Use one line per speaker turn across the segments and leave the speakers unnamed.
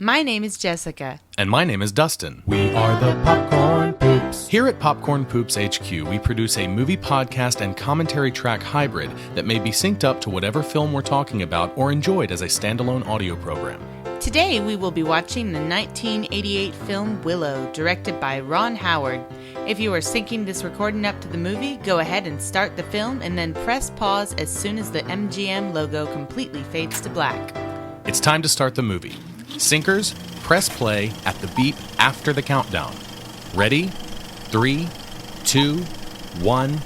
My name is Jessica.
And my name is Dustin.
We are the Popcorn Poops.
Here at Popcorn Poops HQ, we produce a movie podcast and commentary track hybrid that may be synced up to whatever film we're talking about or enjoyed as a standalone audio program.
Today we will be watching the 1988 film Willow, directed by Ron Howard. If you are syncing this recording up to the movie, go ahead and start the film and then press pause as soon as the MGM logo completely fades to black.
It's time to start the movie. Syncers, press play at the beep after the countdown. Ready? 3, 2, 1,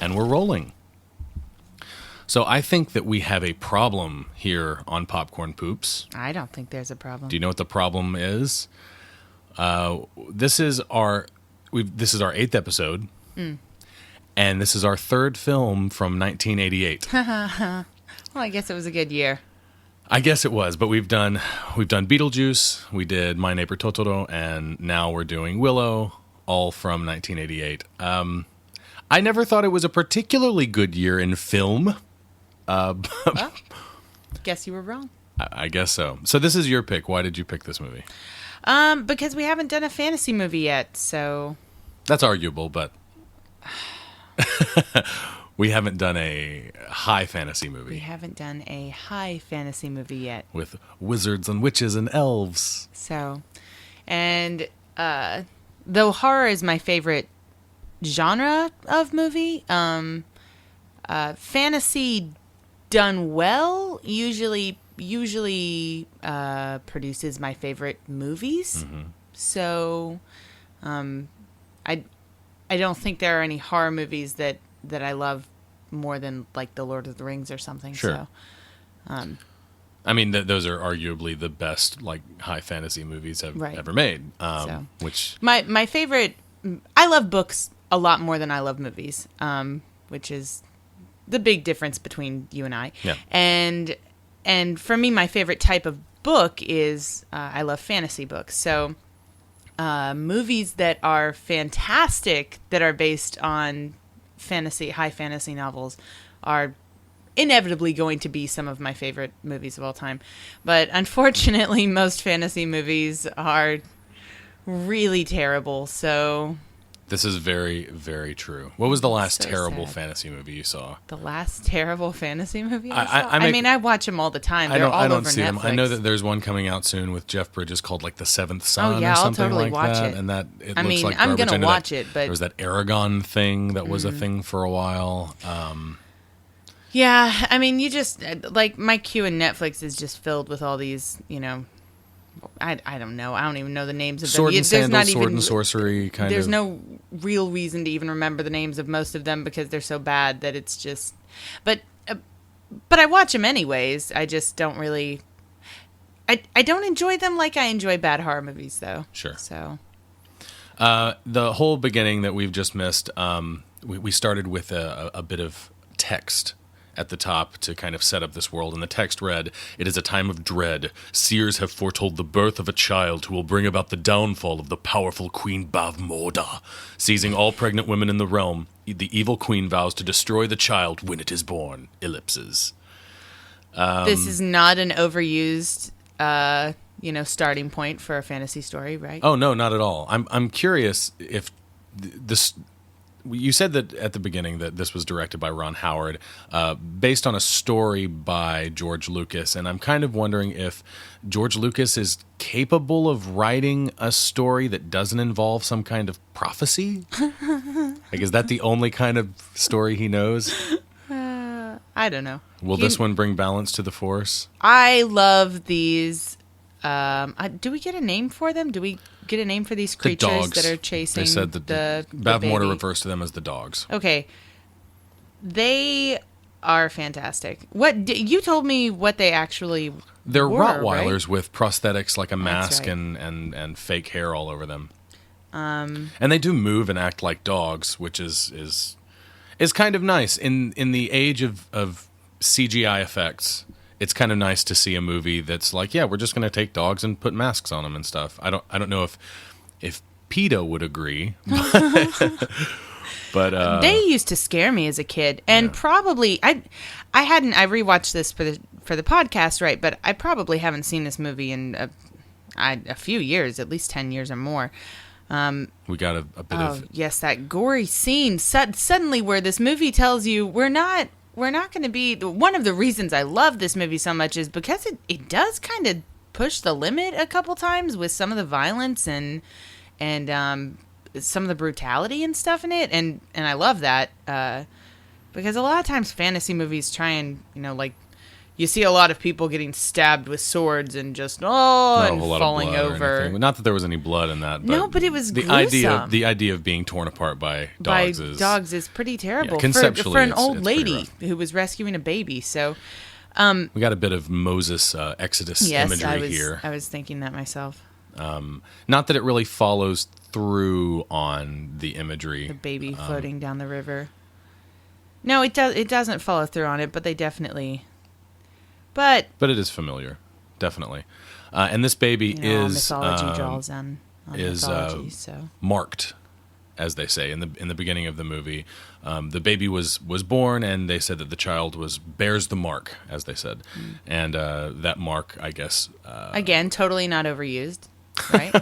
and we're rolling. So I think that we have a problem here on Popcorn Poops.
I don't think there's a problem.
Do you know what the problem is? This is our 8th episode, and this is our third film from 1988.
Well, I guess it was a good year.
I guess it was, but we've done Beetlejuice, we did My Neighbor Totoro, and now we're doing Willow, all from 1988. I never thought it was a particularly good year in film.
Well, guess you were wrong.
I guess so. So this is your pick. Why did you pick this movie?
Because we haven't done a fantasy movie yet, so...
That's arguable, but... We haven't done a high fantasy movie.
We haven't done a high fantasy movie yet.
With wizards and witches and elves.
So, and though horror is my favorite genre of movie, fantasy done well usually produces my favorite movies. Mm-hmm. So, I don't think there are any horror movies that I love more than like The Lord of the Rings or something.
Sure.
So,
I mean, those are arguably the best like high fantasy movies ever made. Which
my favorite, I love books a lot more than I love movies, which is the big difference between you and I.
Yeah.
And for me, my favorite type of book is I love fantasy books. So movies that are fantastic that are based on high fantasy novels are inevitably going to be some of my favorite movies of all time. But unfortunately, most fantasy movies are really terrible. So
this is very, very true. What was the last terrible
sad
fantasy movie you saw?
The last terrible fantasy movie I saw? I watch them all the time. They're all
I don't
over
see
Netflix.
them. I know that there's one coming out soon with Jeff Bridges called like The Seventh Son or
I'll
something
totally
like
watch
that.
it.
And that it
I
looks
mean,
like
I'm
garbage.
going to watch it, but
there was that Aragon thing that was a thing for a while.
Yeah, I mean, you just like my queue in Netflix is just filled with all these, I don't know. I don't even know the names of them.
Sword and Sandals, Sword and Sorcery kind of.
There's no real reason to even remember the names of most of them because they're so bad that it's just. But I watch them anyways. I just don't really. I don't enjoy them like I enjoy bad horror movies, though.
Sure.
So.
The whole beginning that we've just missed, we started with a bit of text at the top to kind of set up this world, and the text read, "It is a time of dread. Seers have foretold the birth of a child who will bring about the downfall of the powerful Queen Bavmorda. Seizing all pregnant women in the realm, the evil queen vows to destroy the child when it is born." Ellipses.
This is not an overused, starting point for a fantasy story, right?
Oh, no, not at all. I'm curious if this... You said that at the beginning that this was directed by Ron Howard, based on a story by George Lucas, and I'm kind of wondering if George Lucas is capable of writing a story that doesn't involve some kind of prophecy? Like, is that the only kind of story he knows?
I don't know.
Will this one bring balance to the Force?
I love these. Do we get a name for them? Do we get a name for these creatures that are chasing
they said that
the
Bavmorda refers to them as the dogs.
Okay. They are fantastic. You told me what they actually
They're
were,
Rottweilers
right?
with prosthetics like a mask
right.
and fake hair all over them. And they do move and act like dogs, which is kind of nice. In the age of CGI effects, it's kind of nice to see a movie that's like, yeah, we're just going to take dogs and put masks on them and stuff. I don't know if PETA would agree, but
they used to scare me as a kid, and probably I rewatched this for the podcast, right? But I probably haven't seen this movie in a few years, at least 10 years or more.
We got a bit of
yes, that gory scene suddenly where this movie tells you we're not going to be. One of the reasons I love this movie so much is because it does kind of push the limit a couple times with some of the violence and some of the brutality and stuff in it, and I love that because a lot of times fantasy movies try and like you see a lot of people getting stabbed with swords and just and falling over.
Not that there was any blood in that. But
no, but it was
the
gruesome.
The idea of being torn apart by dogs is
pretty terrible.
Yeah, conceptually,
for an
it's
old
pretty
lady
rough.
who was rescuing a baby. So
we got a bit of Moses Exodus imagery here.
I was thinking that myself.
Not that it really follows through on the imagery.
The baby floating down the river. No, it doesn't follow through on it, but they definitely. But
it is familiar, definitely. And this baby is
mythology draws on mythology, so
marked, as they say in the beginning of the movie. The baby was born, and they said that the child bears the mark, as they said, and that mark, I guess,
again, totally not overused, right?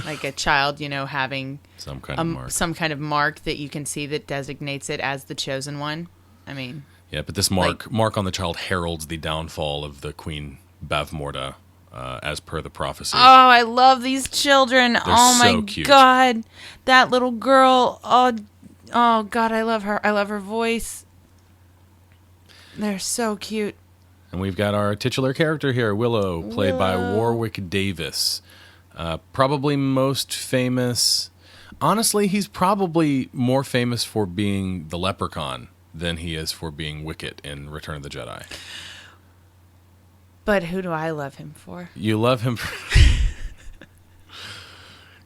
Like a child, having
some kind of mark,
some kind of mark that you can see that designates it as the chosen one. I mean.
Yeah, but this mark on the child heralds the downfall of the Queen Bavmorda, as per the prophecy.
Oh, I love these children.
They're so cute.
God. That little girl. Oh, God, I love her. I love her voice. They're so cute.
And we've got our titular character here, Willow, played by Warwick Davis. Probably most famous. Honestly, he's probably more famous for being the leprechaun than he is for being Wicket in Return of the Jedi.
But who do I love him for?
You love him for...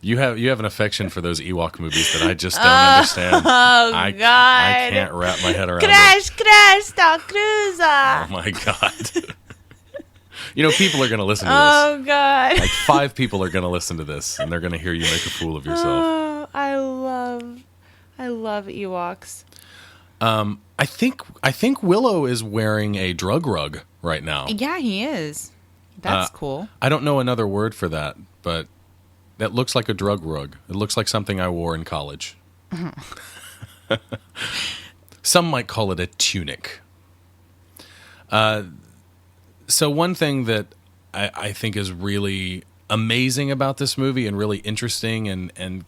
You have an affection for those Ewok movies that I just don't understand.
Oh,
God. I can't wrap my head around it.
Crash, Star Cruiser.
Oh, my God. People are going to listen to this.
Oh, God.
Like 5 people are going to listen to this, and they're going to hear you make a fool of yourself.
Oh, I love Ewoks.
I think Willow is wearing a drug rug right now.
Yeah, he is. That's cool.
I don't know another word for that, but that looks like a drug rug. It looks like something I wore in college. Some might call it a tunic. So one thing that I think is really amazing about this movie and really interesting, and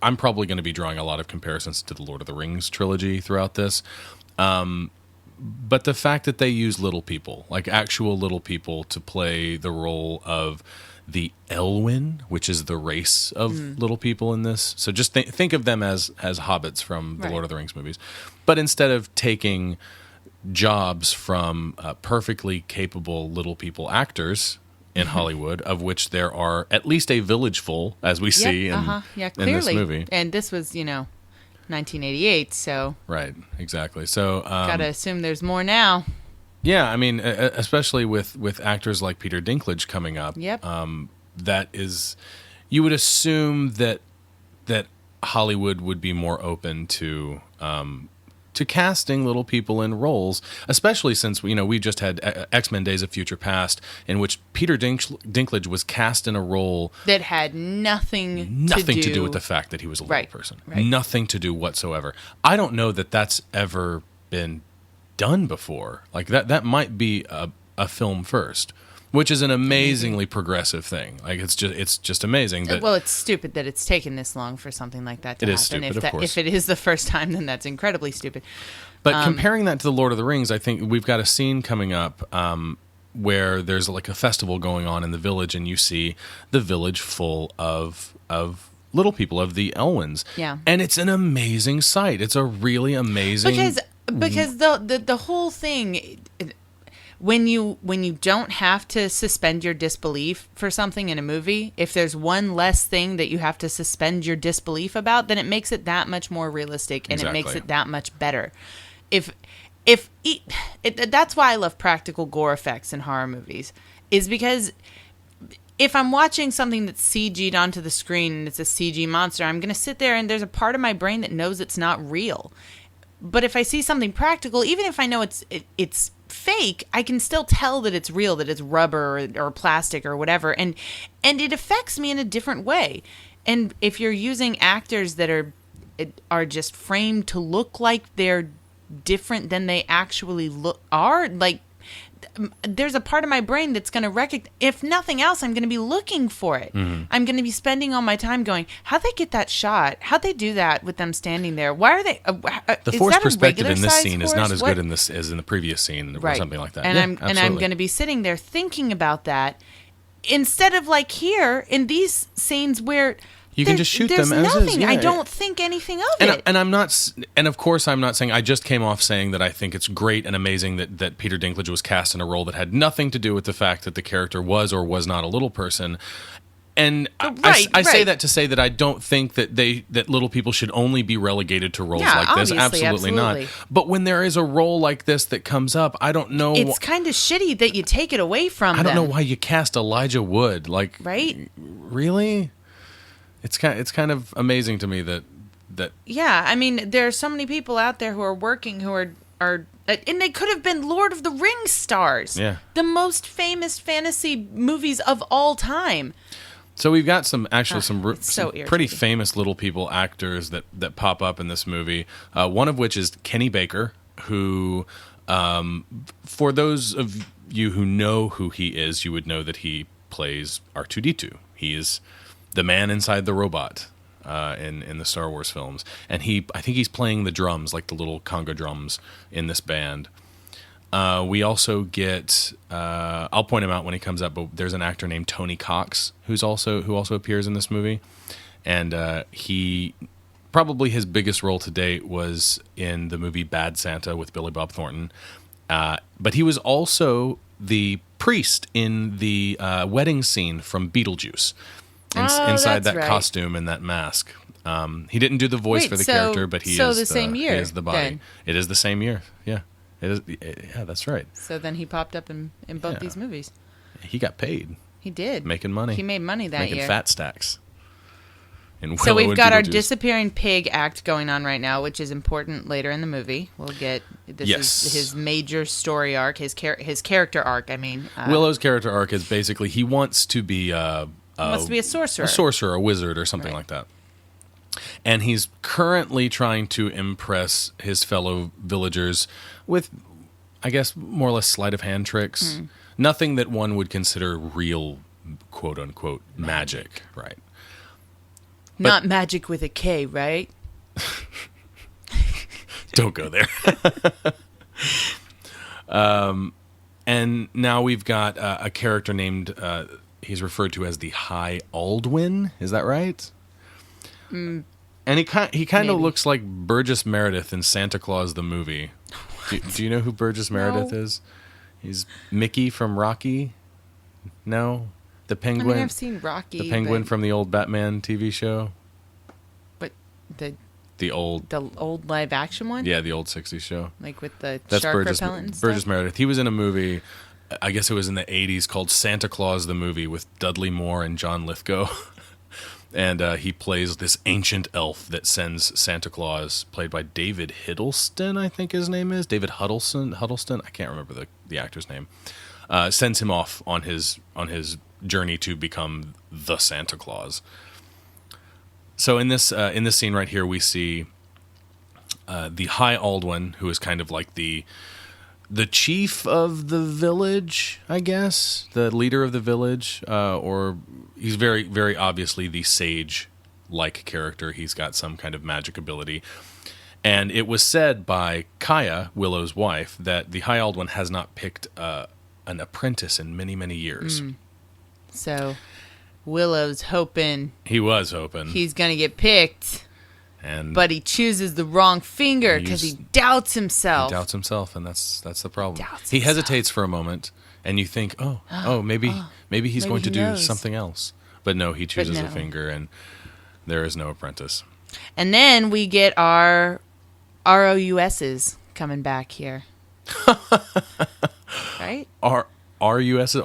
I'm probably going to be drawing a lot of comparisons to the Lord of the Rings trilogy throughout this. But the fact that they use little people, like actual little people, to play the role of the Elwyn, which is the race of little people in this. So just think of them as hobbits from the Lord of the Rings movies. But instead of taking jobs from perfectly capable little people actors in Hollywood, of which there are at least a village full, as we see in this movie.
And this was, 1988, so...
Right, exactly. So...
gotta assume there's more now.
Yeah, I mean, especially with actors like Peter Dinklage coming up.
Yep.
That is... You would assume that Hollywood would be more open to casting little people in roles, especially since we just had X-Men: Days of Future Past, in which Peter Dinklage was cast in a role
that had nothing
to do with the fact that he was a little person. Right. Nothing to do whatsoever. I don't know that that's ever been done before. Like that might be a film first, which is an amazingly progressive thing. Like it's just amazing.
Well, it's stupid that it's taken this long for something like that to happen.
It is stupid, of course.
If it is the first time, then that's incredibly stupid.
But comparing that to the Lord of the Rings, I think we've got a scene coming up where there's like a festival going on in the village, and you see the village full of little people, of the Elwens.
Yeah.
And it's an amazing sight. It's a really amazing...
Because the whole thing... When you don't have to suspend your disbelief for something in a movie, if there's one less thing that you have to suspend your disbelief about, then it makes it that much more realistic, and It makes it that much better. That's why I love practical gore effects in horror movies, is because if I'm watching something that's CG'd onto the screen and it's a CG monster, I'm going to sit there and there's a part of my brain that knows it's not real. But if I see something practical, even if I know it's fake, I can still tell that it's real, that it's rubber or plastic or whatever, and it affects me in a different way. And if you're using actors that are just framed to look like they're different than they actually are, like, there's a part of my brain that's going to recognize, if nothing else, I'm going to be looking for it.
Mm-hmm.
I'm going to be spending all my time going, how'd they get that shot? How'd they do that with them standing there? Why are they?
The force perspective in this scene is not as good in this as in the previous scene, or something like that.
And I'm going to be sitting there thinking about that instead of like here in these scenes where
you can just shoot them as
nothing.
is. Yeah,
I don't think anything of it.
And I'm not, and of course I'm not saying, I just came off saying that I think it's great and amazing that Peter Dinklage was cast in a role that had nothing to do with the fact that the character was or was not a little person. And I say that to say that I don't think that little people should only be relegated to roles like this. Absolutely not. But when there is a role like this that comes up, I don't know.
It's kind of shitty that you take it away from them.
I don't know why you cast Elijah Wood. Like,
right?
Really? It's kind of amazing to me that.
Yeah, I mean, there are so many people out there who are working who are and they could have been Lord of the Rings stars.
Yeah.
The most famous fantasy movies of all time.
So we've got some pretty famous little people actors that pop up in this movie. One of which is Kenny Baker, who, for those of you who know who he is, you would know that he plays R2-D2. He is the man inside the robot in the Star Wars films, and I think he's playing the drums, like the little conga drums in this band. We also get I'll point him out when he comes up, but there's an actor named Tony Cox who also appears in this movie, and he probably his biggest role to date was in the movie Bad Santa with Billy Bob Thornton, but he was also the priest in the wedding scene from Beetlejuice. Inside that costume and that mask. He didn't do the voice for the character, but he is the same year. He is the body. Then. It is the same year. Yeah, it is. Yeah, that's right.
So then he popped up in both these movies.
He got paid.
He did.
Making money.
He made money that year.
Making fat stacks.
So we've got our disappearing pig act going on right now, which is important later in the movie. We'll get this is his major story arc, his character arc. I mean,
Willow's character arc is basically he wants to be.
He wants to be a sorcerer.
A wizard, or something like that. And he's currently trying to impress his fellow villagers with, I guess, more or less sleight of hand tricks. Nothing that one would consider real, quote unquote, magic, right?
Not magic with a K, right?
Don't go there. And now we've got a character named... he's referred to as the High Aldwin. Is that right? And he kind of looks like Burgess Meredith in Santa Claus the movie. Do you know who Burgess Meredith is? He's Mickey from Rocky. No, the penguin.
I mean, I've seen Rocky.
The penguin from the old Batman TV show.
But
the old
live action one.
Yeah, the old '60s show.
Like with the
That's
shark
Burgess,
repellent and stuff?
Burgess Meredith. He was in a movie. I guess it was in the 80s called Santa Claus the Movie with Dudley Moore and John Lithgow. And he plays this ancient elf that sends Santa Claus, played by David Hiddleston, I think his name is. David Huddleston? I can't remember the actor's name. Sends him off on his journey to become the Santa Claus. So in this scene right here, we see the High Aldwin, who is kind of like the chief of the village, I guess, the leader of the village, or he's very, very obviously the sage-like character. He's got some kind of magic ability. And it was said by Kaya, Willow's wife, that the High Aldwin has not picked an apprentice in many, many years.
So Willow's hoping...
He was hoping.
He's going to get picked... But he chooses the wrong finger because he doubts himself.
He doubts himself, and that's the problem. He hesitates for a moment, and you think, maybe he's going to do something else. But no, he chooses a finger, and there is no apprentice.
And then we get our ROUSs coming back here. Right?
ROUSs?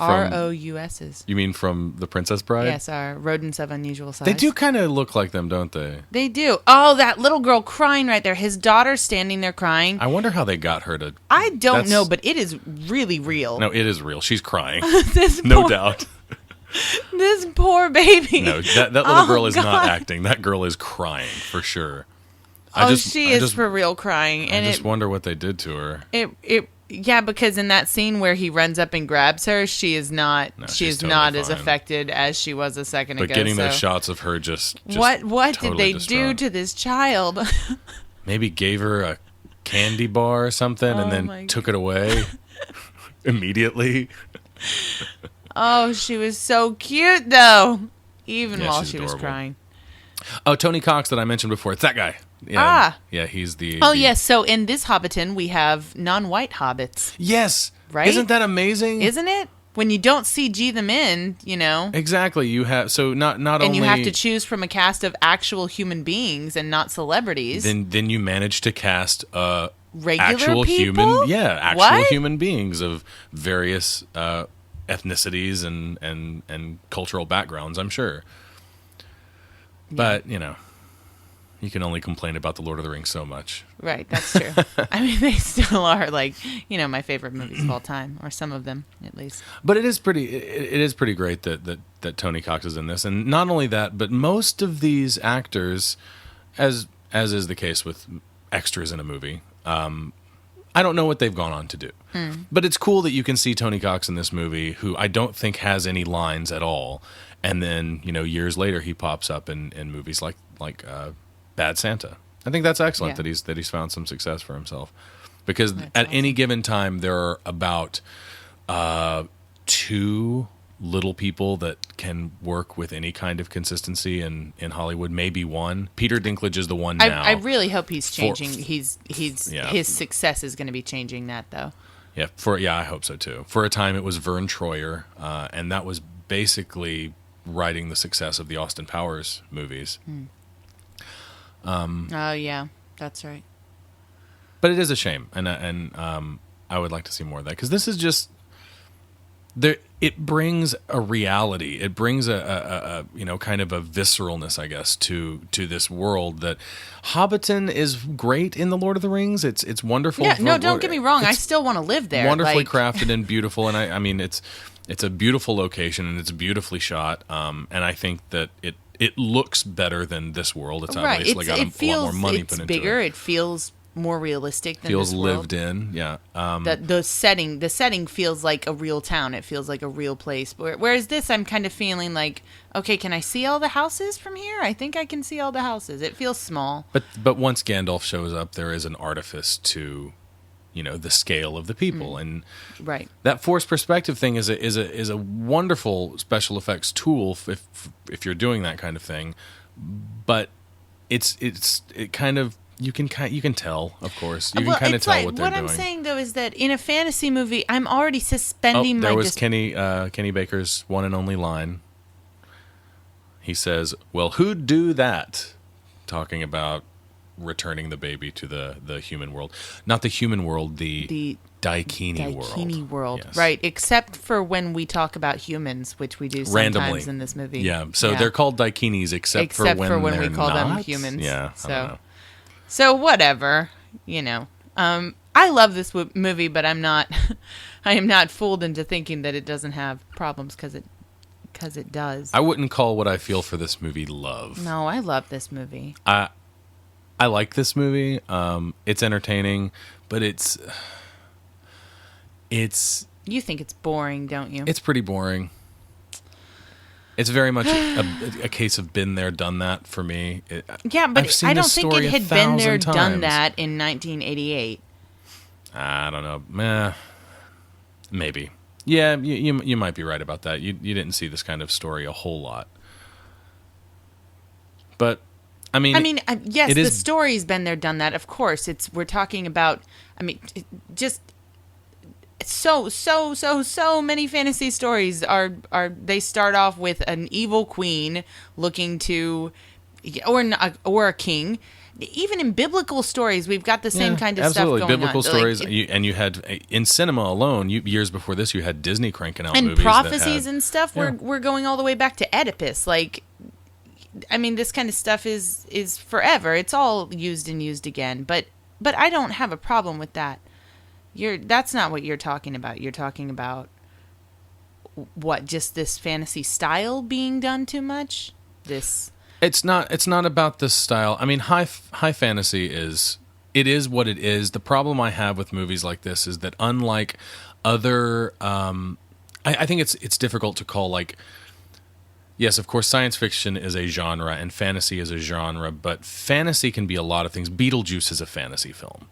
ROUSs.
You mean from The Princess Bride?
Yes, are rodents of unusual size.
They do kind of look like them, don't they?
They do. Oh, that little girl crying right there. His daughter's standing there crying.
I wonder how they got her to...
I don't know, but it is really real.
No, it is real. She's crying.
This
No
poor-
doubt.
This poor baby.
No, that little girl is not acting. That girl is crying, for sure.
She is for real crying.
I just wonder what they did to her.
Yeah, because in that scene where he runs up and grabs her, she is not. She's
totally
not as
fine.
affected as she was a second ago.
But getting those shots of her just
what
totally
did they
distraught.
do to this child?
Maybe gave her a candy bar or something and then took it away immediately.
Oh, she was so cute though, even while
she's
she was
adorable.
crying.
Oh, Tony Cox that I mentioned before. It's that guy. Yeah, yeah, he's the...
Yes. So in this Hobbiton, we have non-white hobbits.
Yes.
Right?
Isn't that amazing?
Isn't it? When you don't CG them in,
Exactly. You have... So not only...
And you have to choose from a cast of actual human beings and not celebrities.
Then you manage to cast
regular
actual
people?
actual human beings of various ethnicities and cultural backgrounds, I'm sure. But, you can only complain about The Lord of the Rings so much.
Right, that's true. I mean, they still are my favorite movies of all time, or some of them at least.
But it is pretty great that Tony Cox is in this, and not only that, but most of these actors, as is the case with extras in a movie, I don't know what they've gone on to do. But it's cool that you can see Tony Cox in this movie, who I don't think has any lines at all, and then years later he pops up in movies like Bad Santa. I think that's excellent that he's found some success for himself, because at any given time there are about 2 little people that can work with any kind of consistency in Hollywood. Maybe 1. Peter Dinklage is the one now.
I really hope he's changing. His success is going to be changing that though.
Yeah, I hope so too. For a time it was Vern Troyer, and that was basically writing the success of the Austin Powers movies.
Oh yeah, that's right.
But it is a shame, and I would like to see more of that, because this is just there. It brings a reality. It brings a kind of a visceralness, I guess, to this world. That Hobbiton is great in The Lord of the Rings. It's wonderful.
Yeah, no, don't get me wrong. I still want to live there.
Wonderfully crafted and beautiful, and I mean it's a beautiful location and it's beautifully shot. And I think that it looks better than this world. It's obviously got a lot more money put into it.
It's bigger. It feels more realistic than
feels
this world.
lived in. Yeah.
The setting feels like a real town. It feels like a real place. Whereas this, I'm kind of feeling like, okay, can I see all the houses from here? I think I can see all the houses. It feels small.
But once Gandalf shows up, there is an artifice to the scale of the people, and
right.
That forced perspective thing is a wonderful special effects tool if you're doing that kind of thing, but it kind of you can tell, of course, you can kind of tell what they're doing.
What I'm saying though is that in a fantasy movie, I'm already suspending my.
There was Kenny Baker's one and only line. He says, "Well, who'd do that?" Talking about returning the baby to the human world, not the human world, the Daikini world.
Daikini world,
yes.
Right? Except for when we talk about humans, which we do sometimes
randomly
in this movie.
Yeah, so they're called Daikinis, except for when
we call
not.
them humans.
Yeah,
So whatever, I love this movie, but I'm not. I am not fooled into thinking that it doesn't have problems because it does.
I wouldn't call what I feel for this movie love.
No, I love this movie.
I like this movie. It's entertaining, but it's.
You think it's boring, don't you?
It's pretty boring. It's very much a case of been there, done that for me.
Yeah, but I don't think it had been there,
times.
done that in 1988.
I don't know. Maybe. Yeah, you might be right about that. You didn't see this kind of story a whole lot. But
yes, the story's been there, done that. Of course, we're talking about. Just so many fantasy stories are they start off with an evil queen looking to, or a king, even in biblical stories, we've got the same kind of
absolutely.
stuff going
Biblical
on.
stories, and you had in cinema alone, years before this, you had Disney cranking out
and
movies
prophecies
that had,
and stuff. We're going all the way back to Oedipus. Like, I mean, this kind of stuff is forever. It's all used and used again. But I don't have a problem with that. That's not what you're talking about. You're talking about what, just this fantasy style being done too much? It's
not about the style. I mean, high fantasy is what it is. The problem I have with movies like this is that unlike other, I think it's difficult to call, like, yes, of course, science fiction is a genre and fantasy is a genre, but fantasy can be a lot of things. Beetlejuice is a fantasy film,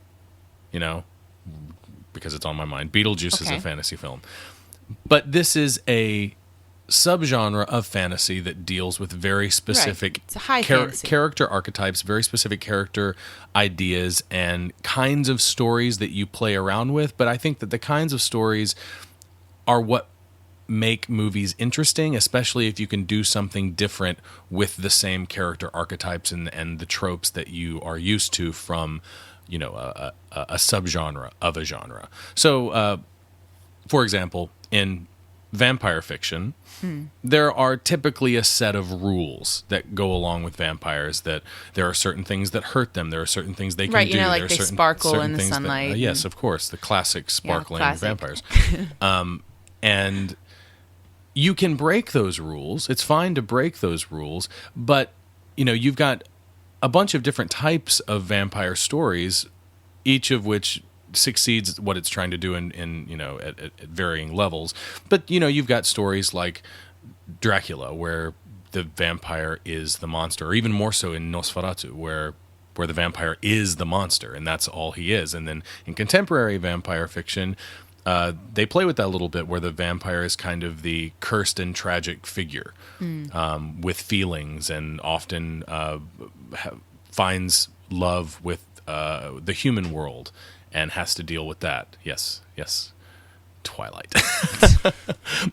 because it's on my mind. Beetlejuice is a fantasy film. But this is a subgenre of fantasy that deals with very specific
It's a high fantasy.
character archetypes, very specific character ideas, and kinds of stories that you play around with. But I think that the kinds of stories are what make movies interesting, especially if you can do something different with the same character archetypes and the tropes that you are used to from a subgenre of a genre. So, for example, in vampire fiction, there are typically a set of rules that go along with vampires, that there are certain things that hurt them, there are certain things they can do.
like
there are
they
certain,
sparkle
certain
in the
things
sunlight.
yes, of course, the classic sparkling
classic.
vampires. And you can break those rules. It's fine to break those rules, but you've got a bunch of different types of vampire stories, each of which succeeds what it's trying to do in at varying levels. But you've got stories like Dracula, where the vampire is the monster, or even more so in Nosferatu, where the vampire is the monster and that's all he is. And then in contemporary vampire fiction, they play with that a little bit, where the vampire is kind of the cursed and tragic figure with feelings, and often finds love with the human world and has to deal with that. Yes. Twilight.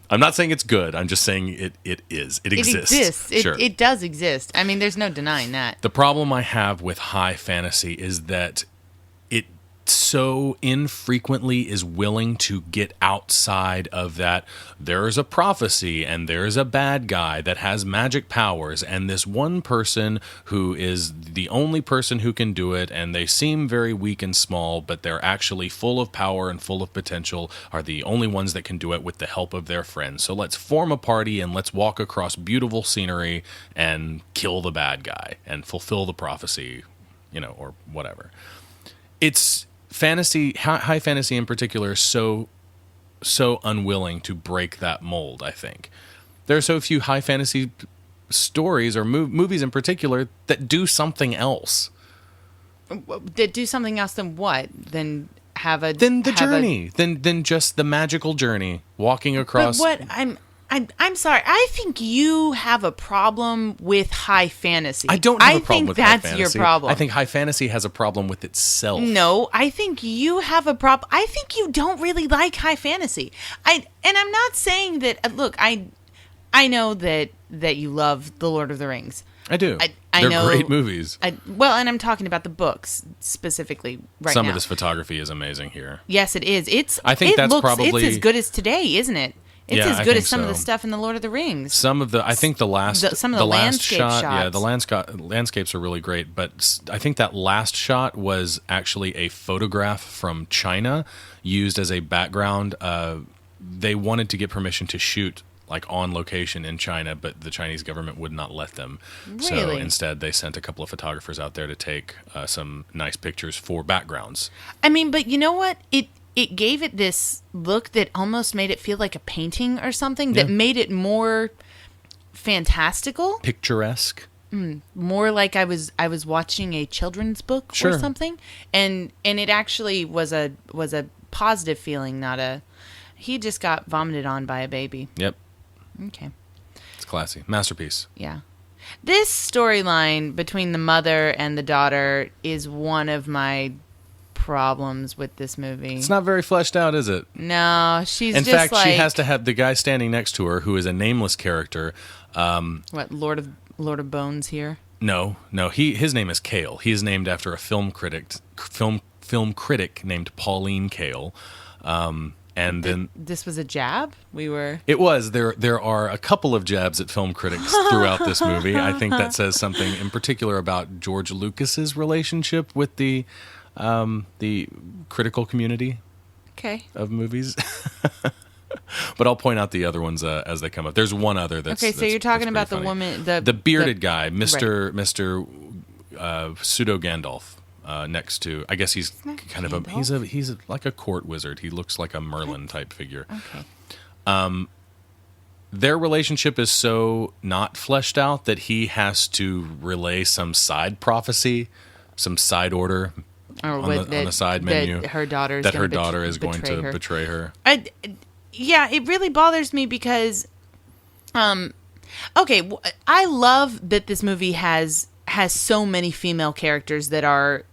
I'm not saying it's good. I'm just saying it is. It exists.
It exists.
Sure.
It does exist. I mean, there's no denying that.
The problem I have with high fantasy is that it so infrequently is willing to get outside of that. There is a prophecy and there is a bad guy that has magic powers, and this one person who is the only person who can do it, and they seem very weak and small, but they're actually full of power and full of potential, are the only ones that can do it with the help of their friends. So let's form a party and let's walk across beautiful scenery and kill the bad guy and fulfill the prophecy, or whatever. It's fantasy, high fantasy in particular, is so unwilling to break that mold. I think there are so few high fantasy stories or movies in particular that do something else.
That do something else than what? Than
the journey. Than just the magical journey, walking across.
But what I'm sorry. I think you have a problem with high fantasy.
I don't have a problem with high fantasy.
I think that's your problem.
I think high fantasy has a problem with itself.
No, I think you have a problem. I think you don't really like high fantasy. And I'm not saying that. Look, I know that you love The Lord of the Rings.
I do.
They're
know, great movies.
And I'm talking about the books specifically right
Some
now.
of this photography is amazing here.
Yes, it is. It's as good as today, isn't it? It's as good as some of the stuff in The Lord of the Rings.
Some of the last
shot,
yeah, the landscapes are really great, but I think that last shot was actually a photograph from China used as a background. They wanted to get permission to shoot like on location in China, but the Chinese government would not let them.
Really?
So instead they sent a couple of photographers out there to take some nice pictures for backgrounds.
I mean, but you know what? It gave it this look that almost made it feel like a painting or something, that made it more fantastical,
picturesque,
more like I was watching a children's book or something. And it actually was a positive feeling, not a he just got vomited on by a baby.
Yep.
Okay.
It's classy. Masterpiece.
Yeah. This storyline between the mother and the daughter is one of my problems with this movie.
It's not very fleshed out, is it?
No, she's
in
just
fact,
like,
she has to have the guy standing next to her, who is a nameless character.
What, Lord of Bones here?
No. His name is Cale. He is named after a film critic named Pauline Kael. And then
this was a jab.
It was there are a couple of jabs at film critics throughout this movie. I think that says something in particular about George Lucas's relationship with the critical community of movies. But I'll point out the other ones as they come up. There's one other that's
okay. So you're talking about the
funny.
woman,
the bearded guy, Mister
right.
Mister Pseudo Gandalf. Next to, I guess he's kind Gandalf? of he's like a court wizard. He looks like a Merlin type figure.
Okay.
Their relationship is so not fleshed out that he has to relay some side prophecy, some side order on the side menu
that her daughter is going to
betray her.
Yeah, it really bothers me because, okay, I love that this movie has so many female characters that are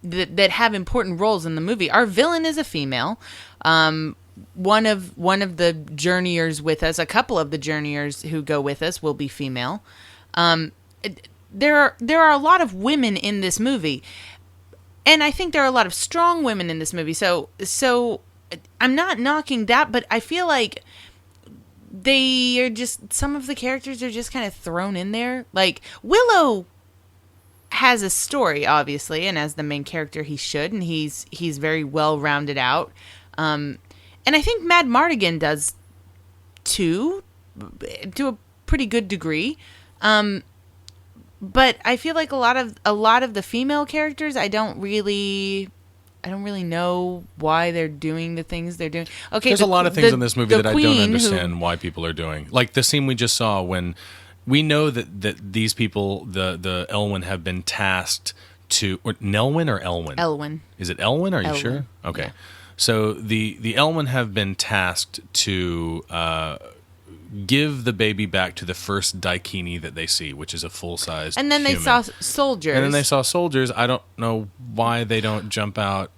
that have important roles in the movie. Our villain is a female. One of the journeyers with us, a couple of the journeyers who go with us will be female. There are a lot of women in this movie, and I think there are a lot of strong women in this movie. So I'm not knocking that, but I feel like they are just, some of the characters are just kind of thrown in there. Like Willow has a story, obviously, and as the main character he should, and he's very well rounded out. And I think Mad Mardigan does too, to a pretty good degree. But I feel like a lot of the female characters, I don't really know why they're doing the things they're doing. Okay,
there's a lot of things in this movie that I don't understand why people are doing. Like the scene we just saw when we know that these people, the Elwyn, have been tasked to, or Nelwyn or Elwyn?
Elwyn.
Is it Elwyn? Are you
Elwyn.
sure? Okay.
Yeah.
So the Elwyn have been tasked to give the baby back to the first Daikini that they see, which is a full-sized
And then
human.
they saw soldiers.
And then they saw soldiers. I don't know why they don't jump out.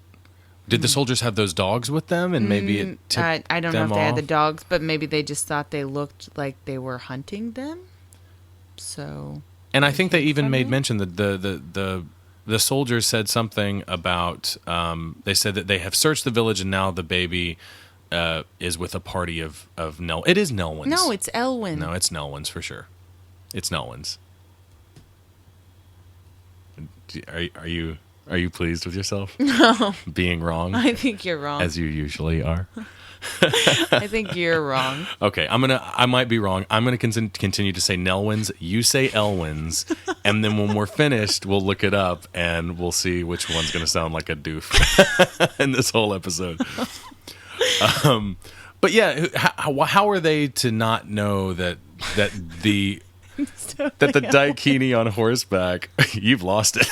Did the soldiers have those dogs with them, and maybe it tipped
I don't know if
them
they had the
off?
dogs, but maybe they just thought they looked like they were hunting them. So,
And I think they even made mention that the soldiers said something about, they said that they have searched the village and now the baby is with a party of It is Nelwyns.
No, it's Elwyn.
No, it's Nelwyns for sure. It's Nelwyns. Are you pleased with yourself?
No.
Being wrong?
I think you're wrong.
As you usually are.
I think you're wrong.
Okay, I might be wrong. I'm gonna continue to say Nelwyns. You say Elwyns, and then when we're finished, we'll look it up and we'll see which one's gonna sound like a doof in this whole episode. But yeah, how are they to not know that the Daikini on horseback? You've lost it.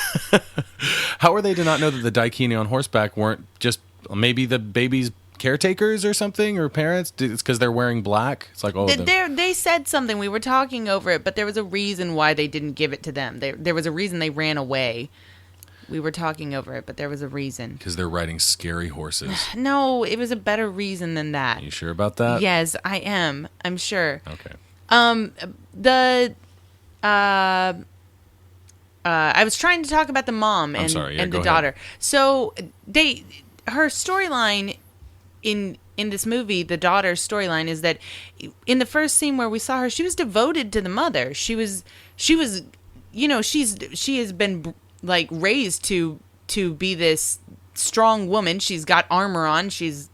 How are they to not know that the Daikini on horseback weren't just maybe the baby's caretakers or something, or parents? It's because they're wearing black. It's like, oh,
they said something. We were talking over it, but there was a reason why they didn't give it to them. There was a reason they ran away. We were talking over it, but there was a reason.
Because they're riding scary horses.
No, it was a better reason than that.
Are you sure about that?
Yes, I am. I'm sure.
Okay.
I was trying to talk about the mom and the daughter. So her storyline in this movie, the daughter's storyline, is that in the first scene where we saw her, she was devoted to the mother. She was, she has been like raised to be this strong woman. She's got armor on. She's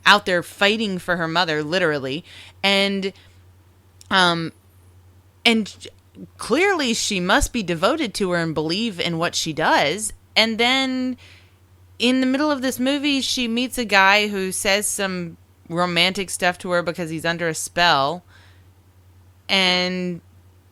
out there fighting for her mother, literally, and clearly she must be devoted to her and believe in what she does. And then in the middle of this movie, she meets a guy who says some romantic stuff to her because he's under a spell. And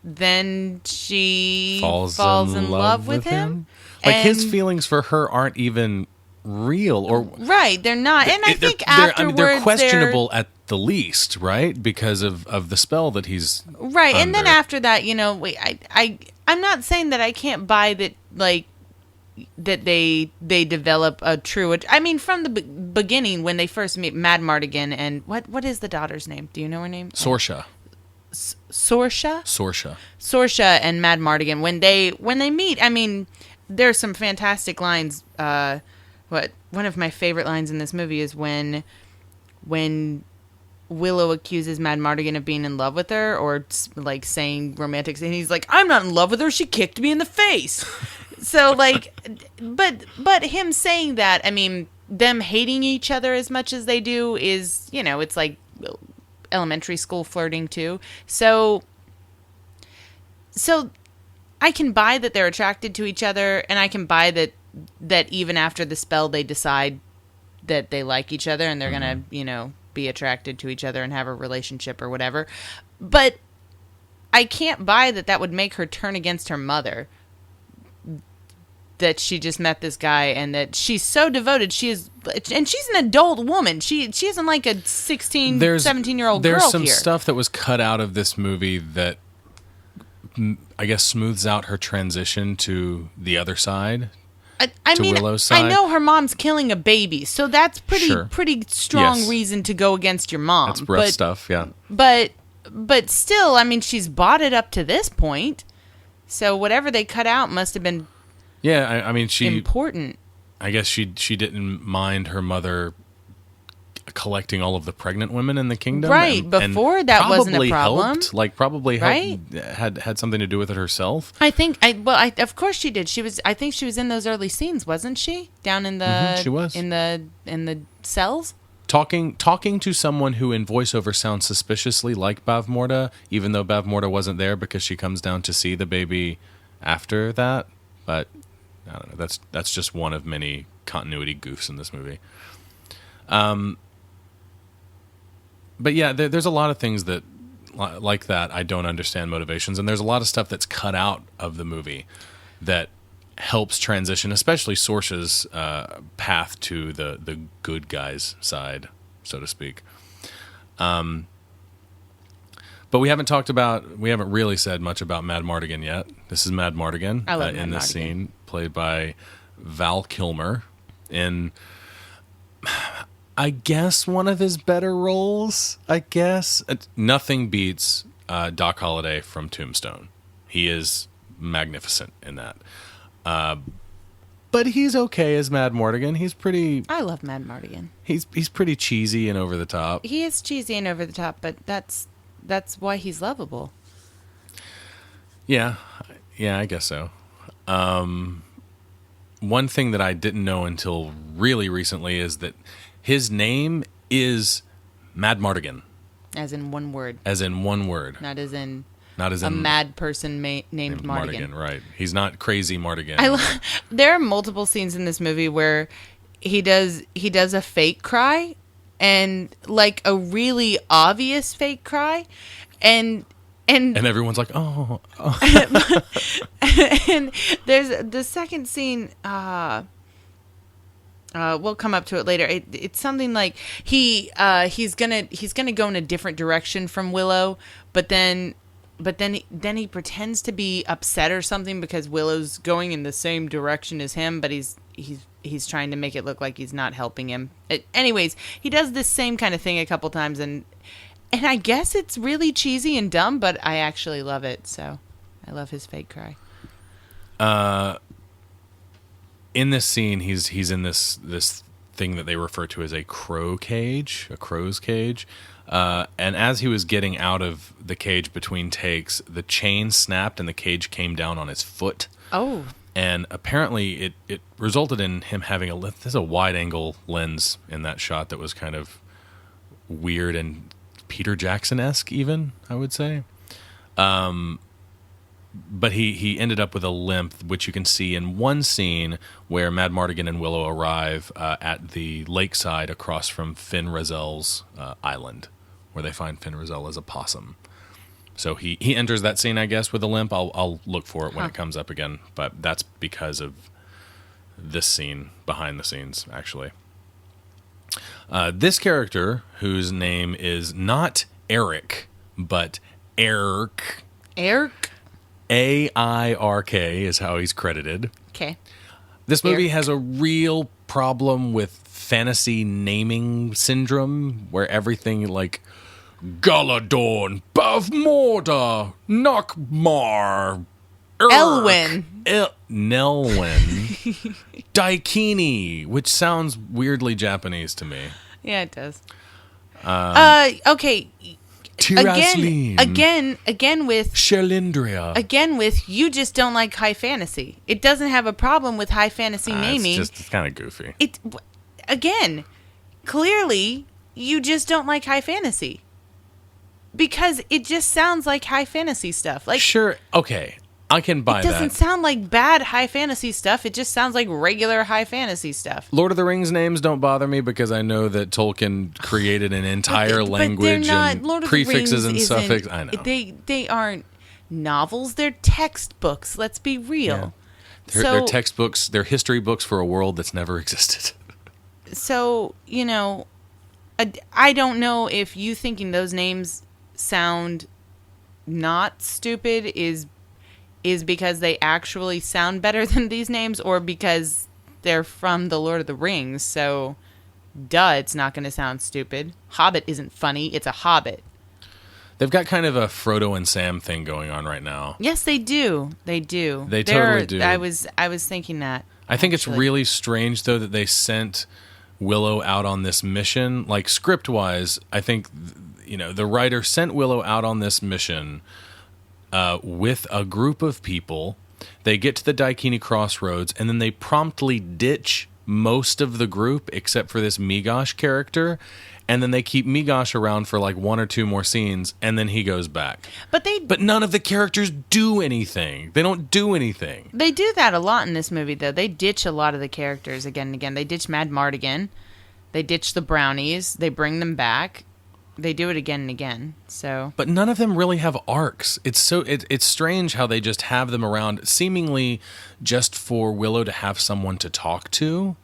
then she falls in love with him.
Like, his feelings for her aren't even real, or
right, they're not. And I think afterwards
they're questionable at the least, right? Because of the spell that he's
right.
under.
And then after that, I'm not saying that I can't buy that, like, that they develop a true. I mean, from the beginning when they first meet Mad Mardigan and what is the daughter's name? Do you know her name?
Sorsha.
Sorsha.
Sorsha.
Sorsha and Mad Mardigan, when they meet, I mean, there's some fantastic lines. One of my favorite lines in this movie is when Willow accuses Mad Mardigan of being in love with her, or like saying romantic, and he's like, "I'm not in love with her. She kicked me in the face." So like, but him saying that, I mean, them hating each other as much as they do is, it's like elementary school flirting too. So I can buy that they're attracted to each other, and I can buy that even after the spell they decide that they like each other and they're going to, be attracted to each other and have a relationship or whatever. But I can't buy that would make her turn against her mother. That she just met this guy and that she's so devoted. And she's an adult woman. She isn't like a 16, 17-year-old girl here.
There's some stuff that was cut out of this movie that I guess smooths out her transition to the other side.
I mean,
Willow's side.
I know her mom's killing a baby, so that's pretty strong
Yes.
reason to go against your mom.
That's rough stuff, yeah.
But still, I mean, she's bought it up to this point. So whatever they cut out must have been
Yeah, I mean,
important.
I guess she didn't mind her mother collecting all of the pregnant women in the kingdom,
right? Before that wasn't a problem.
Probably
right?
had something to do with it herself.
I think. Of course she did. I think she was in those early scenes, wasn't she? Down in the.
She was
in the cells.
Talking to someone who in voiceover sounds suspiciously like Bavmorda, even though Bavmorda wasn't there because she comes down to see the baby after that. But I don't know. That's just one of many continuity goofs in this movie. But yeah, there's a lot of things that like that I don't understand motivations, and there's a lot of stuff that's cut out of the movie that helps transition, especially Sorsha's path to the good guys' side, so to speak. But we haven't really said much about Mad Mardigan yet. This is Mad Mardigan in this scene, played by Val Kilmer in, I guess, one of his better roles. I guess nothing beats Doc Holliday from Tombstone. He is magnificent in that. But he's okay as Mad Mardigan. He's pretty.
I love Mad Mardigan.
He's pretty cheesy and over the top.
He is cheesy and over the top, but that's why he's lovable.
Yeah, I guess so. One thing that I didn't know until really recently is that his name is Mad Mardigan.
As in one word.
As in one word.
Not as in
a
mad person named Mardigan.
Right. He's not crazy Mardigan.
There are multiple scenes in this movie where he does a fake cry, and like a really obvious fake cry, and
everyone's like, oh.
And there's the second scene. We'll come up to it later. It's something like he's gonna go in a different direction from Willow, but then he pretends to be upset or something because Willow's going in the same direction as him, but he's trying to make it look like he's not helping him. Anyways, he does this same kind of thing a couple times, and I guess it's really cheesy and dumb, but I actually love it. So I love his fake cry.
In this scene, he's in this thing that they refer to as a crow's cage. And as he was getting out of the cage between takes, the chain snapped and the cage came down on his foot.
Oh.
And apparently it resulted in him having there's a wide angle lens in that shot that was kind of weird and Peter Jackson-esque even, I would say. But he ended up with a limp, which you can see in one scene where Mad Mardigan and Willow arrive at the lakeside across from Finn Razel's island, where they find Finn Razel as a possum. So he enters that scene, I guess, with a limp. I'll look for it when it comes up again, but that's because of this scene behind the scenes, actually. This character, whose name is not Eric, but Airk.
Airk?
A-I-R-K is how he's credited.
Okay.
This movie has a real problem with fantasy naming syndrome, where everything like Galadorn, Bavmorda, Nockmar,
Elwyn.
Nelwyn, Daikini, which sounds weirdly Japanese to me.
Yeah, it does. Okay.
Tiraslin.
Again with
Shelindria.
Again with you just don't like high fantasy. It doesn't have a problem with high fantasy naming.
It's kind of goofy.
Again, clearly you just don't like high fantasy. Because it just sounds like high fantasy stuff. Like
sure, okay. I can buy that.
It doesn't sound like bad high fantasy stuff. It just sounds like regular high fantasy stuff.
Lord of the Rings names don't bother me because I know that Tolkien created an entire language and
Lord of
prefixes
the
and
Rings
suffixes. I know.
They aren't novels. They're textbooks. Let's be real.
Yeah. They're textbooks. They're history books for a world that's never existed.
So, I don't know if you thinking those names sound not stupid is because they actually sound better than these names or because they're from the Lord of the Rings. So, it's not going to sound stupid. Hobbit isn't funny. It's a hobbit.
They've got kind of a Frodo and Sam thing going on right now.
Yes, they do. They do.
They totally do.
I was thinking that.
I think it's really strange, though, that they sent Willow out on this mission. Like, script-wise, I think, the writer sent Willow out on this mission with a group of people. They get to the Daikini Crossroads, and then they promptly ditch most of the group except for this Migosh character, and then they keep Migosh around for like one or two more scenes, and then he goes back. But none of the characters do anything. They don't do anything.
They do that a lot in this movie, though. They ditch a lot of the characters again and again. They ditch Mad Mardigan. They ditch the brownies. They bring them back. They do it again and again. So,
but none of them really have arcs. It's strange how they just have them around, seemingly just for Willow to have someone to talk to.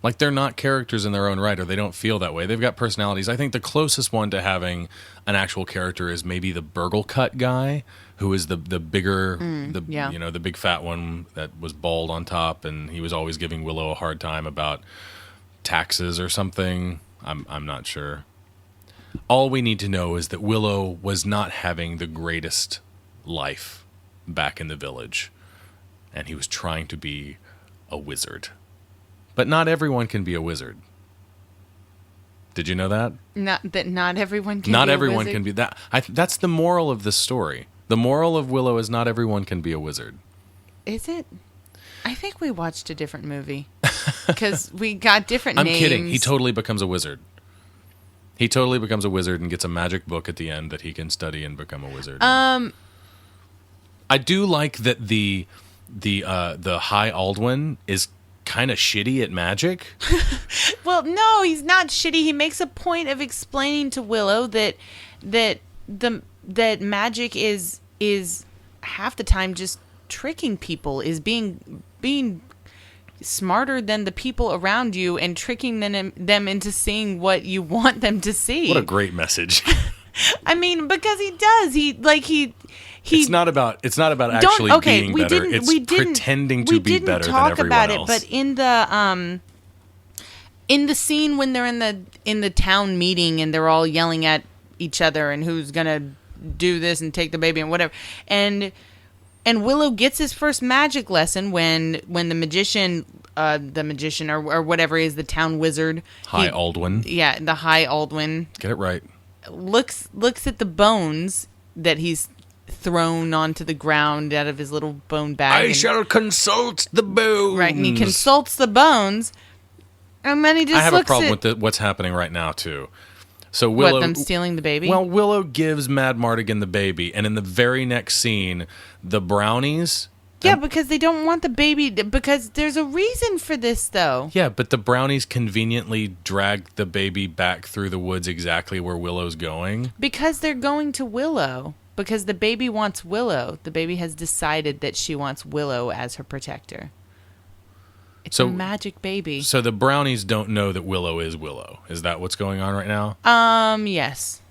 Like, they're not characters in their own right, or they don't feel that way. They've got personalities. I think the closest one to having an actual character is maybe the Burgle Cut guy, who is the bigger, the big fat one that was bald on top, and he was always giving Willow a hard time about taxes or something. I'm not sure. All we need to know is that Willow was not having the greatest life back in the village, and he was trying to be a wizard. But not everyone can be a wizard. Did you know that?
Not everyone can.
Not
be
everyone
a wizard?
can be that. That's the moral of this story. The moral of Willow is not everyone can be a wizard.
Is it? I think we watched a different movie because we got different names.
I'm kidding. He totally becomes a wizard. He totally becomes a wizard and gets a magic book at the end that he can study and become a wizard. I do like that the High Aldwin is kind of shitty at magic.
Well, no, he's not shitty. He makes a point of explaining to Willow that magic is half the time just tricking people, is being smarter than the people around you and tricking them into seeing what you want them to see.
What a great message.
I mean, because he does. It's not about
actually being better. It's pretending to be better than everyone else. We didn't talk about it,
but in the scene when they're in the town meeting and they're all yelling at each other and who's gonna do this and take the baby and whatever, and Willow gets his first magic lesson when the magician or whatever is the town wizard,
High Aldwin.
Yeah, the High Aldwin.
Get it right.
Looks at the bones that he's thrown onto the ground out of his little bone bag.
I shall consult the bones.
Right, and he consults the bones, and then he just
I have
looks
a problem
at
with what's happening right now too. So Willow,
them stealing the baby?
Well, Willow gives Mad Mardigan the baby, and in the very next scene, the brownies.
Yeah, because they don't want the baby. Because there's a reason for this, though.
Yeah, but the brownies conveniently drag the baby back through the woods exactly where Willow's going.
Because they're going to Willow. Because the baby wants Willow. The baby has decided that she wants Willow as her protector. It's a magic baby.
So the brownies don't know that Willow is Willow. Is that what's going on right now?
Yes.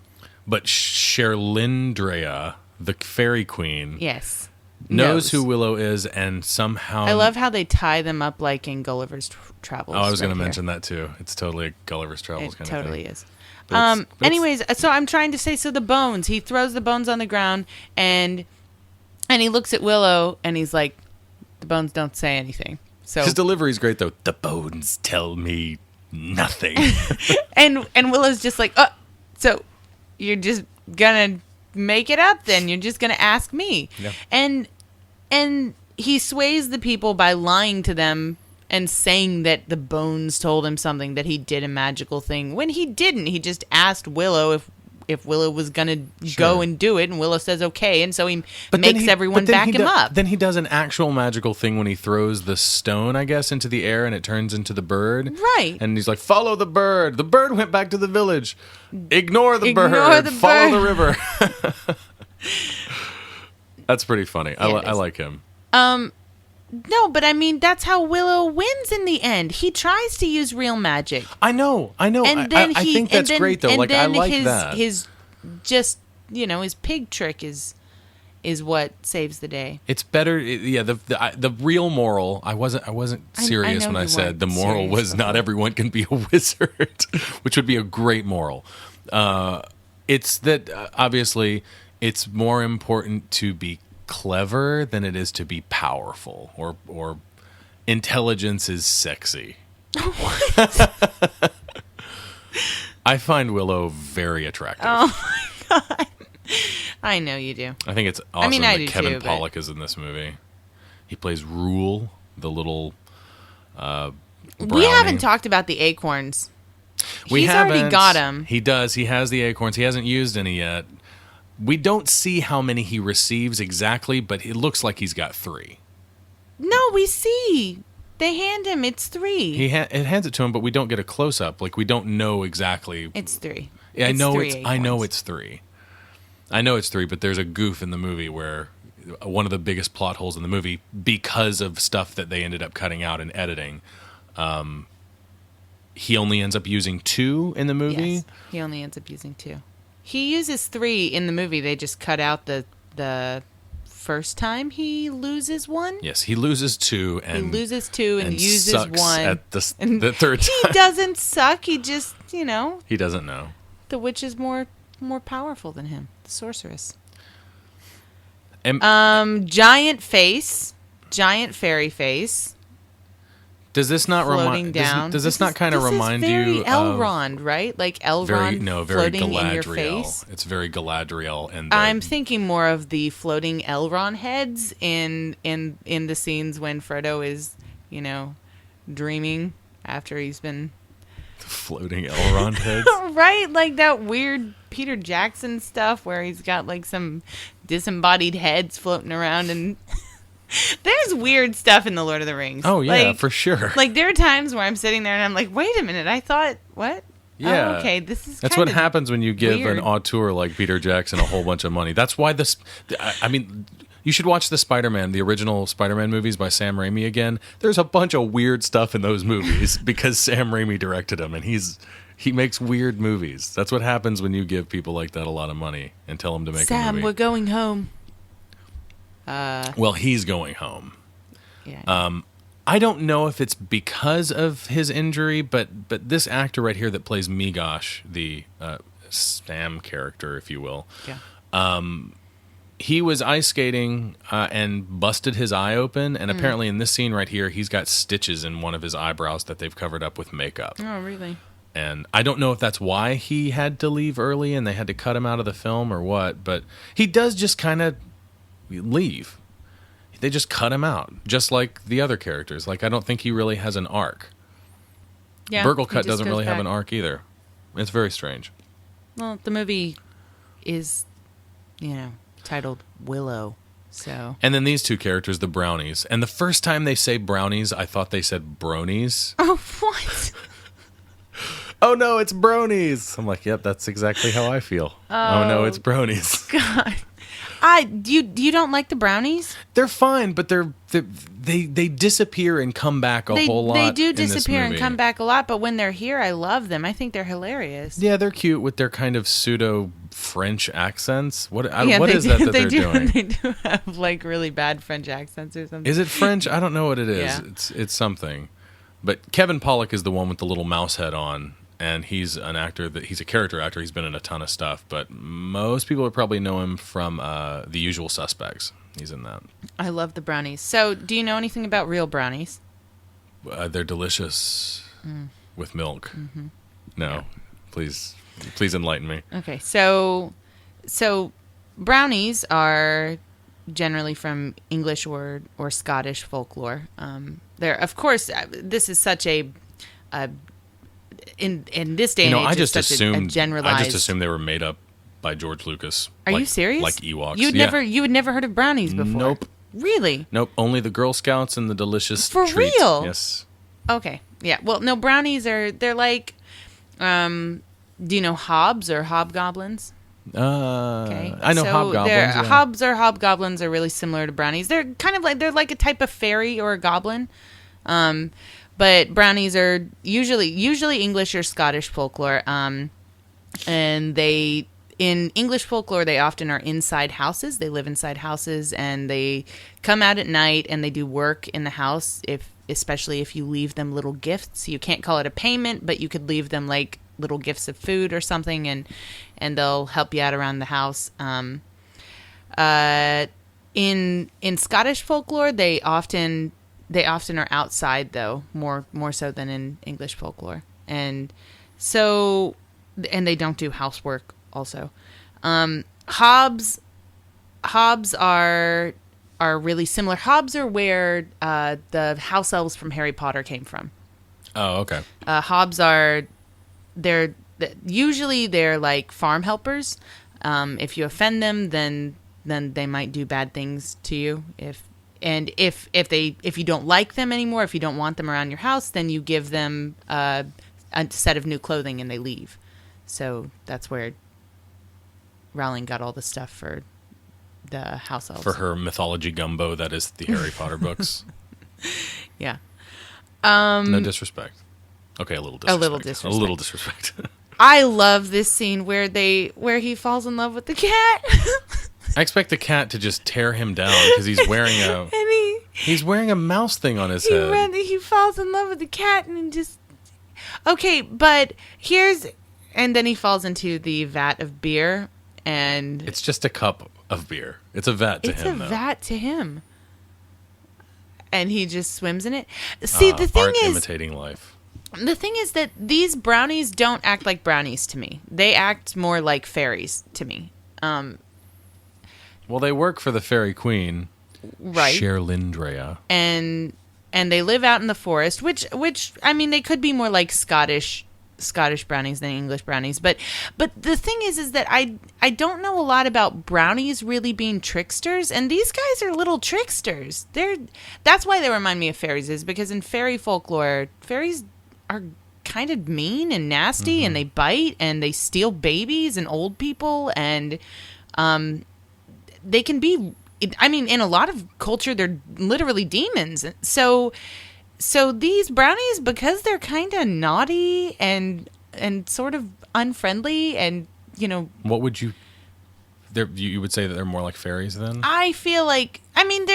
But Sherlindrea, the fairy queen,
yes,
knows who Willow is, and somehow...
I love how they tie them up like in Gulliver's Travels.
Oh, I was going to mention that too. It's totally a Gulliver's Travels kind of thing.
It totally is. Anyways, so I'm trying to say, so the bones, he throws the bones on the ground and he looks at Willow and he's like, the bones don't say anything. So
his delivery is great though. The bones tell me nothing.
and Willow's just like, oh, so you're just gonna make it up then? You're just gonna ask me?
Yeah.
And he sways the people by lying to them and saying that the bones told him something, that he did a magical thing, when he didn't. He just asked Willow if Willow was going to go and do it, and Willow says okay, and so he makes everyone back him up.
Then he does an actual magical thing when he throws the stone, I guess, into the air, and it turns into the bird.
Right.
And he's like, follow the bird. The bird went back to the village. Ignore the bird. Follow the river. That's pretty funny.
Yeah,
I like him.
No, but I mean, that's how Willow wins in the end. He tries to use real magic.
I know.
And then
I think that's great, though. Like, I like that.
His just, his pig trick is what saves the day.
It's better. The real moral. I wasn't serious when I said the moral was not everyone can be a wizard, which would be a great moral. It's that obviously it's more important to be clever than it is to be powerful, or intelligence is sexy.
What?
I find Willow very attractive.
Oh my god. I know you do.
I think it's awesome
I
Kevin
too,
Pollak is in this movie. He plays Rule, the little brownie.
We haven't talked about the acorns. He's already got them.
He does. He has the acorns. He hasn't used any yet. We don't see how many he receives exactly, but it looks like he's got 3.
No, we see. They hand him. It's 3.
It hands it to him, but we don't get a close up. Like, we don't know exactly.
It's 3.
Yeah, I know
acorns.
it's 3. I know it's 3, but there's a goof in the movie where one of the biggest plot holes in the movie, because of stuff that they ended up cutting out and editing, he only ends up using 2 in the movie.
Yes, he only ends up using 2. He uses 3 in the movie. They just cut out the first time he loses 1.
Yes, he loses 2 and
uses
sucks
1
at the third time.
He doesn't suck. He just,
he doesn't know.
The witch is more powerful than him. The sorceress. Giant fairy face.
Does this not
floating down?
Does this not kind of remind you
of... This is very
of
Elrond, right? Like Elrond
very
floating
Galadriel.
in your face?
It's very Galadriel. And
I'm thinking more of the floating Elrond heads in the scenes when Frodo is, dreaming after he's been...
Floating Elrond heads?
Right? Like that weird Peter Jackson stuff where he's got like some disembodied heads floating around and... There's weird stuff in The Lord of the Rings.
Oh, yeah, for sure.
Like, there are times where I'm sitting there and I'm like, wait a minute, I thought, what?
Yeah.
Oh, okay, this is
That's what happens when you give
weird.
an auteur like Peter Jackson a whole bunch of money. That's why you should watch the original Spider-Man movies by Sam Raimi again. There's a bunch of weird stuff in those movies because Sam Raimi directed them, and he makes weird movies. That's what happens when you give people like that a lot of money and tell them to make a movie.
Sam, we're going home.
Well, he's going home.
Yeah.
I don't know if it's because of his injury, but this actor right here that plays Migosh, the Sam character, if you will, he was ice skating and busted his eye open, and apparently in this scene right here, he's got stitches in one of his eyebrows that they've covered up with makeup.
Oh, really?
And I don't know if that's why he had to leave early and they had to cut him out of the film or what, but he does just kind of leave. They just cut him out, just like the other characters. Like, I don't think he really has an arc.
Yeah,
Burglecut doesn't really have an arc either. It's very strange.
Well, the movie is, titled Willow, so...
And then these 2 characters, the brownies. And the first time they say brownies, I thought they said bronies.
Oh, what?
Oh, no, it's bronies. I'm like, yep, that's exactly how I feel. Oh no, it's bronies.
God. You don't like the brownies?
They're fine, but they disappear and come back a whole lot.
They do disappear and come back a lot, but when they're here, I love them. I think they're hilarious.
Yeah, they're cute with their kind of pseudo French accents. What is that they're doing?
They do have like really bad French accents or something.
Is it French? I don't know what it is.
Yeah.
It's something. But Kevin Pollak is the one with the little mouse head on, and he's an actor he's a character actor. He's been in a ton of stuff, but most people would probably know him from The Usual Suspects. He's in that.
I love the brownies. So, do you know anything about real brownies?
They're delicious with milk. Mm-hmm. No, please enlighten me.
Okay, so brownies are generally from English or Scottish folklore. They're, of course, this is such a in this day and age,
I just
such
assumed
a generalized.
I just assumed they were made up by George Lucas.
Are you serious?
Like Ewoks.
You had never heard of brownies before.
Nope.
Really?
Nope. Only the Girl Scouts and the delicious
For
treats.
real?
Yes.
Okay. Yeah. Well, no, brownies they're like, do you know hobs or hobgoblins? Okay.
I know hobgoblins. Yeah.
Hobs or hobgoblins are really similar to brownies. They're kind of like a type of fairy or a goblin. But brownies are usually English or Scottish folklore. And in English folklore, they often are inside houses. They live inside houses, and they come out at night and they do work in the house. Especially if you leave them little gifts, you can't call it a payment, but you could leave them like little gifts of food or something, and they'll help you out around the house. In Scottish folklore, they often are outside, though, more so than in English folklore, and they don't do housework also. Hobs are really similar. Hobs are where the house elves from Harry Potter came from.
Oh, okay.
Hobs they're usually like farm helpers. If you offend them, then they might do bad things to you. If you don't like them anymore, if you don't want them around your house, then you give them a set of new clothing and they leave. So that's where Rowling got all the stuff for the house elves.
For her mythology gumbo, that is the Harry Potter books.
Yeah.
No disrespect. Okay, a little disrespect. A little disrespect.
I love this scene where he falls in love with the cat.
I expect the cat to just tear him down because he's wearing he's wearing a mouse thing on his head.
He falls in love with the cat and just okay, but and then he falls into the vat of beer, and
it's just a cup of beer. It's a vat to him.
It's a vat to him, and he just swims in it. See, the thing
art
is,
imitating life.
The thing is that these brownies don't act like brownies to me. They act more like fairies to me.
Well, they work for the fairy queen,
right?
Sherlindrea,
and they live out in the forest, which I mean, they could be more like Scottish brownies than English brownies. But the thing is that I don't know a lot about brownies really being tricksters, and these guys are little tricksters. That's why they remind me of fairies, is because in fairy folklore, fairies are kind of mean and nasty, mm-hmm. and they bite and they steal babies and old people, and they can be, I mean, in a lot of culture, they're literally demons. So these brownies, because they're kind of naughty and sort of unfriendly, and
what would you would say that they're more like fairies then?
I feel like, I mean,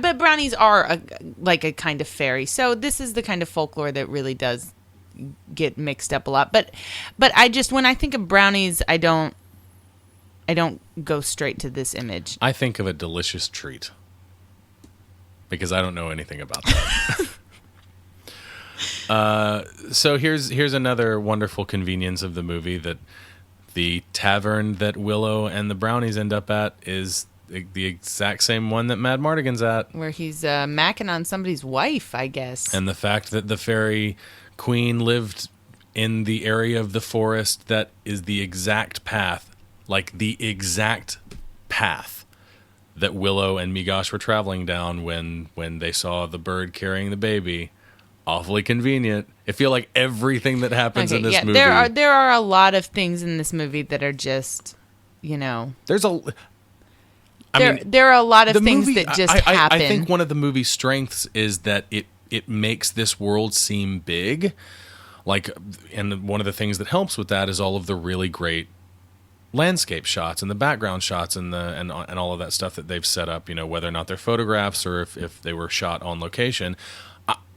but brownies are like a kind of fairy. So this is the kind of folklore that really does get mixed up a lot. But when I think of brownies, I don't go straight to this image.
I think of a delicious treat because I don't know anything about that. So here's another wonderful convenience of the movie, that the tavern that Willow and the brownies end up at is the exact same one that Mad Mardigan's at.
Where he's macking on somebody's wife, I guess.
And the fact that the fairy queen lived in the area of the forest that is the exact path, like the exact path that Willow and Migosh were traveling down when they saw the bird carrying the baby. Awfully convenient. I feel like everything that happens in this movie.
There are a lot of things in this movie that are just,
There's
there are a lot of things
movie,
that just happen.
I think one of the movie's strengths is that it makes this world seem big. And one of the things that helps with that is all of the really great landscape shots and the background shots and all of that stuff that they've set up, whether or not they're photographs or if they were shot on location.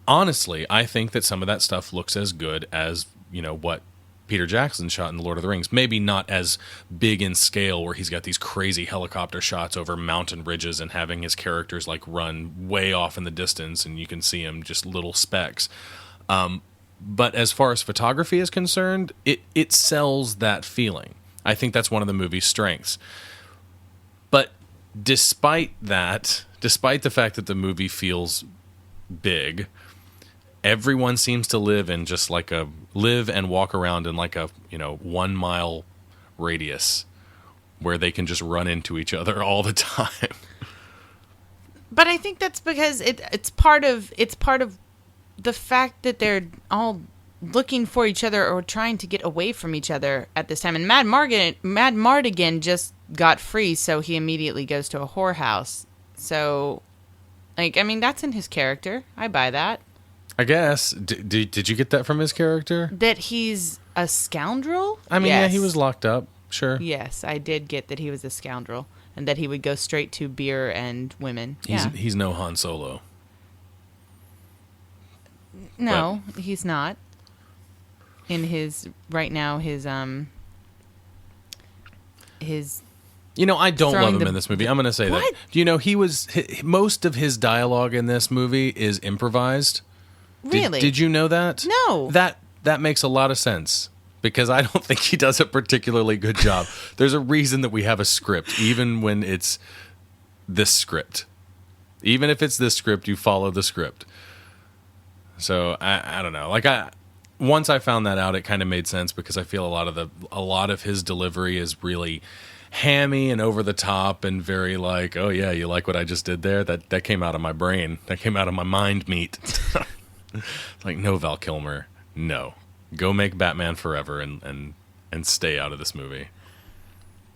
honestly, I think that some of that stuff looks as good as, what Peter Jackson shot in The Lord of the Rings. Maybe not as big in scale where he's got these crazy helicopter shots over mountain ridges and having his characters like run way off in the distance and you can see them just little specks. But as far as photography is concerned, it sells that feeling. I think that's one of the movie's strengths. But despite the fact that the movie feels big, everyone seems to live and walk around in like a 1 mile radius where they can just run into each other all the time.
But I think that's because it's part of the fact that they're all looking for each other or trying to get away from each other at this time. And Mad Mardigan just got free, so he immediately goes to a whorehouse. So, that's in his character. I buy that.
I guess. Did you get that from his character?
That he's a scoundrel?
Yes. Yeah, he was locked up. Sure.
Yes, I did get that he was a scoundrel and that he would go straight to beer and women.
He's no Han Solo.
No, he's not. In his right now, his
I don't love him in this movie. I'm going to say
what?
that. Most of his dialogue in this movie is improvised.
Really?
Did you know that?
No.
That makes a lot of sense because I don't think he does a particularly good job. There's a reason that we have a script, even when it's this script. Even if it's this script, you follow the script. So I don't know. Once I found that out, it kind of made sense because I feel a lot of his delivery is really hammy and over the top and very like, oh yeah, you like what I just did there? That came out of my brain. That came out of my mind meat. Like, no, Val Kilmer, no. Go make Batman Forever and stay out of this movie.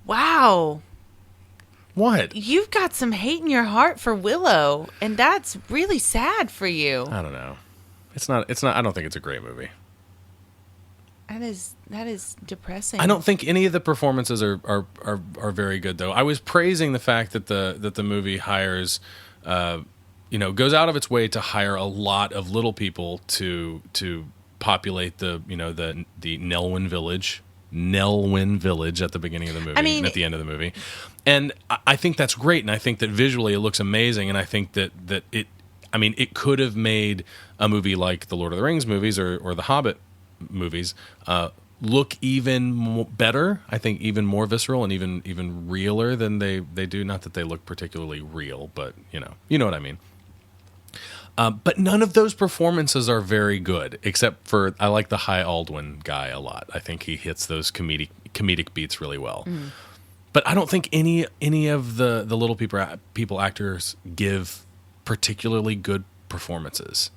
Wow.
What?
You've got some hate in your heart for Willow, and that's really sad for you.
I don't know. It's not I don't think it's a great movie.
That is depressing.
I don't think any of the performances are very good though. I was praising the fact that the movie hires goes out of its way to hire a lot of little people to populate the Nelwyn Village at the beginning of the movie and at the end of the movie. And I think that's great, and I think that visually it looks amazing, and I think that it could have made a movie like the Lord of the Rings movies or the Hobbit movies look even better. I think even more visceral and even realer than they do. Not that they look particularly real, but you know what I mean. But none of those performances are very good, except for I like the High Aldwin guy a lot. I think he hits those comedic beats really well. Mm. But I don't think any of the little people actors give particularly good performances.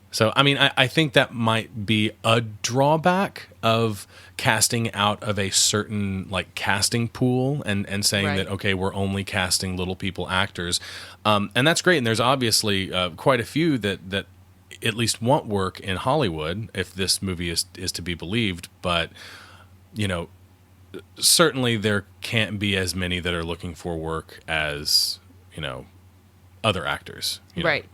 So, I think that might be a drawback of casting out of a certain casting pool and saying
right.
that, okay, we're only casting little people actors. And that's great. And there's obviously quite a few that at least want work in Hollywood if this movie is to be believed. But, certainly there can't be as many that are looking for work as, other actors.
Right.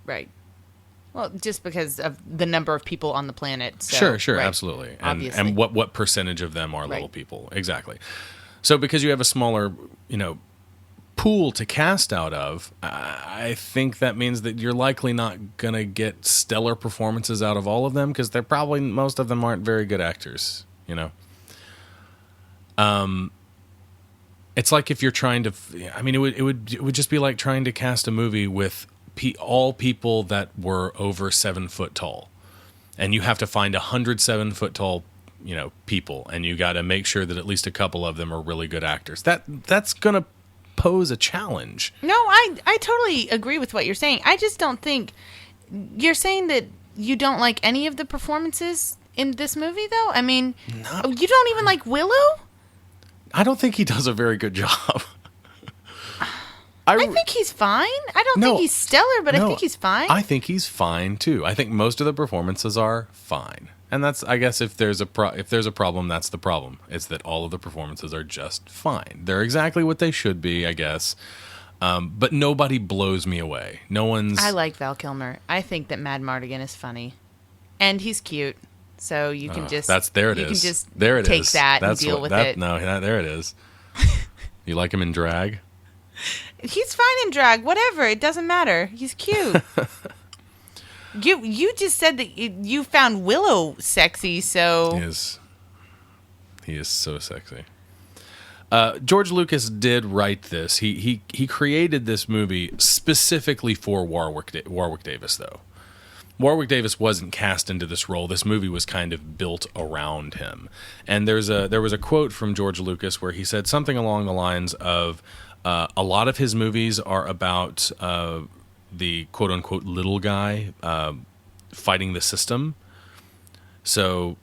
Well, just because of the number of people on the planet. So,
sure,
right.
Absolutely.
Obviously.
And what percentage of them are
right.
little people. Exactly. So because you have a smaller, pool to cast out of, I think that means that you're likely not going to get stellar performances out of all of them because most of them aren't very good actors, It's like if you're trying to, it would just be like trying to cast a movie with all people that were over 7 foot tall, and you have to find 100 7-foot tall, people, and you got to make sure that at least a couple of them are really good actors. That's gonna pose a challenge.
No, I totally agree with what you're saying. I just don't think you're saying that you don't like any of the performances in this movie, though. You don't even like Willow.
I don't think he does a very good job.
I think he's fine. I don't think he's stellar, but I think he's fine.
I think he's fine too. I think most of the performances are fine, and that's, I guess, if there's a problem, that's the problem. It's that all of the performances are just fine. They're exactly what they should be, I guess. But nobody blows me away. No one's...
I like Val Kilmer. I think that Mad Mardigan is funny. And he's cute. So you can just...
There it
you
is.
can just
there it
take
is.
that
That's
and deal
what,
with it.
No, there it is. You like him in drag?
He's fine in drag. Whatever. It doesn't matter. He's cute. You just said that you found Willow sexy, so...
He is so sexy. George Lucas did write this. He created this movie specifically for Warwick Davis, though. Warwick Davis wasn't cast into this role. This movie was kind of built around him. And there was a quote from George Lucas where he said something along the lines of, a lot of his movies are about the quote-unquote little guy fighting the system. So,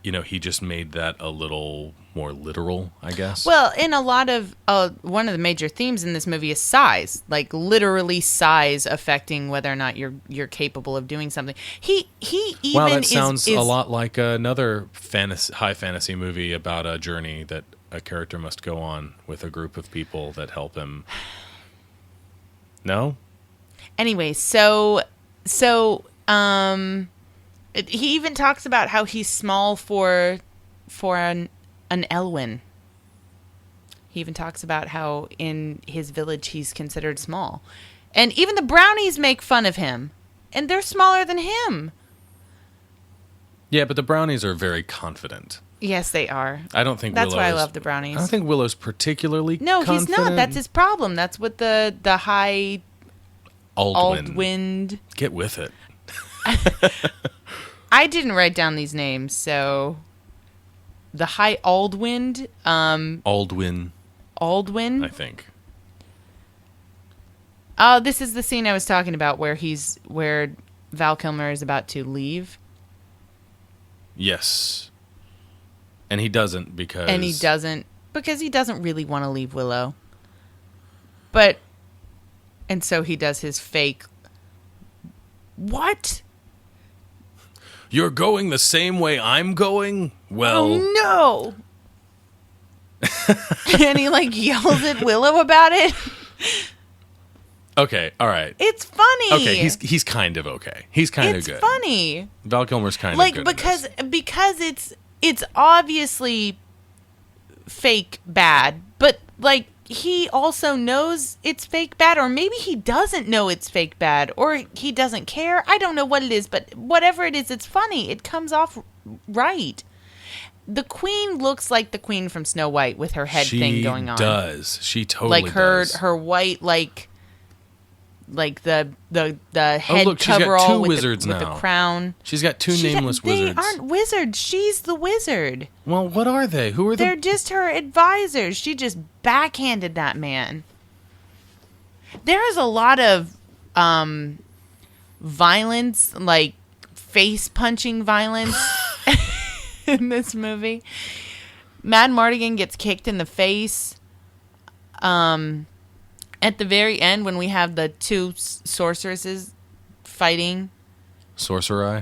he just made that a little more literal, I guess.
Well, in a lot of one of the major themes in this movie is size, like literally size affecting whether or not you're capable of doing something. He even
wow, that sounds a lot like another high fantasy movie about a journey that a character must go on with a group of people that help him. No?
Anyway, so he even talks about how he's small for an Elwyn. He even talks about how in his village he's considered small. And even the brownies make fun of him. And they're smaller than him.
Yeah, but the brownies are very confident.
Yes, they are.
I don't think
that's why I love the brownies.
I don't think Willow's particularly
No,
confident.
he's not. That's his problem. That's what the high
Aldwin. Get with it.
I didn't write down these names, so the high Aldwind.
Aldwin, I think.
Oh, this is the scene I was talking about where Val Kilmer is about to leave.
Yes. And he doesn't because
he doesn't really want to leave Willow. And so he does his fake... What?
You're going the same way I'm going? Well...
Oh, no! And he, yells at Willow about it.
Okay, all right.
It's funny.
Okay, he's kind of okay. He's kind of good.
It's funny.
Val Kilmer's kind of good.
Because it's obviously fake bad, but he also knows it's fake bad, or maybe he doesn't know it's fake bad, or he doesn't care. I don't know what it is, but whatever it is, it's funny. It comes off right. The queen looks like the queen from Snow White with her head thing going on.
She does. She totally does.
Her white the head
look, she's
coverall
got two
with
wizards
with the
now.
crown.
She's got two nameless wizards.
They aren't wizards. She's the wizard.
Well, what are they? Who are
They're just her advisors. She just backhanded that man. There is a lot of violence, face punching violence in this movie. Mad Mardigan gets kicked in the face. At the very end, when we have the two sorceresses fighting,
Sorcerai,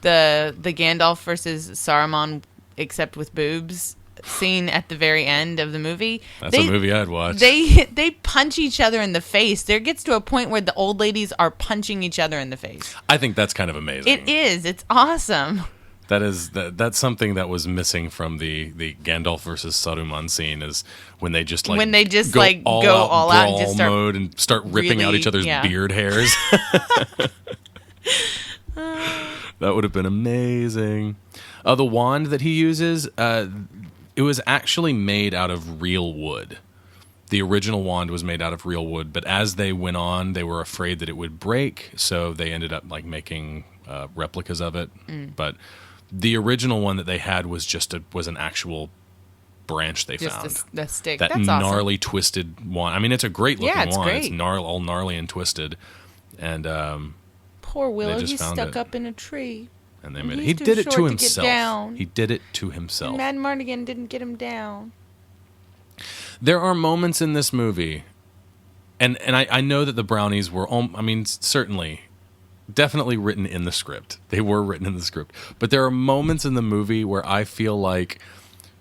the Gandalf versus Saruman, except with boobs, scene at the very end of the movie.
That's a movie I'd watch.
They punch each other in the face. There gets to a point where the old ladies are punching each other in the face.
I think that's kind of amazing.
It is. It's awesome.
That's something that was missing from the Gandalf versus Saruman scene, is when they just go all out and just start mode and start ripping out each other's beard hairs. That would have been amazing. The wand that he uses, it was actually made out of real wood. The original wand was made out of real wood, but as they went on, they were afraid that it would break, so they ended up making replicas of it. But the original one that they had was an actual branch they found.
Just a stick.
That
That's
gnarly,
awesome.
twisted wand. I mean, it's a great looking wand.
Great.
It's all gnarly and twisted. And
poor Willow, he's
found
stuck
it.
up in a tree.
And they made it. He did it to himself. He did it to himself.
And Mad Mardigan didn't get him down.
There are moments in this movie, and I know that the brownies were, certainly, definitely written in the script. They were written in the script. But there are moments in the movie where I feel like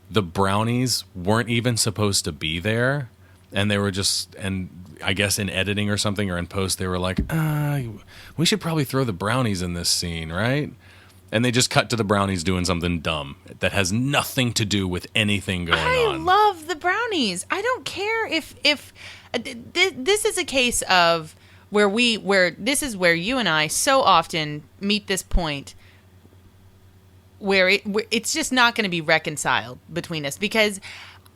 the brownies weren't even supposed to be there, And they were just, and I guess in editing or something or in post, they were like, we should probably throw the brownies in this scene, right? And they just cut to the brownies doing something dumb that has nothing to do with anything going on.
I love the brownies. I don't care if this is a case of where this is where you and I so often meet this point where it's just not going to be reconciled between us, because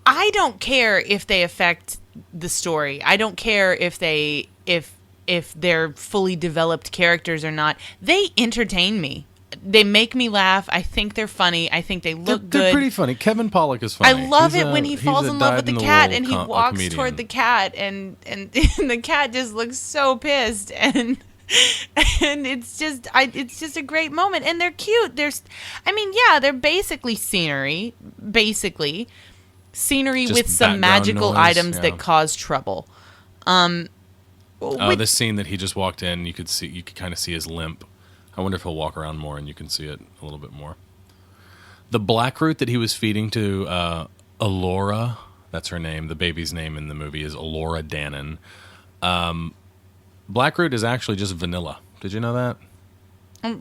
I don't care if they affect the story. I don't care if they're fully developed characters or not. They entertain me. They make me laugh. I think they're funny. I think they look good.
They're pretty funny. Kevin Pollak is funny.
I love it when he falls in love with the cat and he walks toward the cat and the cat just looks so pissed and it's just a great moment, and they're cute. They're basically scenery with
Just
some magical
noise,
items that cause trouble.
The scene that he just walked in, you could kind of see his limp. I wonder if he'll walk around more and you can see it a little bit more. The blackroot that he was feeding to Alora, that's her name. The baby's name in the movie is Alora Dannon. Blackroot is actually just vanilla. Did you know that?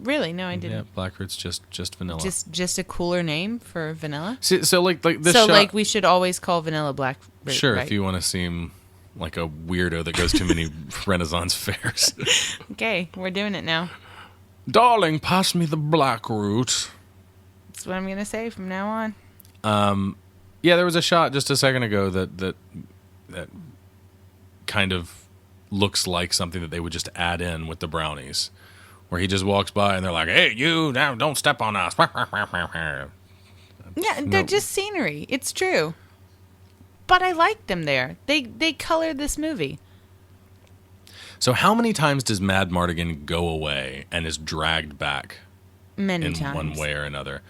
Really? No, I didn't.
Yeah, blackroot's just vanilla.
Just a cooler name for vanilla.
So like this.
So
shot,
we should always call vanilla blackroot.
Sure,
right?
if you want to seem like a weirdo that goes to many Renaissance fairs.
Okay, we're doing it now.
Darling, pass me the blackroot.
That's what I'm gonna say from now on.
Yeah, there was a shot just a second ago that kind of looks like something that they would just add in with the brownies, where he just walks by and they're like, "Hey, you, now don't step on us."
Yeah, they're just scenery. It's true. But I like them there. They color this movie.
So how many times does Mad Mardigan go away and is dragged back?
Many times.
One way or another.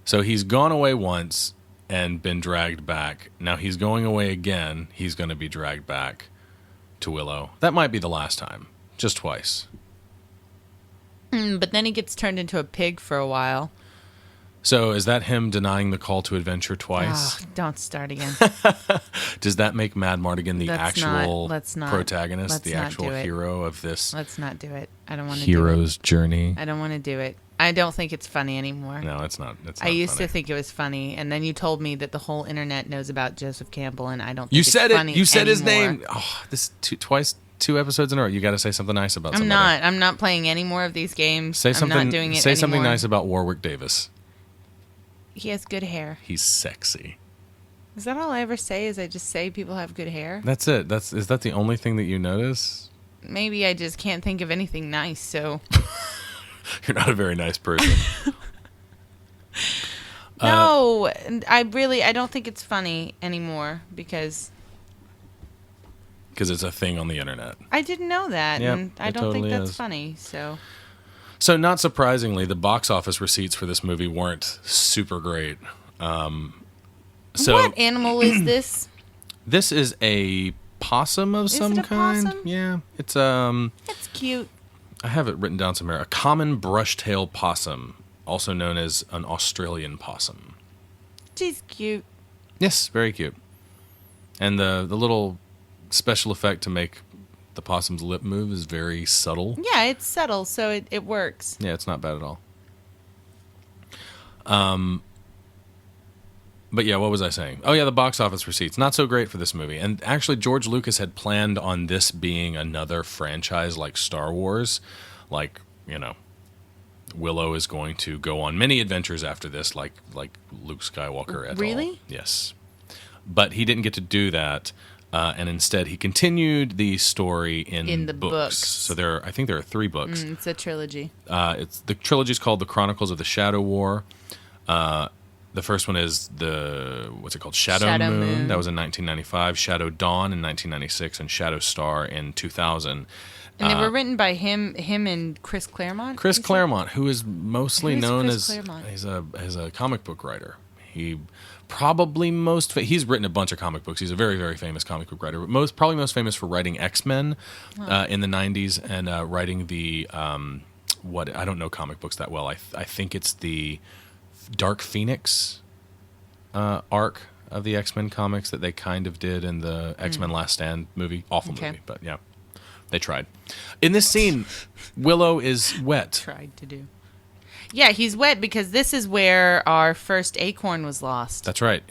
So he's gone away once and been dragged back. Now he's going away again. He's going to be dragged back to Willow. That might be the last time. Just twice.
But then he gets turned into a pig for a while.
So is that him denying the call to adventure twice?
Oh, don't start again.
Does that make Mad Mardigan the actual protagonist,
let's
the
not
actual
do it.
hero of this
Let's not do it. I don't want to do it.
hero's journey?
I don't want to do it. I don't think it's funny anymore.
No, it's not. It's not
I used
funny.
to think it was funny, and then you told me that the whole internet knows about Joseph Campbell, and I don't think
You
it's
said
funny
it. You said his
anymore.
name. Oh, this twice, 2 episodes in a row. You got to say something nice about
I'm
somebody.
I'm not playing any more of these games.
Say something.
I'm not doing it
say
anymore.
something nice about Warwick Davis.
He has good hair.
He's sexy.
Is that all I ever say? Is I just say people have good hair?
That's it. Is that the only thing that you notice?
Maybe I just can't think of anything nice, so...
You're not a very nice person.
No, I don't think it's funny anymore because
it's a thing on the internet.
I didn't know that,
Yep,
and I
it
don't
totally
think that's
is.
funny, so...
So, not surprisingly, the box office receipts for this movie weren't super great.
What animal is this?
This is a possum of some
it a
kind.
possum?
Yeah, it's
It's cute.
I have it written down somewhere. A common brush-tail possum, also known as an Australian possum.
She's cute.
Yes, very cute. And the little special effect to make the possum's lip move is very subtle.
Yeah, it's subtle, so it works.
Yeah, it's not bad at all. But yeah, what was I saying? Oh yeah, the box office receipts. Not so great for this movie. And actually, George Lucas had planned on this being another franchise like Star Wars. Like, Willow is going to go on many adventures after this, like Luke Skywalker et al.
Really?
Yes. But he didn't get to do that. And instead, he continued the story in
the
books.
books.
So I think there are 3 books.
It's a trilogy.
The trilogy is called The Chronicles of the Shadow War. The first one is what's it called? Shadow Moon. That was in 1995. Shadow Dawn in 1996, and Shadow Star in 2000.
And they were written by him and Chris Claremont.
Chris Claremont, who is mostly known
Chris
as
Claremont?
he's a comic book writer. He probably he's written a bunch of comic books. He's a very, very famous comic book writer. But probably most famous for writing X-Men in the 90s and writing the I don't know comic books that well. I think it's the Dark Phoenix arc of the X-Men comics that they kind of did in the X-Men Last Stand movie. Awful
Okay.
movie, but yeah, they tried. In this scene, Willow is wet.
Tried to do. Yeah, he's wet because this is where our first acorn was lost.
That's right.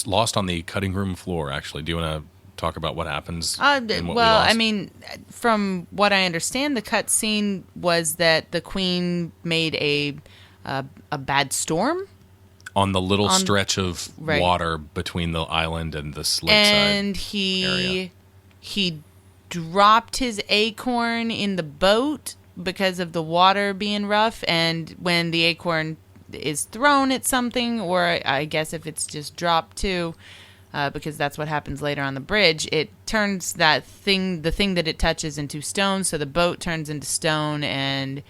Lost on the cutting room floor. Actually, do you want to talk about what happens? And what we
Well,
lost?
I mean, from what I understand, the cut scene was that the Queen made a bad storm,
on the little stretch of
right.
water between the island and this lakeside
and
area.
he dropped his acorn in the boat because of the water being rough, and when the acorn is thrown at something, or I guess if it's just dropped too, because that's what happens later on the bridge, it turns the thing that it touches into stone, so the boat turns into stone, and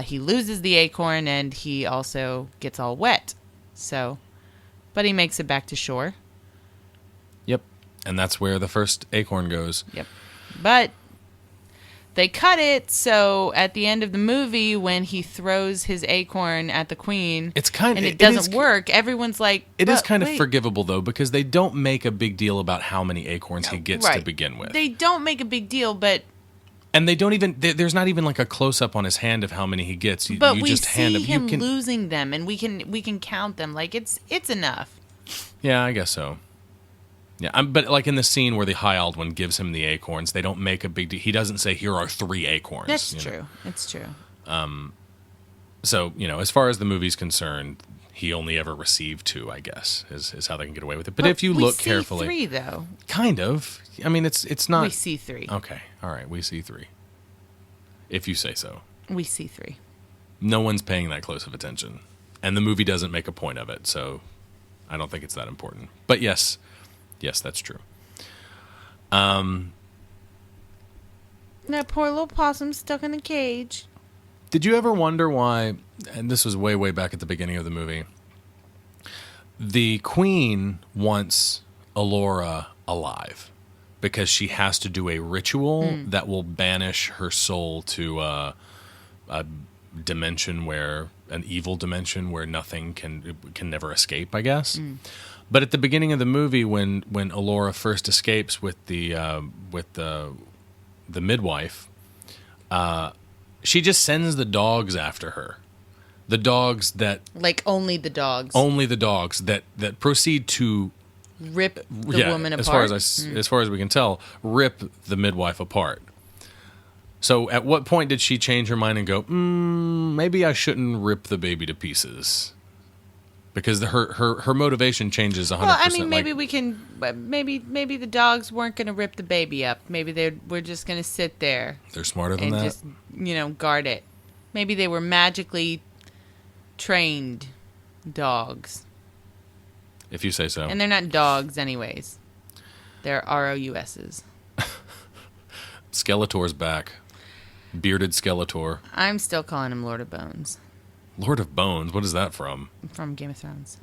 he loses the acorn, and he also gets all wet. So, but he makes it back to shore.
Yep. And that's where the first acorn goes.
Yep. But they cut it, so at the end of the movie, when he throws his acorn at the Queen, and it doesn't work, everyone's like,
it is kind of
wait.
forgivable, though, because they don't make a big deal about how many acorns he gets to
Right.
begin with.
They don't make a big deal, but
And they don't even, there's not even like a close-up on his hand of how many he gets. You
we
just hand
see
him.
him losing them, and we can count them. Like, it's enough.
Yeah, I guess so. Yeah, but like in the scene where the High Aldwin gives him the acorns, they don't make a big deal. He doesn't say, here are 3 acorns.
That's
you know?
true. It's true.
So, as far as the movie's concerned, he only ever received 2, I guess, is how they can get away with it. But if you look carefully...
we see 3, though.
Kind of. I mean, it's not...
We see 3.
Okay, all right, we see 3. If you say so.
We see 3.
No one's paying that close of attention. And the movie doesn't make a point of it, so I don't think it's that important. But yes, that's true.
That poor little possum stuck in a cage.
Did you ever wonder why, and this was way, way back at the beginning of the movie, the Queen wants Allura alive because she has to do a ritual that will banish her soul to a dimension an evil dimension where nothing can never escape, I guess. But at the beginning of the movie, when Allura first escapes with the midwife, she just sends the dogs after her. The dogs that...
Like, only the dogs.
Only the dogs that proceed to...
Rip the woman apart.
As far as we can tell, rip the midwife apart. So at what point did she change her mind and go, maybe I shouldn't rip the baby to pieces? Because her motivation changes 100%.
Well, I mean, maybe we can... Maybe the dogs weren't going to rip the baby up. Maybe we're just going to sit there.
They're smarter than
and
that.
just, guard it. Maybe they were magically trained dogs.
If you say so.
And they're not dogs anyways. They're ROUSs.
Skeletor's back. Bearded Skeletor.
I'm still calling him Lord of Bones.
Lord of Bones? What is that from?
From Game of Thrones.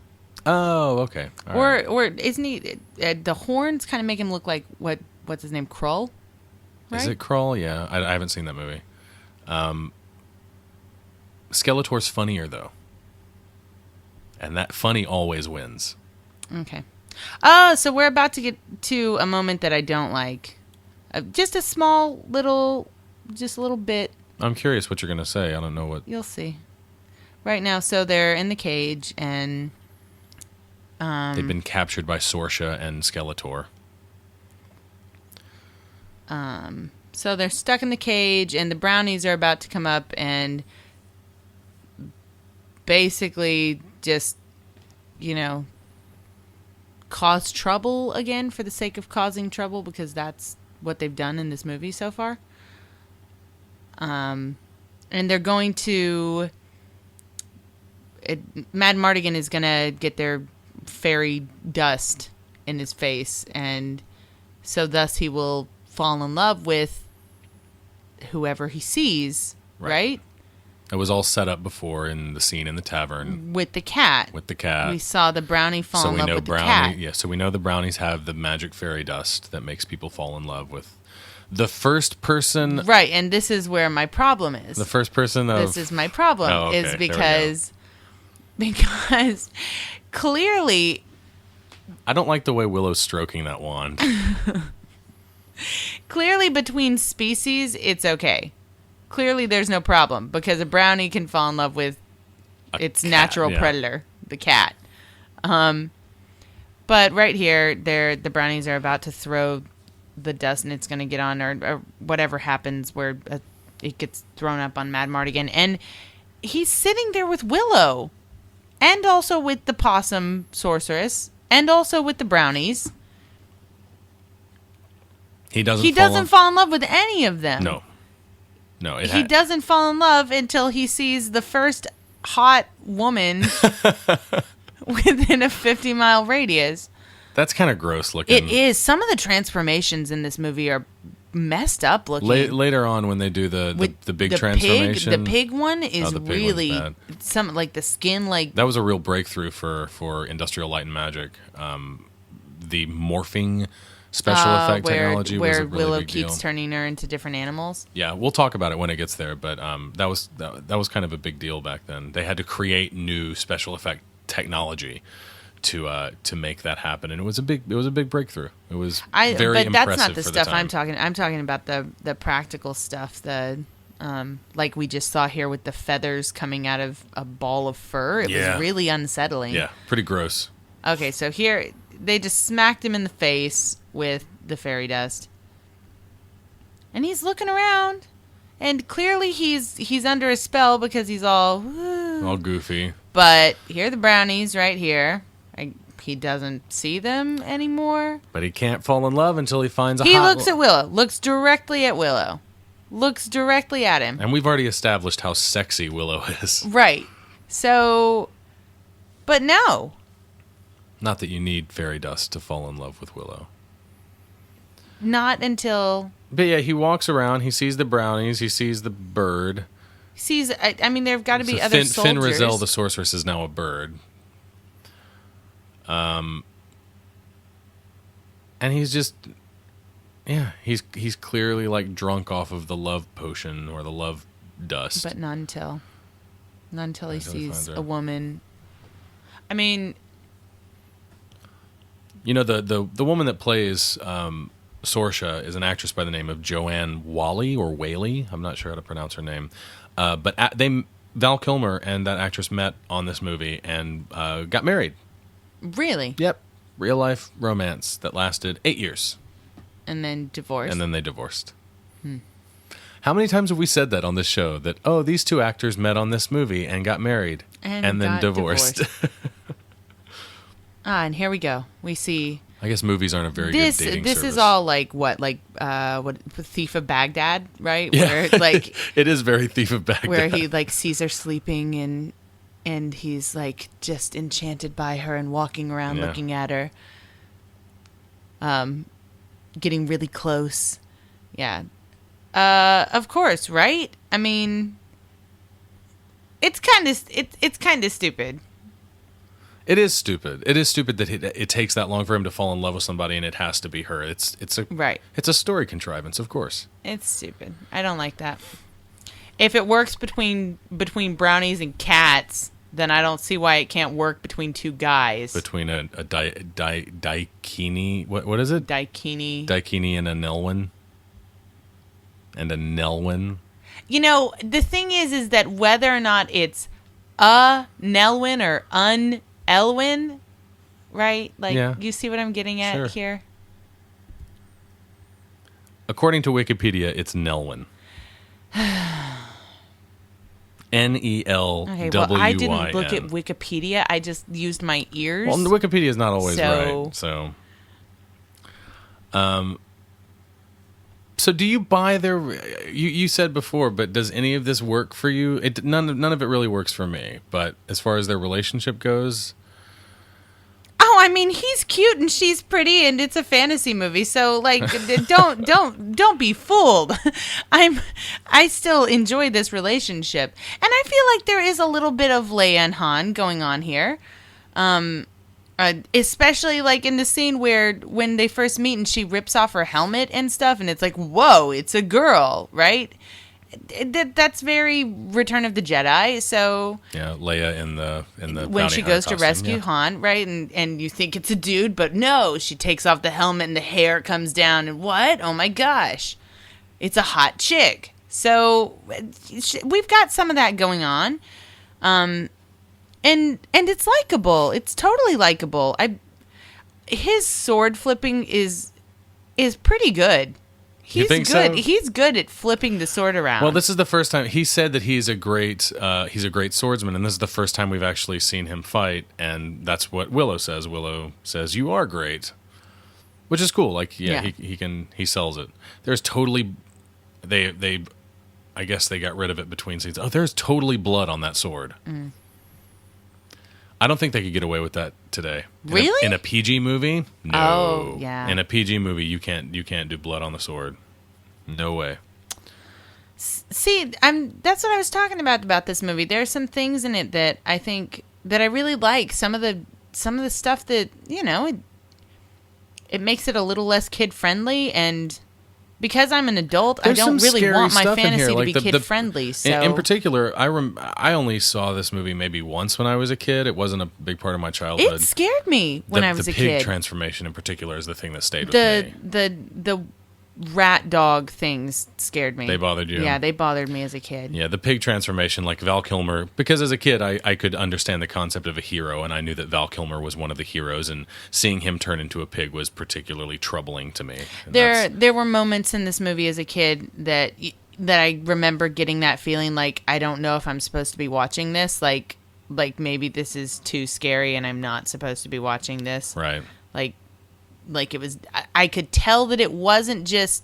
Oh, okay. All right.
Or isn't he... the horns kind of make him look like, what's his name, Krull? Right?
Is it Krull? Yeah, I haven't seen that movie. Skeletor's funnier, though. And that funny always wins.
Okay. Oh, so we're about to get to a moment that I don't like. Just a small little... Just a little bit.
I'm curious what you're going to say. I don't know what...
You'll see. Right now, so they're in the cage, and...
they've been captured by Sorsha and Skeletor.
So they're stuck in the cage, and the brownies are about to come up and basically just, cause trouble again for the sake of causing trouble, because that's what they've done in this movie so far. And they're going to... Mad Mardigan is going to get their fairy dust in his face, and so thus he will fall in love with whoever he sees, right?
It was all set up before in the scene in the tavern.
With the cat. We saw the brownie fall in love with the cat.
Yeah, so we know the brownies have the magic fairy dust that makes people fall in love with the first person.
Right, and this is where my problem is.
The first person
This is my problem,
Oh, okay.
is because because clearly
I don't like the way Willow's stroking that wand.
Clearly, between species, it's okay. Clearly, there's no problem because a brownie can fall in love with its
cat,
natural
yeah.
predator, the cat. But right here, the brownies are about to throw the dust, and it's going to get on, or whatever happens where it gets thrown up on Mad Mardigan. And he's sitting there with Willow, and also with the possum sorceress, and also with the brownies.
He doesn't
fall in love with any of them.
No.
He doesn't fall in love until he sees the first hot woman within a 50-mile radius.
That's kind of gross looking.
It is. Some of the transformations in this movie are messed up looking.
Later on, when they do the big transformation,
the pig one is
the pig
really
one's bad.
some like the skin like
that was a real breakthrough for Industrial Light and Magic. The morphing special effect technology was a really
Willow
big
keeps
deal.
turning her into different animals.
Yeah, we'll talk about it when it gets there, but that was kind of a big deal back then. They had to create new special effect technology to make that happen, and it was a big breakthrough. It was very
but
impressive.
that's not the
for
stuff
the time.
I'm talking about the practical stuff, the like we just saw here with the feathers coming out of a ball of fur. It was really unsettling.
Yeah, pretty gross.
Okay, so here they just smacked him in the face with the fairy dust. And he's looking around, and clearly he's under a spell because he's all
Goofy.
But here are the brownies right here. He doesn't see them anymore.
But he can't fall in love until he finds a
He
hot...
looks at Willow. Looks directly at Willow. Looks directly at him.
And we've already established how sexy Willow is.
Right. So, but no.
Not that you need fairy dust to fall in love with Willow.
Not until...
But yeah, he walks around, he sees the brownies, he sees the bird.
Sees... I mean, there have got to be
So
other
Finn
soldiers.
Rizal, the sorceress, is now a bird. And he's just... Yeah, he's clearly like drunk off of the love potion or the love dust.
But not until he sees
finds her.
a woman. I mean...
You know, the woman that plays Sorsha is an actress by the name of Joanne Whalley or Whaley. I'm not sure how to pronounce her name. But Val Kilmer and that actress met on this movie and got married.
Really?
Yep. Real life romance that lasted 8 years.
And then divorced.
And then they divorced. How many times have we said that on this show? That, oh, these two actors met on this movie and got married.
And
then
got
divorced.
And here we go. We see...
I guess movies aren't a very good dating
This
service.
is all like what Thief of Baghdad, right?
Yeah.
Where like
it is very Thief of Baghdad.
where he like sees her sleeping and he's like just enchanted by her and walking around looking at her. Getting really close. Yeah. Of course, right? I mean, it's kind of stupid.
It is stupid. It is stupid that it takes that long for him to fall in love with somebody, and it has to be her. It's a story contrivance, of course.
It's stupid. I don't like that. If it works between brownies and cats, then I don't see why it can't work between two guys.
Between a Daikini, what is it? Daikini and a Nelwyn. And a Nelwyn.
You know, the thing is that whether or not it's a Nelwyn or Elwyn, right? Like, you see what I'm getting at here?
According to Wikipedia, it's Nelwyn. N-E-L-W-Y-N.
Okay, well, I didn't look at Wikipedia. I just used my ears.
Well, the Wikipedia is not always right, so... So do you buy their... You said before, but does any of this work for you? None of it really works for me, but as far as their relationship goes...
Oh, I mean, he's cute and she's pretty, and it's a fantasy movie. So, like, don't be fooled. I still enjoy this relationship, and I feel like there is a little bit of Leia and Han going on here, especially like in the scene where when they first meet and she rips off her helmet and stuff, and it's like, whoa, it's a girl, right? that's very Return of the Jedi. So
Yeah, Leia in the
when
bounty
she
hunter
goes to
costume,
rescue
yeah.
Han, right? And you think it's a dude, but no, she takes off the helmet and the hair comes down, and what? Oh my gosh, it's a hot chick. So we've got some of that going on, and it's likable. It's totally likable. His sword flipping is pretty good.
You think
good.
so?
He's good at flipping the sword around.
Well, this is the first time he said that he's a great swordsman, and this is the first time we've actually seen him fight, and that's what Willow says. Willow says, "You are great," which is cool. Like, yeah. He sells it. There's totally they I guess they got rid of it between scenes. Oh, there's totally blood on that sword.
Mm.
I don't think they could get away with that today.
Really?
In a PG movie? No.
Oh, yeah.
In a PG movie, you can't do blood on the sword. No way.
See, that's what I was talking about this movie. There are some things in it that I think that I really like. Some of the stuff that, it makes it a little less kid friendly, and because I'm an adult,
There's
I don't
some
really
scary
want my
stuff in
fantasy
here,
to
like
be kid friendly. So
in particular, I only saw this movie maybe once when I was a kid. It wasn't a big part of my childhood.
it scared me when I was a
The pig
kid.
transformation in particular is the thing that stayed with me.
The rat dog things scared me.
They bothered you?
Yeah, they bothered me as a kid.
Yeah, the pig transformation, like Val Kilmer, because as a kid I could understand the concept of a hero, and I knew that Val Kilmer was one of the heroes, and seeing him turn into a pig was particularly troubling to me. And
There were moments in this movie as a kid that I remember getting that feeling like I don't know if I'm supposed to be watching this, like maybe this is too scary and I'm not supposed to be watching this.
right.
Like it was, I could tell that it wasn't just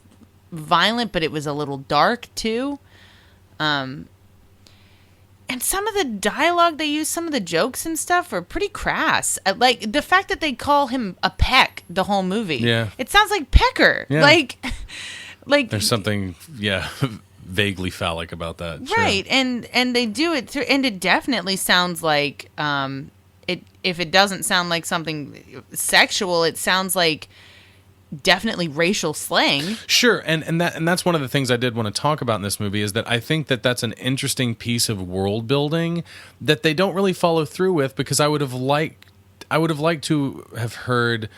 violent, but it was a little dark too. And some of the dialogue they use, some of the jokes and stuff are pretty crass. Like the fact that they call him a peck the whole movie.
Yeah.
It sounds like pecker.
Yeah.
Like
There's something, vaguely phallic about that. Sure.
right. And they do it through, and it definitely sounds like, if it doesn't sound like something sexual, it sounds like definitely racial slang.
Sure, and that's one of the things I did want to talk about in this movie is that I think that that's an interesting piece of world building that they don't really follow through with, because I would have liked to have heard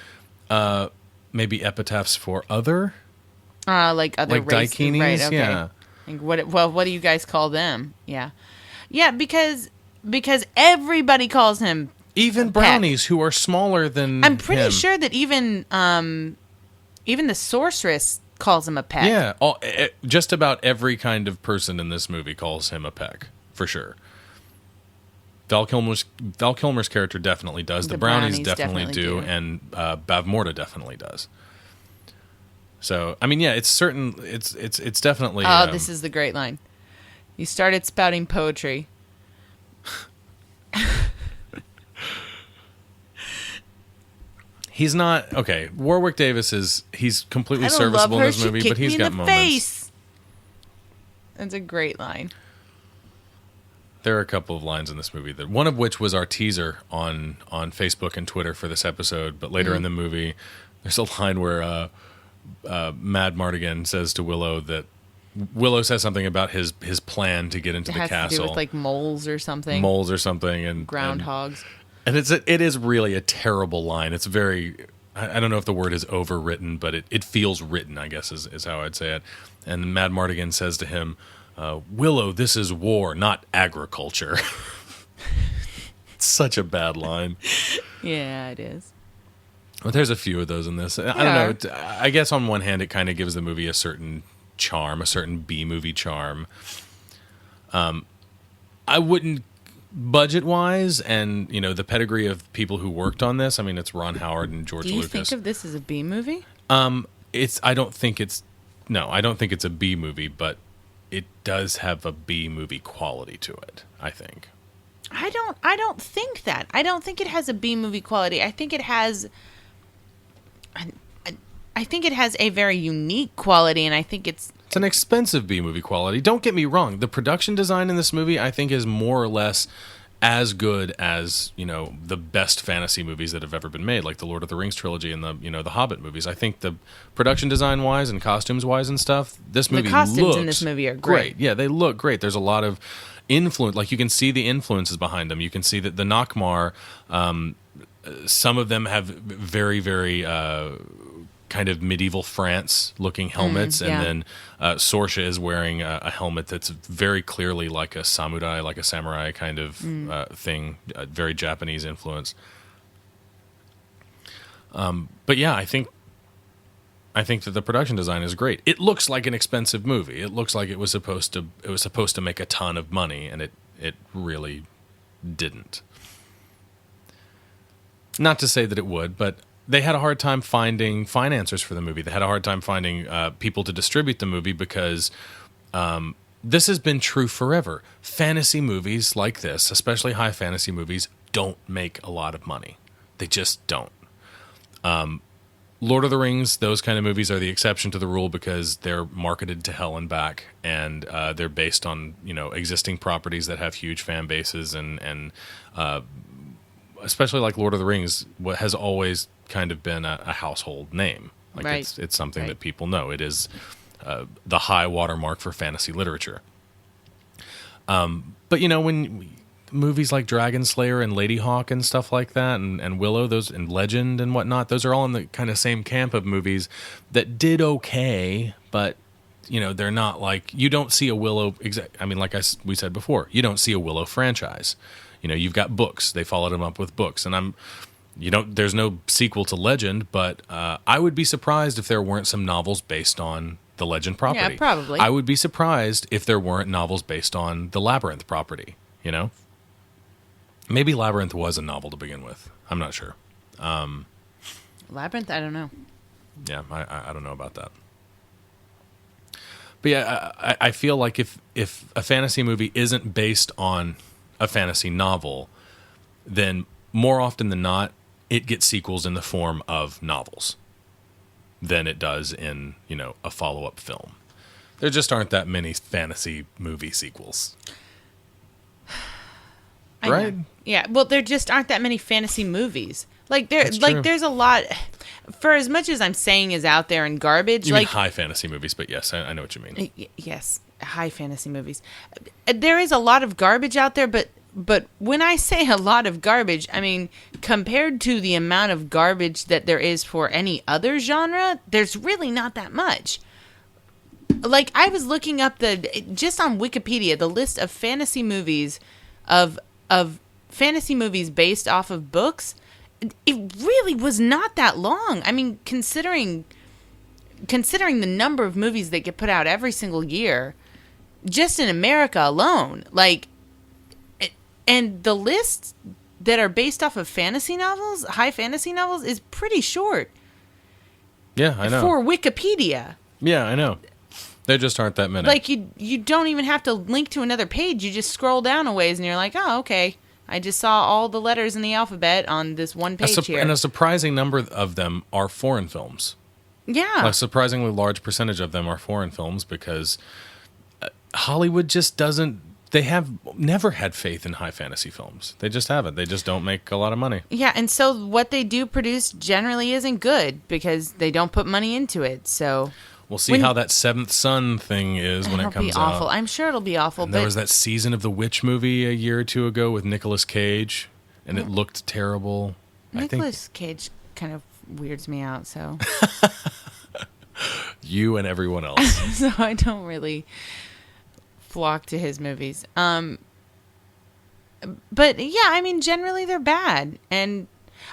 maybe epitaphs for other
Like other
like
races,
Daikinis,
right? Okay.
yeah.
Like what do you guys call them? Yeah, because everybody calls him.
Even brownies who are smaller than
I'm pretty
him.
sure that even the sorceress calls him a peck.
Yeah, just about every kind of person in this movie calls him a peck, for sure. Val Kilmer's character definitely does. The brownies definitely do, and Bavmorda definitely does. So, I mean, yeah, it's certain. It's definitely.
Oh, this is the great line. You started spouting poetry.
He's not okay. Warwick Davis he's completely
I don't
serviceable
love her.
in this movie,
she
but he's
me
got
in the
moments.
face. That's a great line.
There are a couple of lines in this movie that one of which was our teaser on Facebook and Twitter for this episode. But later in the movie, there's a line where Mad Mardigan says to Willow that Willow says something about his plan to get into the
It has
castle.
to do with like moles or something.
and
Groundhogs.
And it is really a terrible line. It's very, I don't know if the word is overwritten, but it feels written, I guess is how I'd say it. And Mad Mardigan says to him, Willow, this is war, not agriculture. It's such a bad line.
Yeah, it is.
But there's a few of those in this. I don't know. I guess on one hand, it kind of gives the movie a certain charm, a certain B-movie charm. I wouldn't, budget-wise, and the pedigree of people who worked on this. I mean, it's Ron Howard and George
Do you
Lucas.
think of this as a B movie?
I don't think it's a B movie, but it does have a B movie quality to it, I think.
I don't think that. I don't think it has a B movie quality. I think it has a very unique quality, and I think it's
an expensive B movie quality. Don't get me wrong. The production design in this movie, I think, is more or less as good as, the best fantasy movies that have ever been made, like the Lord of the Rings trilogy and the Hobbit movies. I think the production design wise and costumes wise and stuff, this movie
The costumes
looks
in this movie are great.
Yeah, they look great. There's a lot of influence. Like, you can see the influences behind them. You can see that the Nockmaar, some of them have very, very kind of medieval France looking helmets,
yeah.
and then Sorsha is wearing a helmet that's very clearly like a samurai kind of thing, very Japanese influence. But yeah, I think that the production design is great. It looks like an expensive movie. It looks like it was supposed to make a ton of money, and it really didn't. Not to say that it would, but they had a hard time finding financiers for the movie. They had a hard time finding people to distribute the movie because this has been true forever. Fantasy movies like this, especially high fantasy movies, don't make a lot of money. They just don't. Lord of the Rings, those kind of movies are the exception to the rule because they're marketed to hell and back, and they're based on existing properties that have huge fan bases, and especially like Lord of the Rings, what has always kind of been a household name. Like,
right.
it's something that people know. It is the high watermark for fantasy literature. But when movies like Dragon Slayer and Lady Hawk and stuff like that, and Willow, those, and Legend and whatnot, those are all in the kind of same camp of movies that did okay, but they're not like, you don't see a Willow. Like we said before, you don't see a Willow franchise. You've got books. They followed them up with books, and there's no sequel to Legend, but I would be surprised if there weren't some novels based on the Legend property.
Yeah, probably.
I would be surprised if there weren't novels based on the Labyrinth property. Maybe Labyrinth was a novel to begin with. I'm not sure.
Labyrinth? I don't know.
Yeah, I don't know about that. But yeah, I feel like if a fantasy movie isn't based on a fantasy novel, then more often than not, it gets sequels in the form of novels than it does in, a follow-up film. There just aren't that many fantasy movie sequels. Right?
Yeah, well, there just aren't that many fantasy movies.
That's true.
There's a lot. For as much as I'm saying is out there and garbage,
You mean high fantasy movies, but yes, I know what you mean.
Yes, high fantasy movies. There is a lot of garbage out there, but when I say a lot of garbage, I mean compared to the amount of garbage that there is for any other genre, there's really not that much. Like, I was looking up just on Wikipedia, the list of fantasy movies of fantasy movies based off of books. It really was not that long. I mean, considering the number of movies that get put out every single year, just in America alone, and the lists that are based off of fantasy novels, high fantasy novels, is pretty short.
Yeah, I know.
For Wikipedia.
Yeah, I know. There just aren't that many.
Like, you don't even have to link to another page. You just scroll down a ways and you're like, oh, okay. I just saw all the letters in the alphabet on this one page here.
And a surprising number of them are foreign films.
Yeah.
A surprisingly large percentage of them are foreign films because Hollywood just doesn't... They have never had faith in high fantasy films. They just haven't. They just don't make a lot of money.
Yeah, and so what they do produce generally isn't good because they don't put money into it, so...
We'll see how that Seventh Son thing is when it comes out.
It'll be awful. I'm sure it'll be awful.
And there was that Season of the Witch movie a year or two ago with Nicolas Cage, and it looked terrible.
Nicolas Cage kind of weirds me out, so...
You and everyone else.
So I don't really flock to his movies. But yeah, I mean, generally they're bad.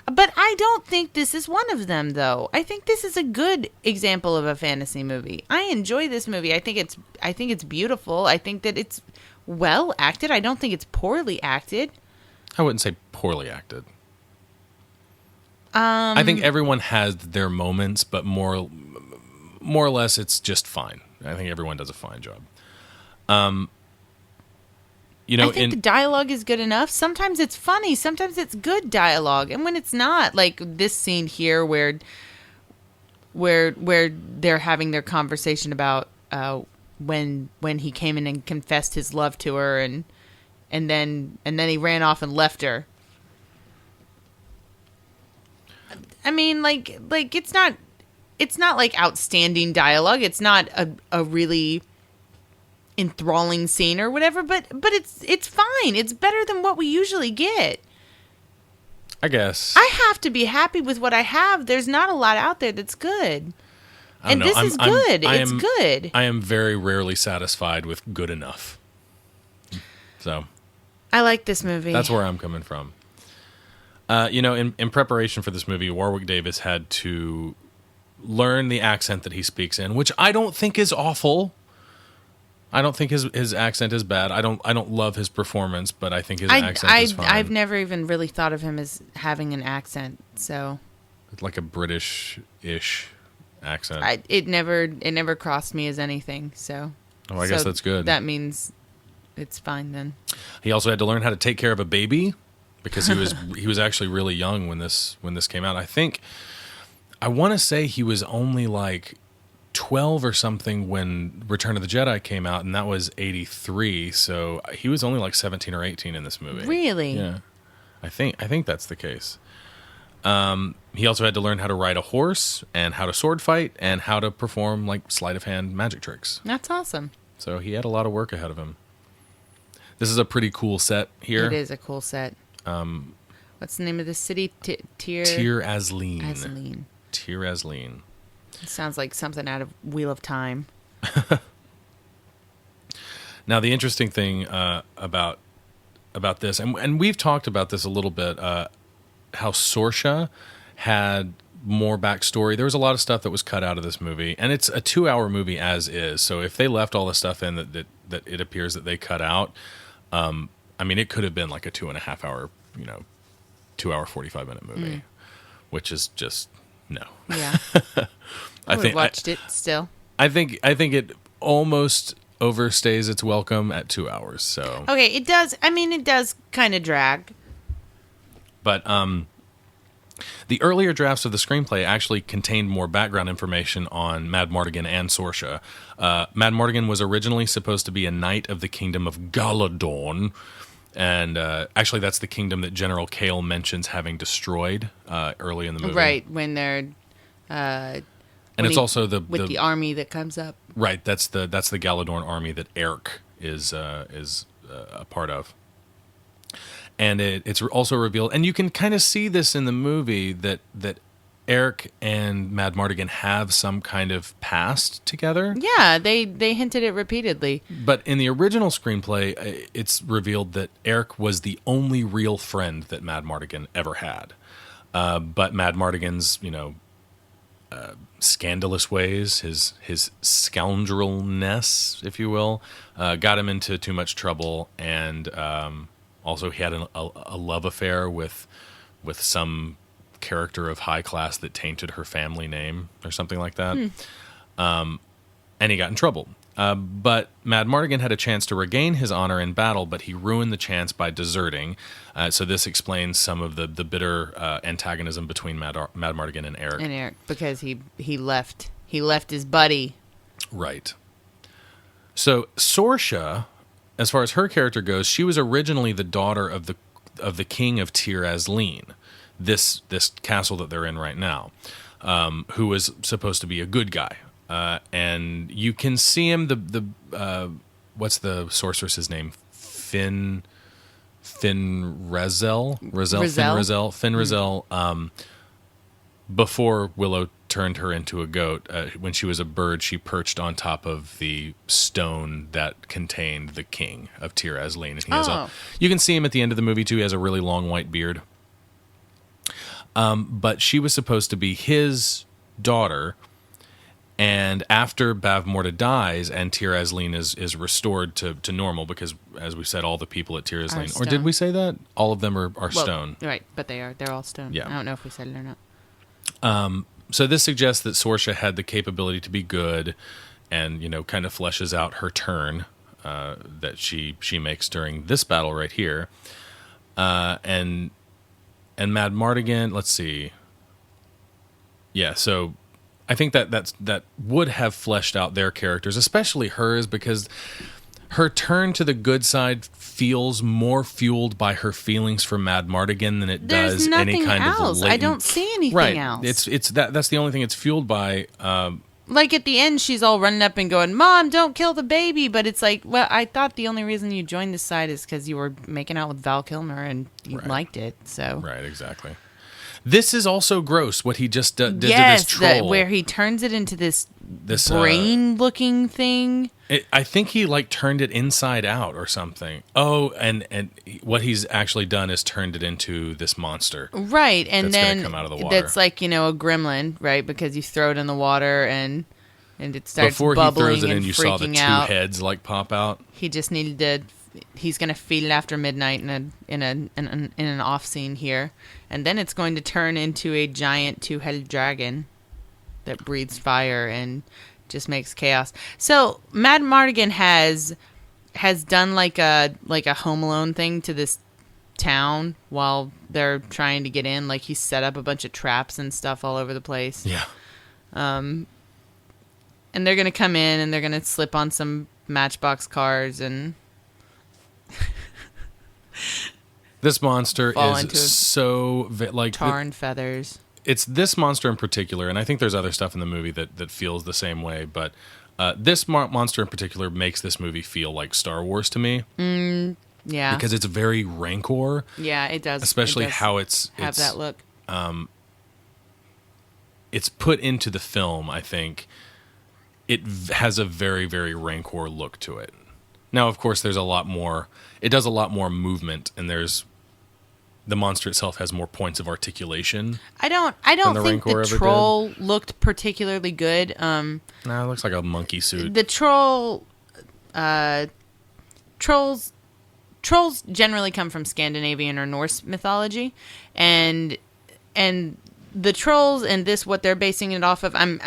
But I don't think this is one of them, though. I think this is a good example of a fantasy movie. I enjoy this movie. I think it's beautiful. I think that it's well acted. I don't think it's poorly acted.
I wouldn't say poorly acted. I think everyone has their moments, but more or less it's just fine. I think everyone does a fine job.
I think the dialogue is good enough. Sometimes it's funny. Sometimes it's good dialogue. And when it's not, like this scene here where they're having their conversation about when he came in and confessed his love to her and then he ran off and left her. I mean, like it's not like outstanding dialogue. It's not a really enthralling scene or whatever, but it's fine. It's better than what we usually get.
I guess.
I have to be happy with what I have. There's not a lot out there that's good. And this is good. It's good.
I am very rarely satisfied with good enough. So
I like this movie.
That's where I'm coming from. In preparation for this movie, Warwick Davis had to learn the accent that he speaks in, which I don't think is awful. I don't think his accent is bad. I don't love his performance, but I think his accent is fine.
I've never even really thought of him as having an accent, so
it's like a British-ish accent.
It never crossed me as anything, so.
Oh, I guess that's good.
That means it's fine then.
He also had to learn how to take care of a baby because he was actually really young when this came out. I want to say he was only like 12 or something when Return of the Jedi came out, and that was 83. So he was only like 17 or 18 in this movie.
Really?
Yeah, I think that's the case. He also had to learn how to ride a horse and how to sword fight and how to perform like sleight of hand magic tricks.
That's awesome.
So he had a lot of work ahead of him. This is a pretty cool set here.
It is a cool set. What's the name of the city? Tir
Asleen. Tir Asleen.
It sounds like something out of Wheel of Time.
Now, the interesting thing about this, and we've talked about this a little bit, how Saoirse had more backstory. There was a lot of stuff that was cut out of this movie, and it's a 2-hour movie as is. So if they left all the stuff in that it appears that they cut out, I mean, it could have been like a 2.5 hour, 2 hour 45-minute movie, which is just no.
Yeah, I would have watched it still.
I think it almost overstays its welcome at 2 hours. So
okay, it does. I mean, it does kind of drag.
But the earlier drafts of the screenplay actually contained more background information on Madmartigan and Saoirse. Madmartigan was originally supposed to be a knight of the kingdom of Galadorn, and actually that's the kingdom that General Kale mentions having destroyed early in the movie.
Right, when they're...
and it's also
the army that comes up.
Right, that's the Galadorn army that Eric is a part of. And it's also revealed, and you can kind of see this in the movie, that Eric and Madmartigan have some kind of past together.
Yeah, they hinted it repeatedly.
But in the original screenplay, it's revealed that Eric was the only real friend that Madmartigan ever had. But Madmartigan's, scandalous ways, his scoundrelness, if you will, got him into too much trouble, and also he had a love affair with some character of high class that tainted her family name or something like that. And he got in trouble. But Madmartigan had a chance to regain his honor in battle, but he ruined the chance by deserting. So this explains some of the bitter antagonism between Madmartigan and Eric.
Because he left his buddy.
Right. So Saoirse, as far as her character goes, she was originally the daughter of the king of Tir Asleen, this castle that they're in right now, who was supposed to be a good guy. And you can see him, what's the sorceress's name? Fin Raziel? Fin Raziel. Before Willow turned her into a goat, when she was a bird, she perched on top of the stone that contained the king of Tir Asleen. And you can see him at the end of the movie too. He has a really long white beard. But she was supposed to be his daughter. And after Bavmorda dies and Tir Asleen is restored to normal, because, as we said, all the people at Tir Asleen, or did we say that? All of them are stone.
Right, but they're all stone.
Yeah.
I don't know if we said it or not.
So this suggests that Saoirse had the capability to be good, and kind of fleshes out her turn that she makes during this battle right here. And Madmartigan, let's see. Yeah, so I think that would have fleshed out their characters, especially hers, because her turn to the good side feels more fueled by her feelings for Mad Mardigan than it
There's
does
nothing
any kind
else.
of latent...
I don't see anything
right.
else.
That's the only thing it's fueled by.
Like at the end, she's all running up and going, "Mom, don't kill the baby." But it's like, well, I thought the only reason you joined this side is because you were making out with Val Kilmer and you liked it. So
Right, exactly. This is also gross, what he just did to this
yes,
troll.
where he turns it into this
This,
brain-looking thing.
I think he like turned it inside out or something. Oh, and what he's actually done is turned it into this monster.
Right, and
That's gonna
then
come out of the water.
that's like, a gremlin, right? Because you throw it in the water and it starts
Before he
bubbling
throws it in,
and
you saw the
freaking
two
out.
heads like pop out.
He just needed to. He's going to feed it after midnight in an off scene here, and then it's going to turn into a giant 2-headed dragon that breathes fire and just makes chaos. So Mad Mardigan has done like a Home Alone thing to this town while they're trying to get in. Like he set up a bunch of traps and stuff all over the place.
Yeah.
And they're going to come in and they're going to slip on some Matchbox cars and
This monster
Fall
is
into
so like
tar and feathers.
it's this monster in particular, and I think there's other stuff in the movie that feels the same way, but this monster in particular makes this movie feel like Star Wars to me.
Yeah.
Because it's very rancor.
Yeah, it does.
Especially
It does
how it's
that look.
It's put into the film, I think. It has a very, very rancor look to it. Now, of course, there's a lot more. It does a lot more movement, and the monster itself has more points of articulation.
I don't think the troll looked particularly good.
No, it looks like a monkey suit.
The trolls generally come from Scandinavian or Norse mythology, and the trolls and this, what they're basing it off of, I'm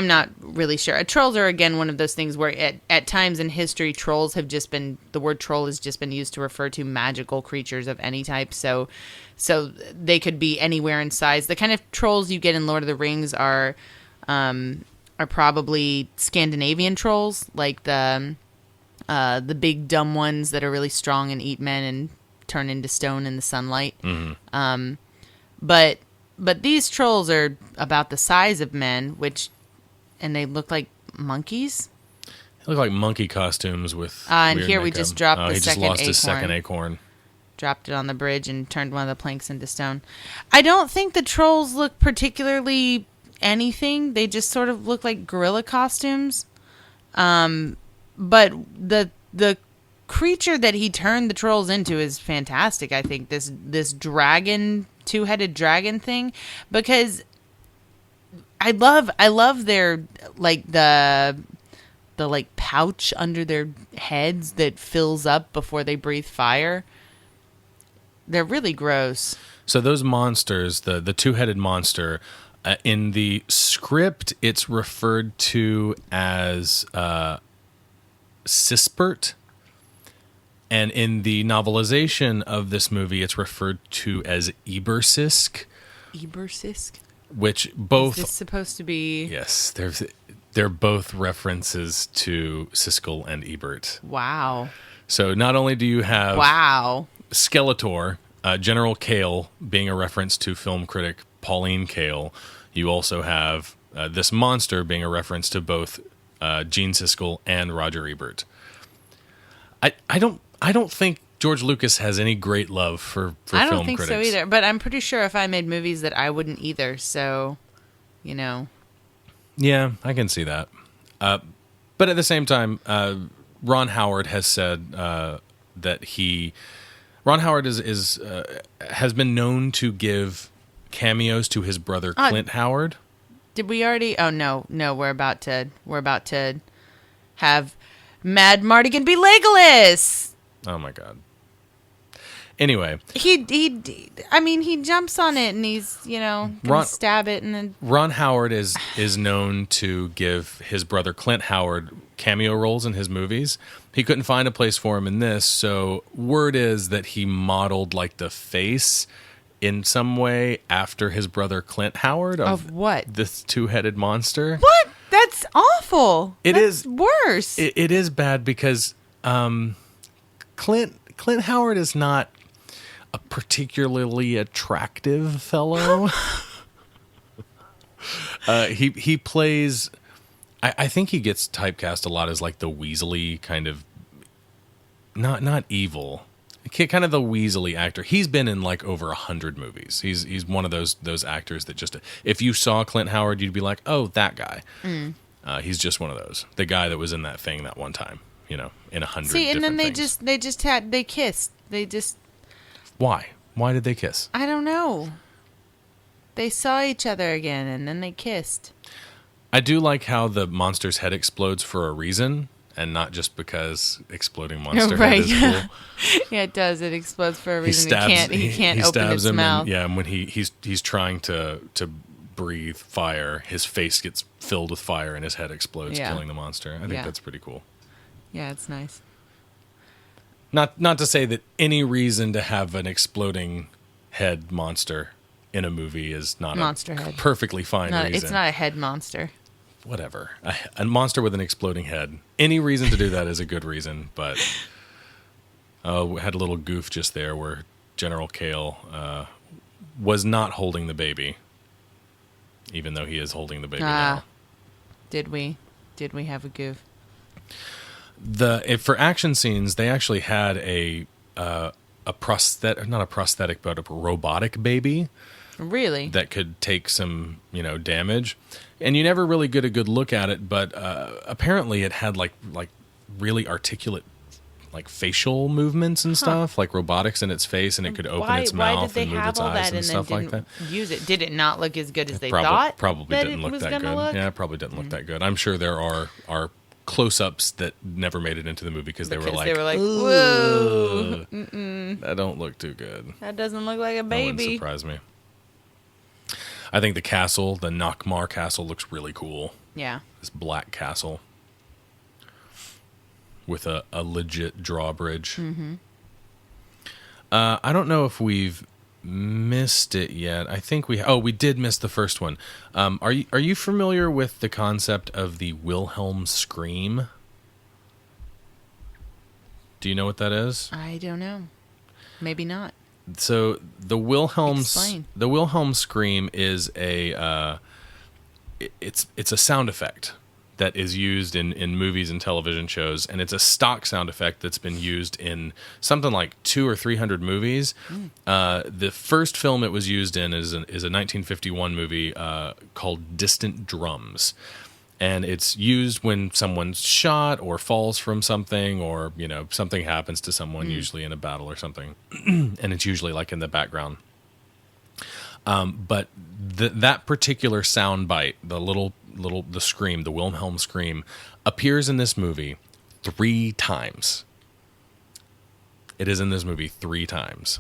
not really sure. Trolls are, again, one of those things where at times in history, the word troll has just been used to refer to magical creatures of any type. So they could be anywhere in size. The kind of trolls you get in Lord of the Rings are probably Scandinavian trolls, like the big dumb ones that are really strong and eat men and turn into stone in the sunlight. Mm-hmm. But these trolls are about the size of men, and they look like monkeys.
They look like monkey costumes with
and
weird
here we
makeup.
just dropped the
he
second
just lost
acorn.
his second acorn.
Dropped it on the bridge and turned one of the planks into stone. I don't think the trolls look particularly anything. They just sort of look like gorilla costumes. But the creature that he turned the trolls into is fantastic. I think this dragon, 2-headed dragon thing, because I love their like the like pouch under their heads that fills up before they breathe fire. They're really gross.
So those monsters, the 2-headed monster, in the script, it's referred to as Sispert. And in the novelization of this movie, it's referred to as Ebersisk.
Ebersisk?
Which both...
Is this supposed to be...
Yes, they're both references to Siskel and Ebert.
Wow.
So not only do you have...
Wow.
Skeletor, General Kale being a reference to film critic Pauline Kael, you also have this monster being a reference to both Gene Siskel and Roger Ebert. I don't think George Lucas has any great love for film critics.
I don't think so either, but I'm pretty sure if I made movies that I wouldn't either, so,
Yeah, I can see that. But at the same time, Ron Howard has said that Ron Howard has been known to give cameos to his brother Clint Howard.
Did we already? Oh no, we're about to have Mad Mardigan be Legolas.
Oh my god. Anyway,
he jumps on it and he's gonna stab it and then.
Ron Howard is known to give his brother Clint Howard cameo roles in his movies. He couldn't find a place for him in this, so word is that he modeled like the face in some way after his brother Clint Howard
of what?
This 2-headed monster.
What? That's awful.
That's
worse.
It is bad because Clint Howard is not a particularly attractive fellow. He plays. I think he gets typecast a lot as like the Weasley kind of, not evil, kind of the Weasley actor. He's been in like over 100 movies. He's one of those actors that just, if you saw Clint Howard, you'd be like, oh, that guy. He's just one of those. The guy that was in that thing that one time, in 100.
See, and then
things.
they kissed. They just.
Why? Why did they kiss?
I don't know. They saw each other again, and then they kissed.
I do like how the monster's head explodes for a reason, and not just because exploding monster
right.
head is cool.
Yeah, it does. It explodes for a
He
reason.
stabs,
He can't
he
open
stabs
its
him,
mouth.
and when he's trying to breathe fire, his face gets filled with fire, and his head explodes, killing the monster. I think that's pretty cool.
Yeah, it's nice.
Not to say that any reason to have an exploding head monster in a movie is not
Monster
a
head.
perfectly fine reason.
It's not a head monster.
Whatever. A monster with an exploding head. Any reason to do that is a good reason, but we had a little goof just there where General Kale was not holding the baby, even though he is holding the baby now.
Did we have a goof?
For action scenes, they actually had a prosthetic, not a prosthetic, but a robotic baby.
Really?
That could take some, damage. And you never really get a good look at it, but apparently it had like really articulate like facial movements and stuff, like robotics in its face, and it could open its mouth and move its eyes and stuff like that.
Use it. Did it not look as good as they thought?
Probably didn't look that good. Yeah, it probably didn't look that good. I'm sure there are close-ups that never made it into the movie because they were like,
whoa,
that don't look too good.
That doesn't look like a
That
baby.
wouldn't surprise me. I think the castle, the Nockmaar castle, looks really cool.
Yeah.
This black castle with a legit drawbridge. Mm-hmm. I don't know if we've missed it yet. I think we did miss the first one. Are you familiar with the concept of the Wilhelm scream? Do you know what that is?
I don't know. Maybe not.
So the Wilhelm scream is it's a sound effect that is used in movies and television shows, and it's a stock sound effect that's been used in something like 200 or 300 movies. The first film it was used in is a 1951 movie called Distant Drums. And it's used when someone's shot or falls from something, or something happens to someone, usually in a battle or something, and it's usually like in the background. But that particular sound bite, the scream, the Wilhelm scream, appears in this movie 3 times. It is in this movie 3 times.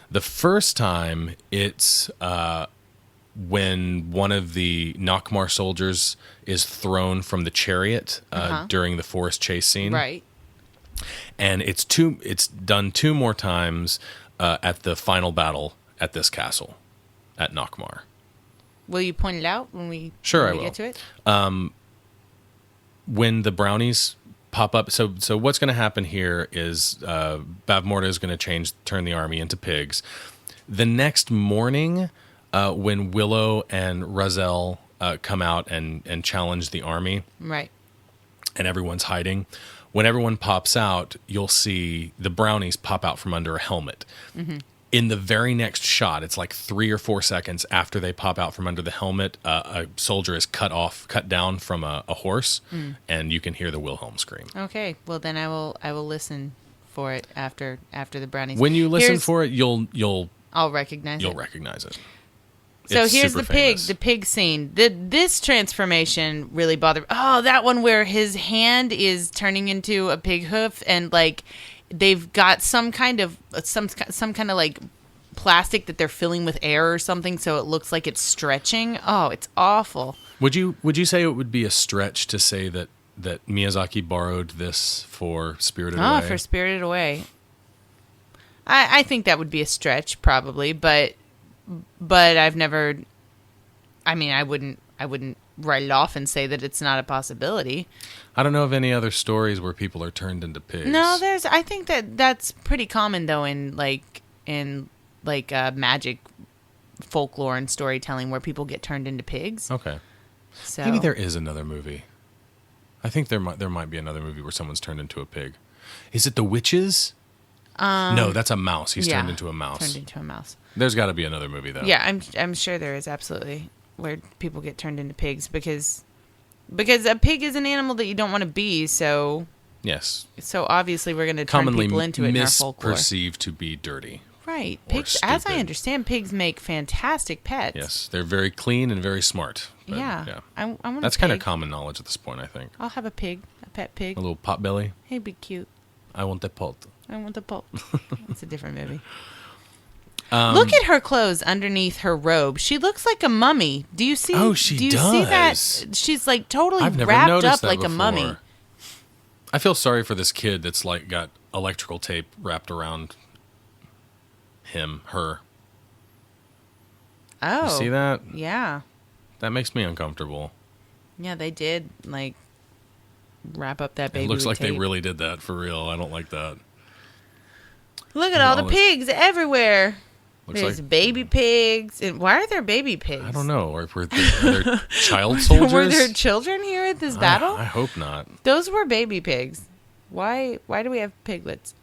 The first time it's when one of the Nockmaar soldiers is thrown from the chariot during the forest chase scene.
Right.
And it's done 2 more times at the final battle at this castle at Nockmaar.
Will you point it out when we get to it?
When the brownies pop up, so what's going to happen here is Bavmorda is going to turn the army into pigs. The next morning, when Willow and Razel come out and challenge the army,
right,
and everyone's hiding, when everyone pops out, you'll see the brownies pop out from under a helmet. Mm-hmm. In the very next shot, it's like 3 or 4 seconds after they pop out from under the helmet, a soldier is cut down from a horse, and you can hear the Wilhelm scream. Okay,
well then I will listen for it after the brownies.
When you listen for it,
I'll recognize it.
You'll recognize it.
So
it's
here's the pig scene. This transformation really bothered me. Oh, that one where his hand is turning into a pig hoof, and like they've got some kind of like plastic that they're filling with air or something, so it looks like it's stretching. Oh, it's awful.
Would you say it would be a stretch to say that Miyazaki borrowed this for Spirited Away?
Oh, for Spirited Away. I think that would be a stretch, probably, but I've never. I mean, I wouldn't write it off and say that it's not a possibility.
I don't know of any other stories where people are turned into pigs.
No, I think that's pretty common though in magic folklore and storytelling where people get turned into pigs.
Okay.
So
Maybe there is another movie. I think there might be another movie where someone's turned into a pig. Is it The Witches? No, that's a mouse. He's turned into a mouse.
Turned into a mouse.
There's got to be another movie though.
Yeah, I'm sure there is absolutely where people get turned into pigs because a pig is an animal that you don't want to be. So
yes.
So obviously we're going to turn
Commonly
people into it in our folklore.
misperceived to be dirty.
Right. Pigs, as I understand, pigs make fantastic pets.
Yes, they're very clean and very smart. But,
yeah. I want
That's
a pig.
kind of common knowledge at this point, I think.
I'll have a pig, a pet pig.
A little potbelly.
He'd be cute.
I want the pot.
I want the pot. It's a different movie. Look at her clothes underneath her robe. She looks like a mummy. Do you see?
Oh, she
do you
does.
see that? She's like totally
I've never
wrapped
noticed
up
that
like
before.
a mummy.
I feel sorry for this kid that's like got electrical tape wrapped around him, her.
Oh,
You see that?
Yeah,
That makes me uncomfortable.
yeah. They did like wrap up that baby.
It looks
with
like they
tape.
really did that for real. I don't like that.
Look at all the
all the-
pigs everywhere.
Looks
There's
like
baby pigs. And why are there baby pigs?
I don't know. Or are there child soldiers?
Were there children here at this battle?
I hope not.
Those were baby pigs. Why do we have piglets?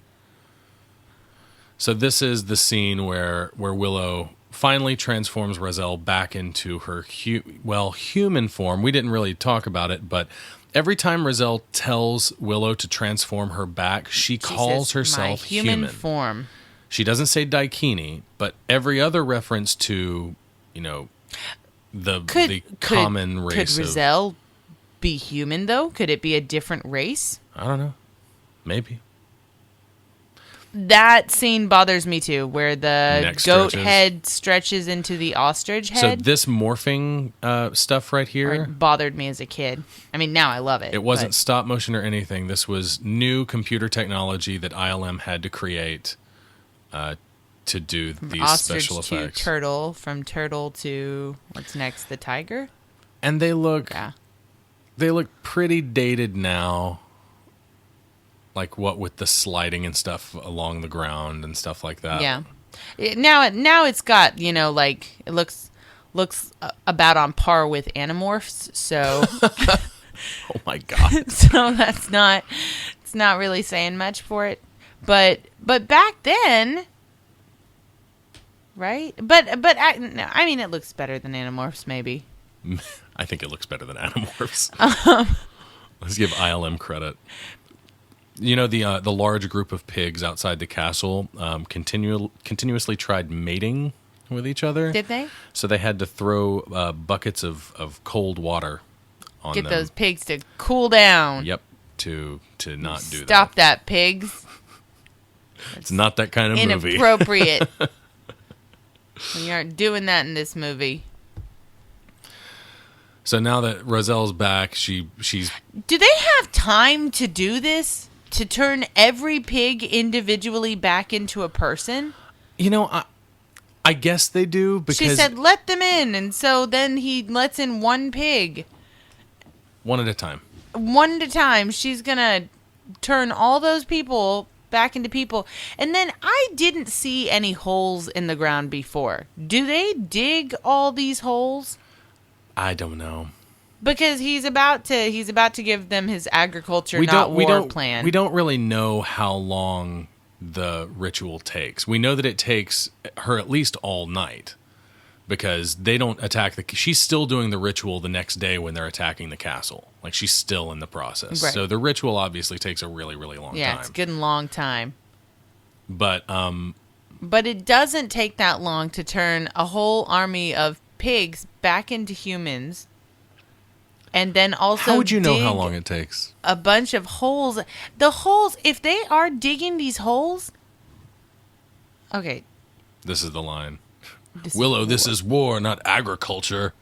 So this is the scene where Willow finally transforms Razel back into her human form. We didn't really talk about it, but every time Razel tells Willow to transform her back, she calls
says,
herself
"My human form."
She doesn't say Daikini, but every other reference to, the common race
Could
of...
Razel be human, though? Could it be a different race?
I don't know. Maybe.
That scene bothers me, too, where the
Neck
goat
stretches.
head stretches into the ostrich
So
head.
this morphing stuff right here...
bothered me as a kid. I mean, now I love it.
It wasn't
but
stop motion or anything. This was new computer technology that ILM had to create to do these
ostrich
special
to
effects.
turtle, from turtle to, what's next, the tiger?
And they look
Yeah.
pretty dated now. Like what with the sliding and stuff along the ground and stuff like that.
Yeah. Now it's got, it looks about on par with Animorphs, so
Oh my god.
so it's not really saying much for it. But back then, right? But I mean it looks better than Animorphs maybe.
I think it looks better than Animorphs. Let's give ILM credit. The large group of pigs outside the castle continuously tried mating with each other.
Did they?
So they had to throw buckets of cold water on
Get
them.
those pigs to cool down.
Yep, to not do that.
Stop that, pigs.
It's not that kind of movie.
Inappropriate. We aren't doing that in this movie.
So now that Razel's back, she's
Do they have time to do this? To turn every pig individually back into a person?
I guess they do because
She said, let them in. And so then he lets in one pig.
one at a time.
One at a time. She's going to turn all those people back into people. And then I didn't see any holes in the ground before. Do they dig all these holes?
I don't know.
Because he's about to give them his agriculture, war plan.
We don't really know how long the ritual takes. We know that it takes her at least all night because they don't attack she's still doing the ritual the next day when they're attacking the castle. Like she's still in the process.
Right.
So the ritual obviously takes a really, really long time.
Yeah, it's a good and long time.
But
it doesn't take that long to turn a whole army of pigs back into humans. And then also
how would you know
dig
how long it takes?
a bunch of holes. The holes, if they are digging these holes... Okay.
This is the line. Willow, this is war, not agriculture.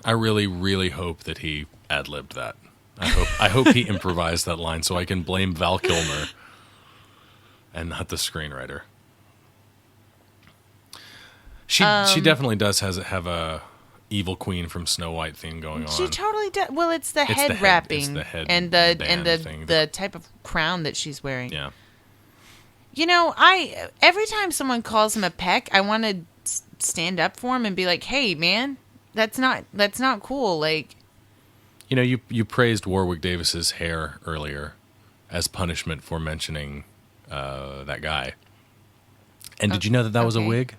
I really, really hope that he ad-libbed that. I hope he improvised that line so I can blame Val Kilmer and not the screenwriter. She definitely does have a evil queen from Snow White thing going
She
on.
totally does. Well, it's the
It's
head
the head-
wrapping
it's the head
and
band
the
thing.
the type of crown that she's wearing.
Yeah.
You know, every time someone calls him a peck, I want to stand up for him and be like, "Hey, man, that's not cool." Like,
You know, you praised Warwick Davis's hair earlier as punishment for mentioning that guy. And did you know that was a
okay.
wig?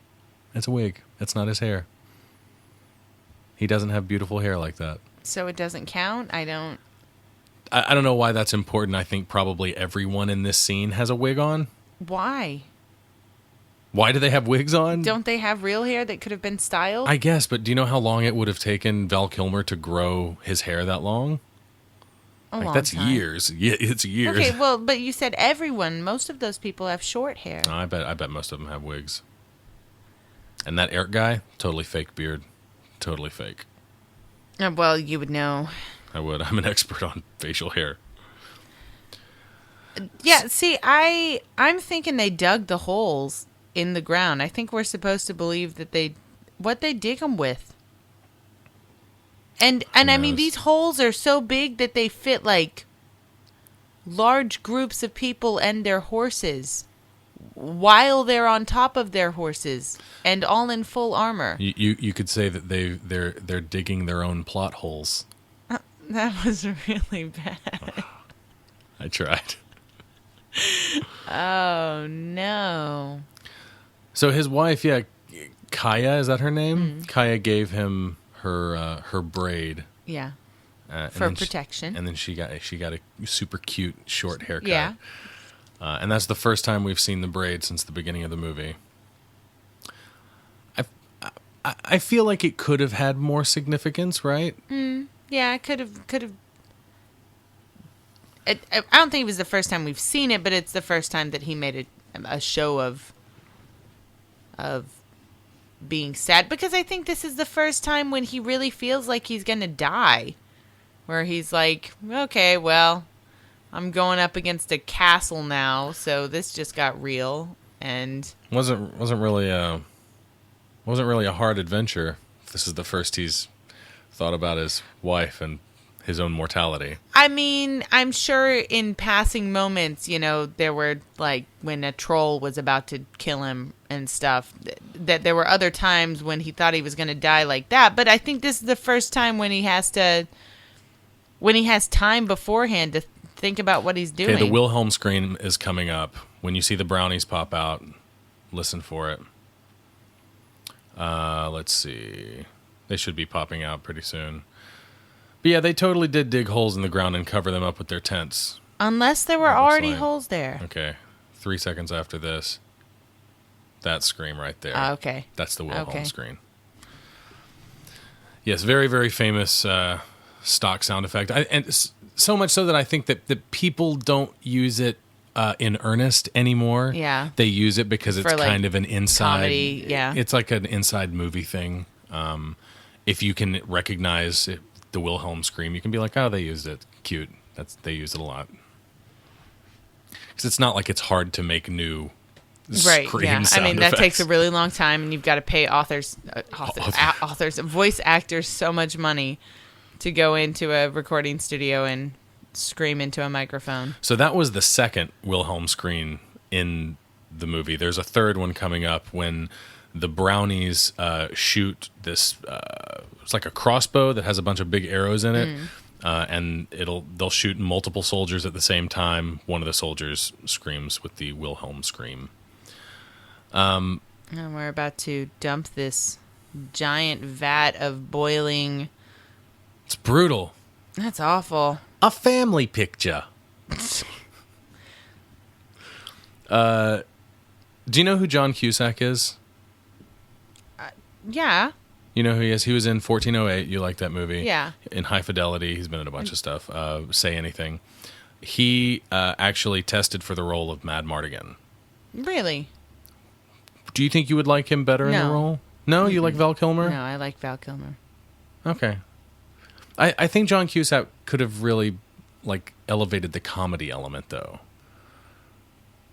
It's a wig. It's not his hair. He doesn't have beautiful hair like that.
so it doesn't count. I don't.
I don't know why that's important. I think probably everyone in this scene has a wig on.
Why
Why do they have wigs on?
don't they have real hair that could have been styled?
I guess, but do you know how long it would have taken Val Kilmer to grow his hair that long?
A
Like
long
that's
time.
years. Yeah, it's years.
Okay, well, but you said everyone. Most of those people have short hair.
I bet most of them have wigs. And that Eric guy, totally fake beard. Totally fake.
Well, you would know.
I would. I'm an expert on facial hair.
Yeah, see, I'm thinking they dug the holes in the ground. I think we're supposed to believe that they dig them with. And I mean,
knows?
these holes are so big that they fit like large groups of people and their horses while they're on top of their horses and all in full armor.
You could say that they're digging their own plot holes.
That was really bad.
I tried.
Oh no.
So his wife, yeah, Kaya, is that her name? Kaya gave him her braid
Yeah.
and
For
then
protection.
and then she got a super cute short haircut.
Yeah.
And that's the first time we've seen the braid since the beginning of the movie. I feel like it could have had more significance, right?
Yeah, I could have. I don't think it was the first time we've seen it, but it's the first time that he made a show of being sad. Because I think this is the first time when he really feels like he's gonna die, where he's like, okay, well, I'm going up against a castle now, so this just got real, and
Wasn't really a hard adventure. This is the first he's thought about his wife and his own mortality.
I mean, I'm sure in passing moments, you know, there were like when a troll was about to kill him and stuff, that there were other times when he thought he was going to die like that. But I think this is the first time when he has time beforehand to think about what he's doing.
Okay, the Wilhelm scream is coming up. When you see the brownies pop out, listen for it. Let's see. They should be popping out pretty soon. But yeah, they totally did dig holes in the ground and cover them up with their tents.
Unless there were
Looks
already
like.
holes there.
Okay, 3 seconds after this, that scream right there.
Okay.
That's the Wilhelm
Okay.
scream. Yes, very, very famous stock sound effect. So much so that I think that people don't use it in earnest anymore.
Yeah.
They use it because it's
For, like,
kind of an inside.
comedy, yeah.
It's like an inside movie thing. If you can recognize the Wilhelm scream, you can be like, oh, they used it. Cute. They use it a lot. Because it's not like it's hard to make new
Right.
scream
Yeah. I
sound
mean, that
effects.
takes a really long time, and you've got to pay authors, voice actors, so much money to go into a recording studio and scream into a microphone.
So that was the second Wilhelm scream in the movie. There's a third one coming up when the brownies shoot this. It's like a crossbow that has a bunch of big arrows in it, and they'll shoot multiple soldiers at the same time. One of the soldiers screams with the Wilhelm scream.
And we're about to dump this giant vat of boiling.
It's brutal.
That's awful.
A family picture. Do you know who John Cusack is?
Yeah.
You know who he is? He was in 1408. You like that movie?
Yeah.
In High Fidelity. He's been in a bunch of stuff. Say Anything. He actually tested for the role of Mad Mardigan.
Really?
Do you think you would like him better in the
No.
role? No? You like Val Kilmer?
No, I like Val Kilmer.
Okay. I think John Cusack could have really elevated the comedy element, though.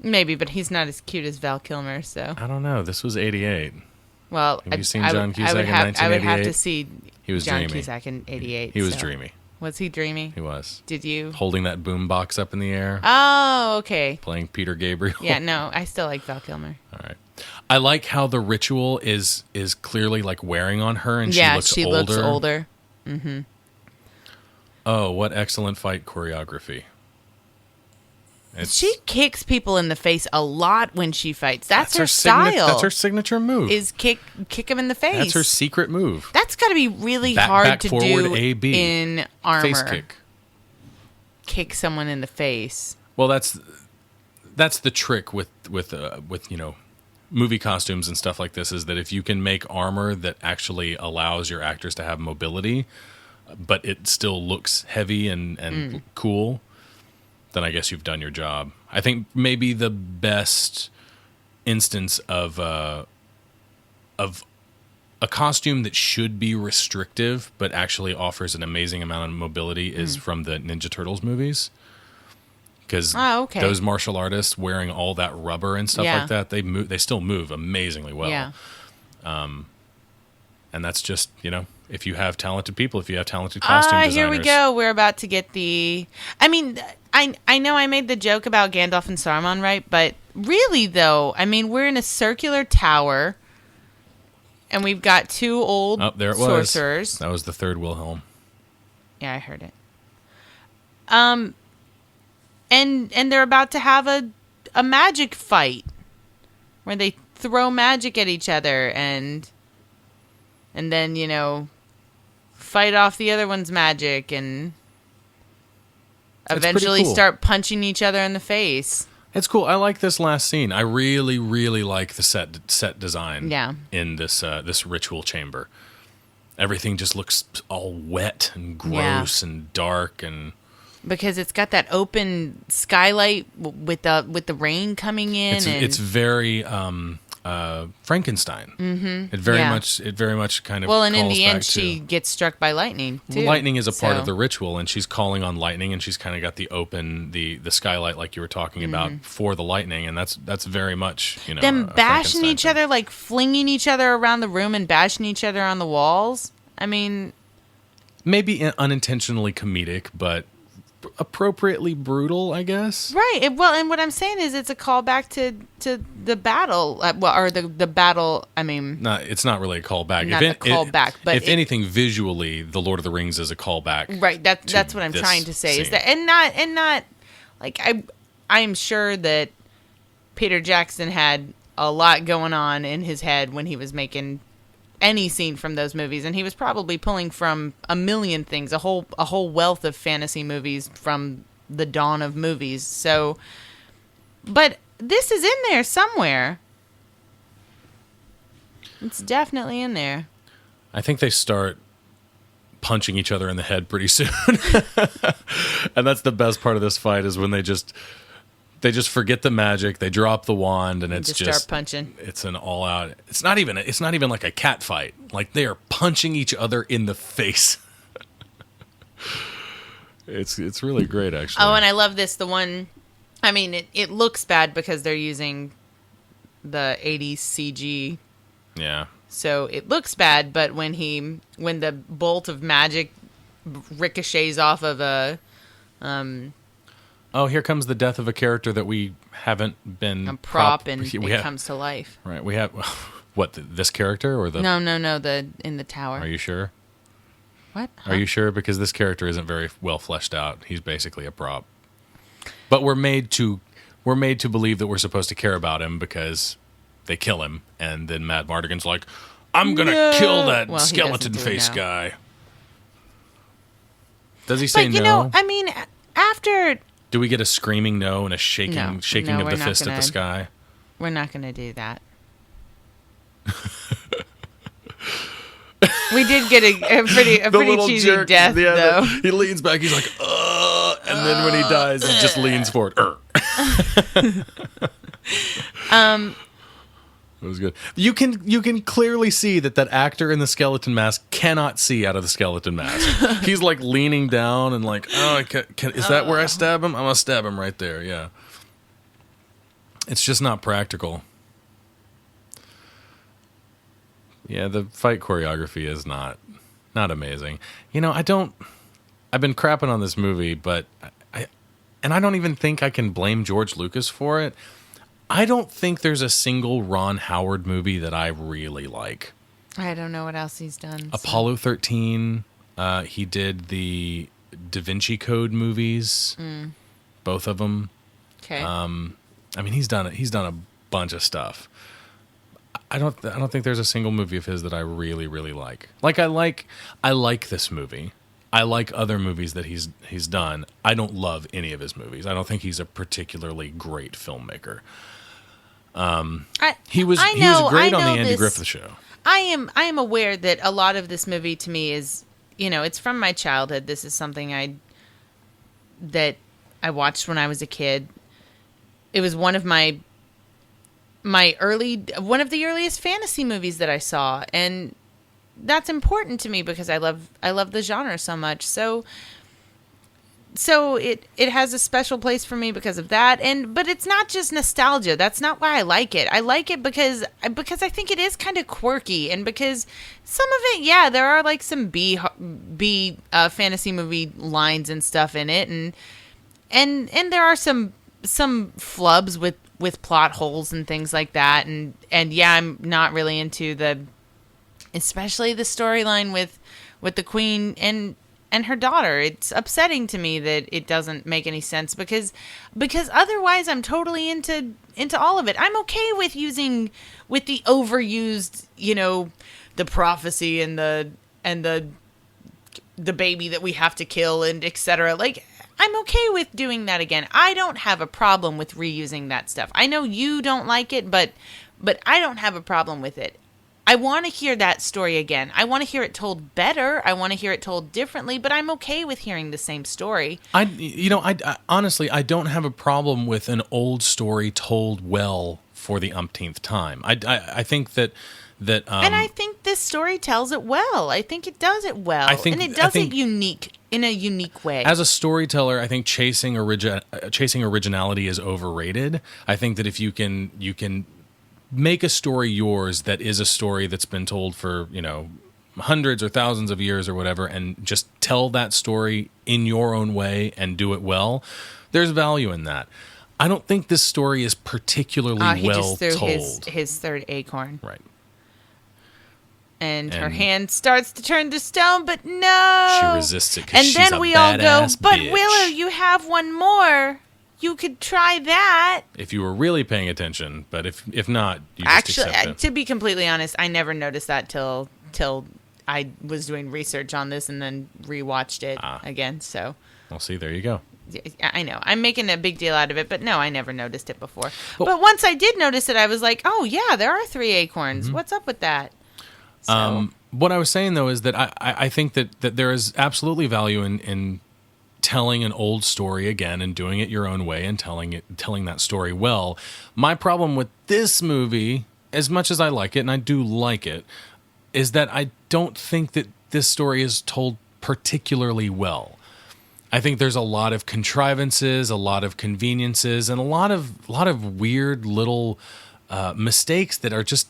Maybe, but he's not as cute as Val Kilmer, so.
I don't know. This was 88.
Well,
Have you seen
I
John
would-
Cusack
I would
in
have, I would have to
1988?
see
He was
John
dreamy.
Cusack in '88.
He was
so.
dreamy.
Was he dreamy?
He was.
Did you?
Holding that boom box up in the air.
Oh, okay.
Playing Peter Gabriel.
Yeah, no, I still like Val Kilmer.
All right. I like how the ritual is clearly like wearing on her, and
Yeah,
she looks older.
looks older. Mm-hmm.
Oh, what excellent fight choreography!
She kicks people in the face a lot when she fights. That's her
signature.
style.
That's her signature move.
Is kick them in the face.
That's her secret move.
That's got to be really hard to do in armor.
Face kick.
Kick someone in the face.
Well, that's the trick with movie costumes and stuff like this, is that if you can make armor that actually allows your actors to have mobility, but it still looks heavy and cool, then I guess you've done your job. I think maybe the best instance of a costume that should be restrictive but actually offers an amazing amount of mobility is from the Ninja Turtles movies. Because those martial artists wearing all that rubber and stuff like that, they still move amazingly well.
Yeah.
And that's just, if you have talented people, if you have talented costume designers.
Here we go. We're about to get the... I mean, I know I made the joke about Gandalf and Saruman, right? But really, though, I mean, we're in a circular tower, and we've got two old sorcerers.
That was the third Wilhelm.
Yeah, I heard it. And they're about to have a magic fight where they throw magic at each other and then, fight off the other one's magic and eventually start punching each other in the face.
It's cool. I like this last scene. I really, really like the set design in this ritual chamber. Everything just looks all wet and gross and dark, and
because it's got that open skylight with the rain coming in.
It's very Frankenstein. Mm-hmm. It very much kind of
and in the end, she gets struck by lightning too.
Lightning is a part of the ritual, and she's calling on lightning, and she's kind of got the open the skylight like you were talking about for the lightning, and that's very much
them bashing each other, like flinging each other around the room and bashing each other on the walls. I mean,
maybe unintentionally comedic, but appropriately brutal, I guess.
Right. And what I'm saying is it's a callback to the battle, the battle. I mean,
no, it's not really a callback.
Not a callback, but
if anything, visually, the Lord of the Rings is a callback.
Right. That's what I'm trying to say. Scene. Is that and not like I'm sure that Peter Jackson had a lot going on in his head when he was making any scene from those movies, and he was probably pulling from a million things, a whole wealth of fantasy movies from the dawn of movies. So, but this is in there somewhere. It's definitely in there.
I think they start punching each other in the head pretty soon. And that's the best part of this fight, is when they just forget the magic, they drop the wand, and it's just
start punching.
It's an all out. It's not even like a cat fight. Like, they are punching each other in the face. It's really great, actually.
Oh, and I love this. The one, I mean, it looks bad because they're using the 80s CG.
Yeah.
So it looks bad, but when the bolt of magic ricochets off of a
oh, here comes the death of a character that we haven't been...
A prop, and it comes to life.
Right, we have... What, this character or the...
No, in the tower.
Are you sure?
What?
Are you sure? Because this character isn't very well fleshed out. He's basically a prop. But we're made to believe that we're supposed to care about him because they kill him, and then Matt Mardigan's like, I'm gonna kill that skeleton face guy. Does he say no?
I mean, after...
Do we get a screaming no and a shaking of the fist at the sky?
We're not going to do that. We did get a pretty cheesy death, though.
He leans back. He's like, and then when he dies, he just leans forward. It was good. You can clearly see that actor in the skeleton mask cannot see out of the skeleton mask. He's like leaning down and like, is that where I stab him? I'm gonna stab him right there. Yeah. It's just not practical. Yeah, the fight choreography is not not amazing. I've been crapping on this movie, but I don't even think I can blame George Lucas for it. I don't think there's a single Ron Howard movie that I really like.
I don't know what else he's done.
Apollo 13. He did the Da Vinci Code movies, both of them.
Okay.
He's done a bunch of stuff. I don't think there's a single movie of his that I really, really like. I like this movie. I like other movies that he's done. I don't love any of his movies. I don't think he's a particularly great filmmaker. He was great on the Andy Griffith Show.
I am aware that a lot of this movie to me is, it's from my childhood. This is something that I watched when I was a kid. It was one of one of the earliest fantasy movies that I saw, and that's important to me because I love the genre so much. So it has a special place for me because of that. But it's not just nostalgia. That's not why I like it. I like it because I think it is kind of quirky, and because some of it, yeah, there are like some B fantasy movie lines and stuff in it, and there are some flubs with plot holes and things like that. And yeah, I'm not really into especially the storyline with the queen and her daughter. It's upsetting to me that it doesn't make any sense because otherwise I'm totally into all of it. I'm okay with the overused, the prophecy and the baby that we have to kill and etc. Like, I'm okay with doing that again. I don't have a problem with reusing that stuff. I know you don't like it, but I don't have a problem with it. I want to hear that story again. I want to hear it told better. I want to hear it told differently, but I'm okay with hearing the same story.
I honestly, I don't have a problem with an old story told well for the umpteenth time. I think that
and I think this story tells it well. I think it does it well. And it does it unique in a unique way.
As a storyteller, I think chasing originality is overrated. I think that if you can make a story yours that is a story that's been told for, hundreds or thousands of years or whatever, and just tell that story in your own way and do it well, there's value in that. I don't think this story is particularly well
told. He
just
threw his third acorn.
Right.
And her hand starts to turn to stone, but no.
She resists it because she's
and then we all go, but
bitch.
Willow, you have one more. You could try that.
If you were really paying attention, but if not, you just accept it.
To be completely honest, I never noticed that till I was doing research on this and then rewatched it again. So,
well, see, there you go.
I know I'm making a big deal out of it, but no, I never noticed it before. But once I did notice it, I was like, oh yeah, there are 3 acorns. Mm-hmm. What's up with that? So.
What I was saying though is that I think that there is absolutely value in telling an old story again and doing it your own way and telling that story well. My problem with this movie, as much as I like it, and I do like it, is that I don't think that this story is told particularly well. I think there's a lot of contrivances, a lot of conveniences, and a lot of weird little mistakes that are just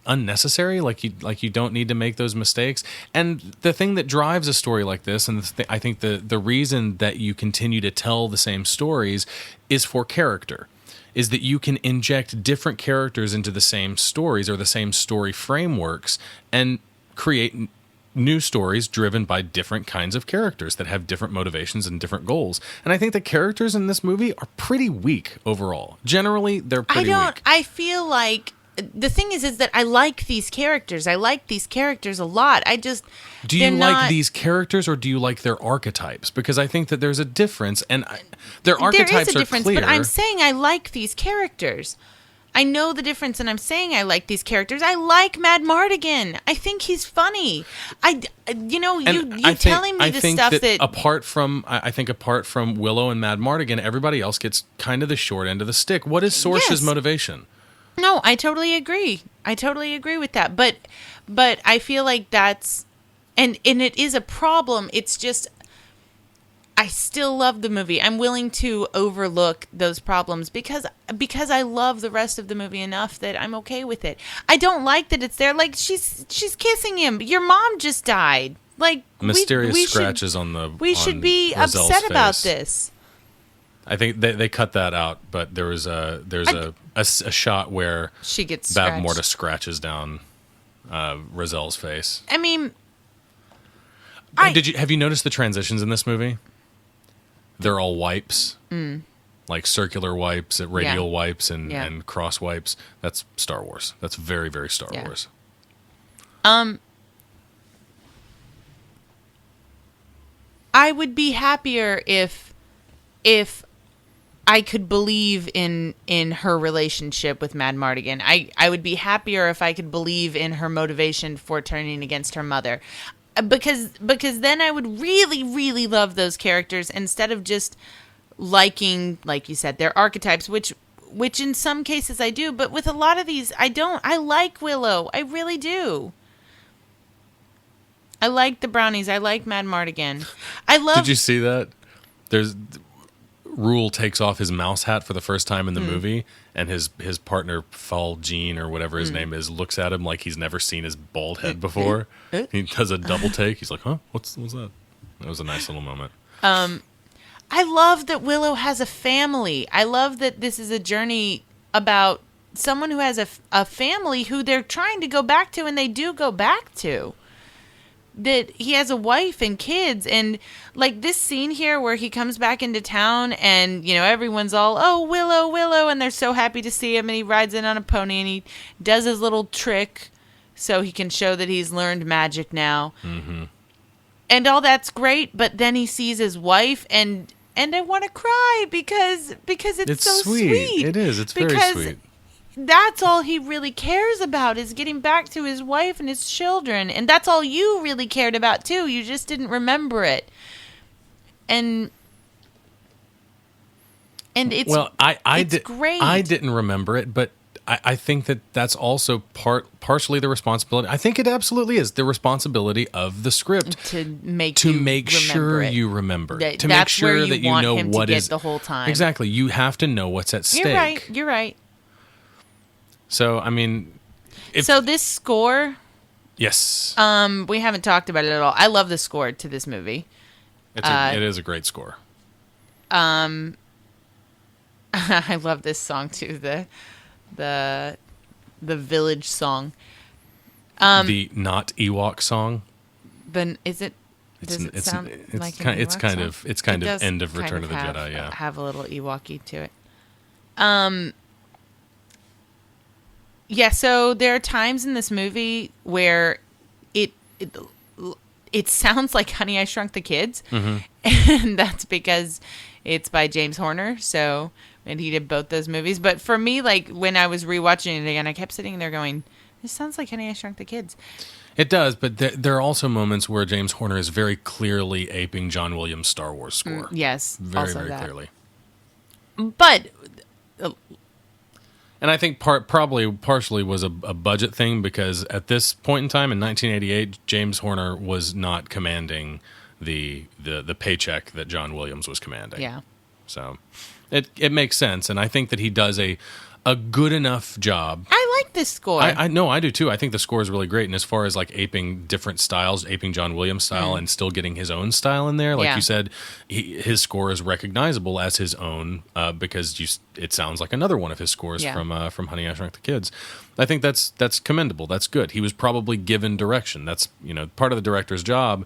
unnecessary. Like you don't need to make those mistakes. And the thing that drives a story like this, and I think the reason that you continue to tell the same stories is for character. Is that you can inject different characters into the same stories or the same story frameworks and create new stories driven by different kinds of characters that have different motivations and different goals. And I think the characters in this movie are pretty weak overall. Generally, they're pretty weak.
I feel like the thing is that I like these characters. I like these characters a lot.
Do you like these characters or do you like their archetypes? Because I think that there's a difference, and their archetypes
there is a
are
difference,
clear.
But I'm saying I like these characters. I know the difference, and I'm saying I like these characters. I like Mad Mardigan. I think he's funny. You telling me the stuff that
apart from Willow and Mad Mardigan, everybody else gets kind of the short end of the stick. What is Sorce's motivation?
No, I totally agree. I totally agree with that. But I feel like that's and it is a problem. It's just I still love the movie. I'm willing to overlook those problems because I love the rest of the movie enough that I'm okay with it. I don't like that it's there. Like she's kissing him. Your mom just died. Like
Mysterious
we
scratches
should,
on the.
We
on
should be
Rozelle's
upset about
face.
this.
I think they cut that out, but there's a shot where
She gets
Bab
scratched.
Morta scratches down Rozelle's face.
I mean,
Have you noticed the transitions in this movie? They're all wipes, like circular wipes, radial wipes, and cross wipes. That's Star Wars. That's very, very Star Wars.
I would be happier if I could believe in her relationship with Mad Mardigan. I would be happier if I could believe in her motivation for turning against her mother. Because then I would really, really love those characters instead of just liking, like you said, their archetypes, which in some cases I do, but with a lot of these I don't. I like Willow. I really do. I like the brownies. I like Mad Mardigan. I love.
Did you see that? There's Rule takes off his mouse hat for the first time in the movie, and his partner, Fall Jean or whatever his name is, looks at him like he's never seen his bald head before. He does a double take. He's like, "Huh? What's that?" That was a nice little moment.
I love that Willow has a family. I love that this is a journey about someone who has a family who they're trying to go back to, and they do go back to. That he has a wife and kids, and like this scene here where he comes back into town and, you know, everyone's all, "Oh, Willow, Willow," and they're so happy to see him, and he rides in on a pony and he does his little trick so he can show that he's learned magic now. Mm-hmm. And all that's great, but then he sees his wife and I want to cry because it's so sweet.
It is. It's very sweet.
That's all he really cares about is getting back to his wife and his children. And that's all you really cared about, too. You just didn't remember it. And it's, it's great.
I didn't remember it, but I think that's also partially the responsibility. I think it absolutely is the responsibility of the script
to make
sure you remember. To make
that's
sure
where you
that you
want
know
him
what
to get
is
the whole time.
Exactly. You have to know what's at stake.
You're right.
So, I mean...
So this score...
Yes.
We haven't talked about it at all. I love the score to this movie.
It is a great score.
I love this song, too. The village song.
The not Ewok song.
Then is it... Does it sound like an Ewok song?
It's kind of end of Return of the Jedi, yeah.
Have a little Ewok-y to it. Yeah, so there are times in this movie where it sounds like Honey, I Shrunk the Kids, and that's because it's by James Horner. So, and he did both those movies. But for me, like when I was rewatching it again, I kept sitting there going, "This sounds like Honey, I Shrunk the Kids."
It does, but there are also moments where James Horner is very clearly aping John Williams' Star Wars score.
Yes,
very,
also
very
that.
clearly.
But.
And I think partially was a budget thing because at this point in time in 1988, James Horner was not commanding the paycheck that John Williams was commanding.
Yeah.
So it makes sense, and I think that he does a good enough job.
I like this score.
I know, I do too. I think the score is really great, and as far as like aping different styles, aping John Williams' style, and still getting his own style in there, like you said, his score is recognizable as his own because it sounds like another one of his scores from Honey, I Shrunk the Kids. I think that's commendable. That's good. He was probably given direction. That's part of the director's job,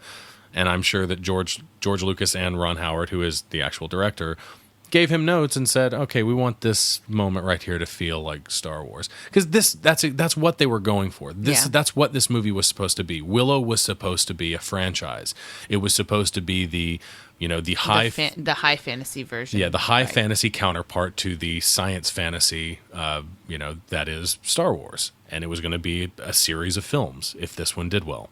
and I'm sure that George Lucas and Ron Howard, who is the actual director, gave him notes and said, "Okay, we want this moment right here to feel like Star Wars," because that's what they were going for. That's what this movie was supposed to be. Willow was supposed to be a franchise. It was supposed to be the high
fantasy version.
Yeah, the high fantasy counterpart to the science fantasy. That is Star Wars, and it was going to be a series of films if this one did well.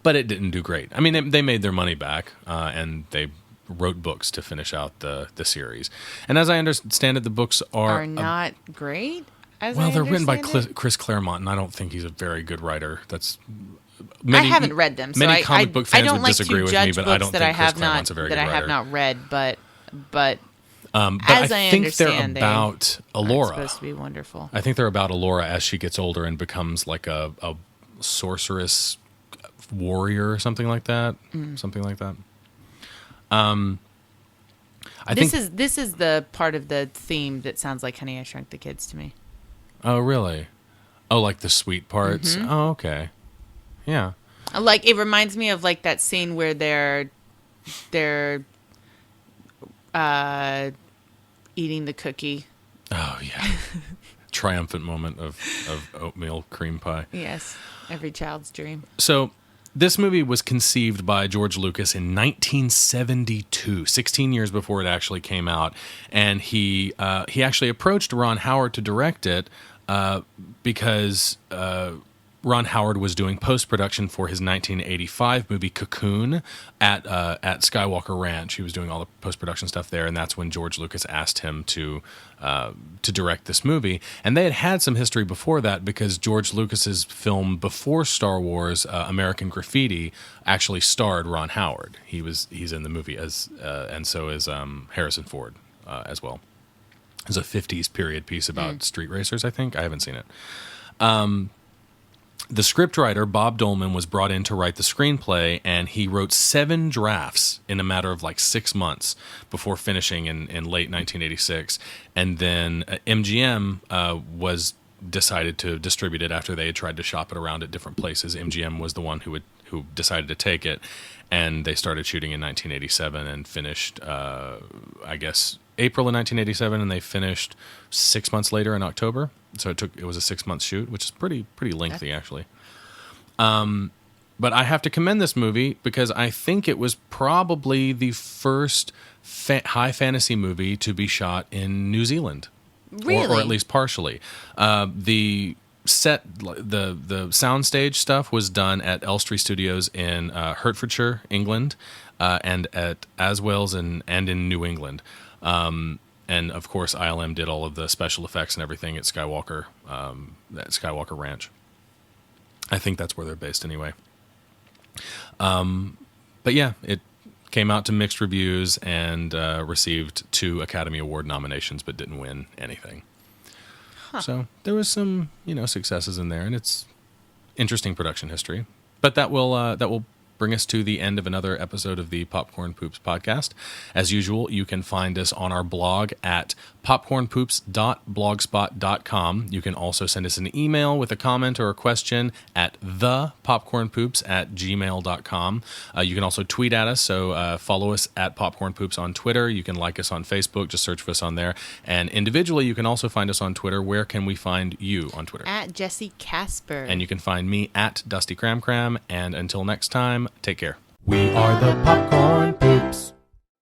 But it didn't do great. I mean, they made their money back, and they wrote books to finish out the series. And as I understand it, the books are
not great.
They're written by Chris Claremont, and I don't think he's a very good writer.
I haven't read them, so
many comic book fans
I don't
would
like
disagree
to
with
judge
me, but
books
I don't
that
think Chris Claremont's a very good writer.
I have not read, but
I think
understand,
they're about Allura.
Supposed to be wonderful.
I think they're about Allura as she gets older and becomes like a sorceress warrior or something like that. Something like that.
This is the part of the theme that sounds like Honey, I Shrunk the Kids to me.
Oh, really? Oh, like the sweet parts? Oh, okay. Yeah.
Like, it reminds me of like that scene where they're eating the cookie.
Oh, yeah. Triumphant moment of oatmeal cream pie.
Yes, every child's dream.
So this movie was conceived by George Lucas in 1972, 16 years before it actually came out. And he actually approached Ron Howard to direct it because Ron Howard was doing post-production for his 1985 movie Cocoon at Skywalker Ranch. He was doing all the post-production stuff there, and that's when George Lucas asked him to direct this movie. And they had some history before that because George Lucas's film before Star Wars, American Graffiti, actually starred Ron Howard. He's in the movie and so is Harrison Ford as well. It's a 50s period piece about street racers, I think. I haven't seen it. The scriptwriter, Bob Dolman, was brought in to write the screenplay, and he wrote 7 drafts in a matter of like 6 months before finishing in late 1986. And then MGM was decided to distribute it after they had tried to shop it around at different places. MGM was the one who decided to take it, and they started shooting in 1987 and finished, I guess, April of 1987, and they finished 6 months later in October. So it was a 6-month shoot, which is pretty lengthy, actually. But I have to commend this movie because I think it was probably the first high fantasy movie to be shot in New Zealand.
Really?
Or at least partially. The soundstage stuff was done at Elstree Studios in Hertfordshire, England, and at Aswells and in New England. And of course, ILM did all of the special effects and everything at Skywalker Ranch. I think that's where they're based anyway. But yeah, it came out to mixed reviews and received 2 Academy Award nominations, but didn't win anything. Huh. So there was some, successes in there, and it's interesting production history. But that will bring us to the end of another episode of the Popcorn Poops podcast. As usual, you can find us on our blog at popcornpoops.blogspot.com. You can also send us an email with a comment or a question at thepopcornpoops@gmail.com. You can also tweet at us, so follow us at Popcorn Poops on Twitter. You can like us on Facebook, just search for us on there. And individually, you can also find us on Twitter. Where can we find you on Twitter?
At Jesse Casper.
And you can find me at Dusty Cram Cram. And until next time, take care.
We are the Popcorn Poops.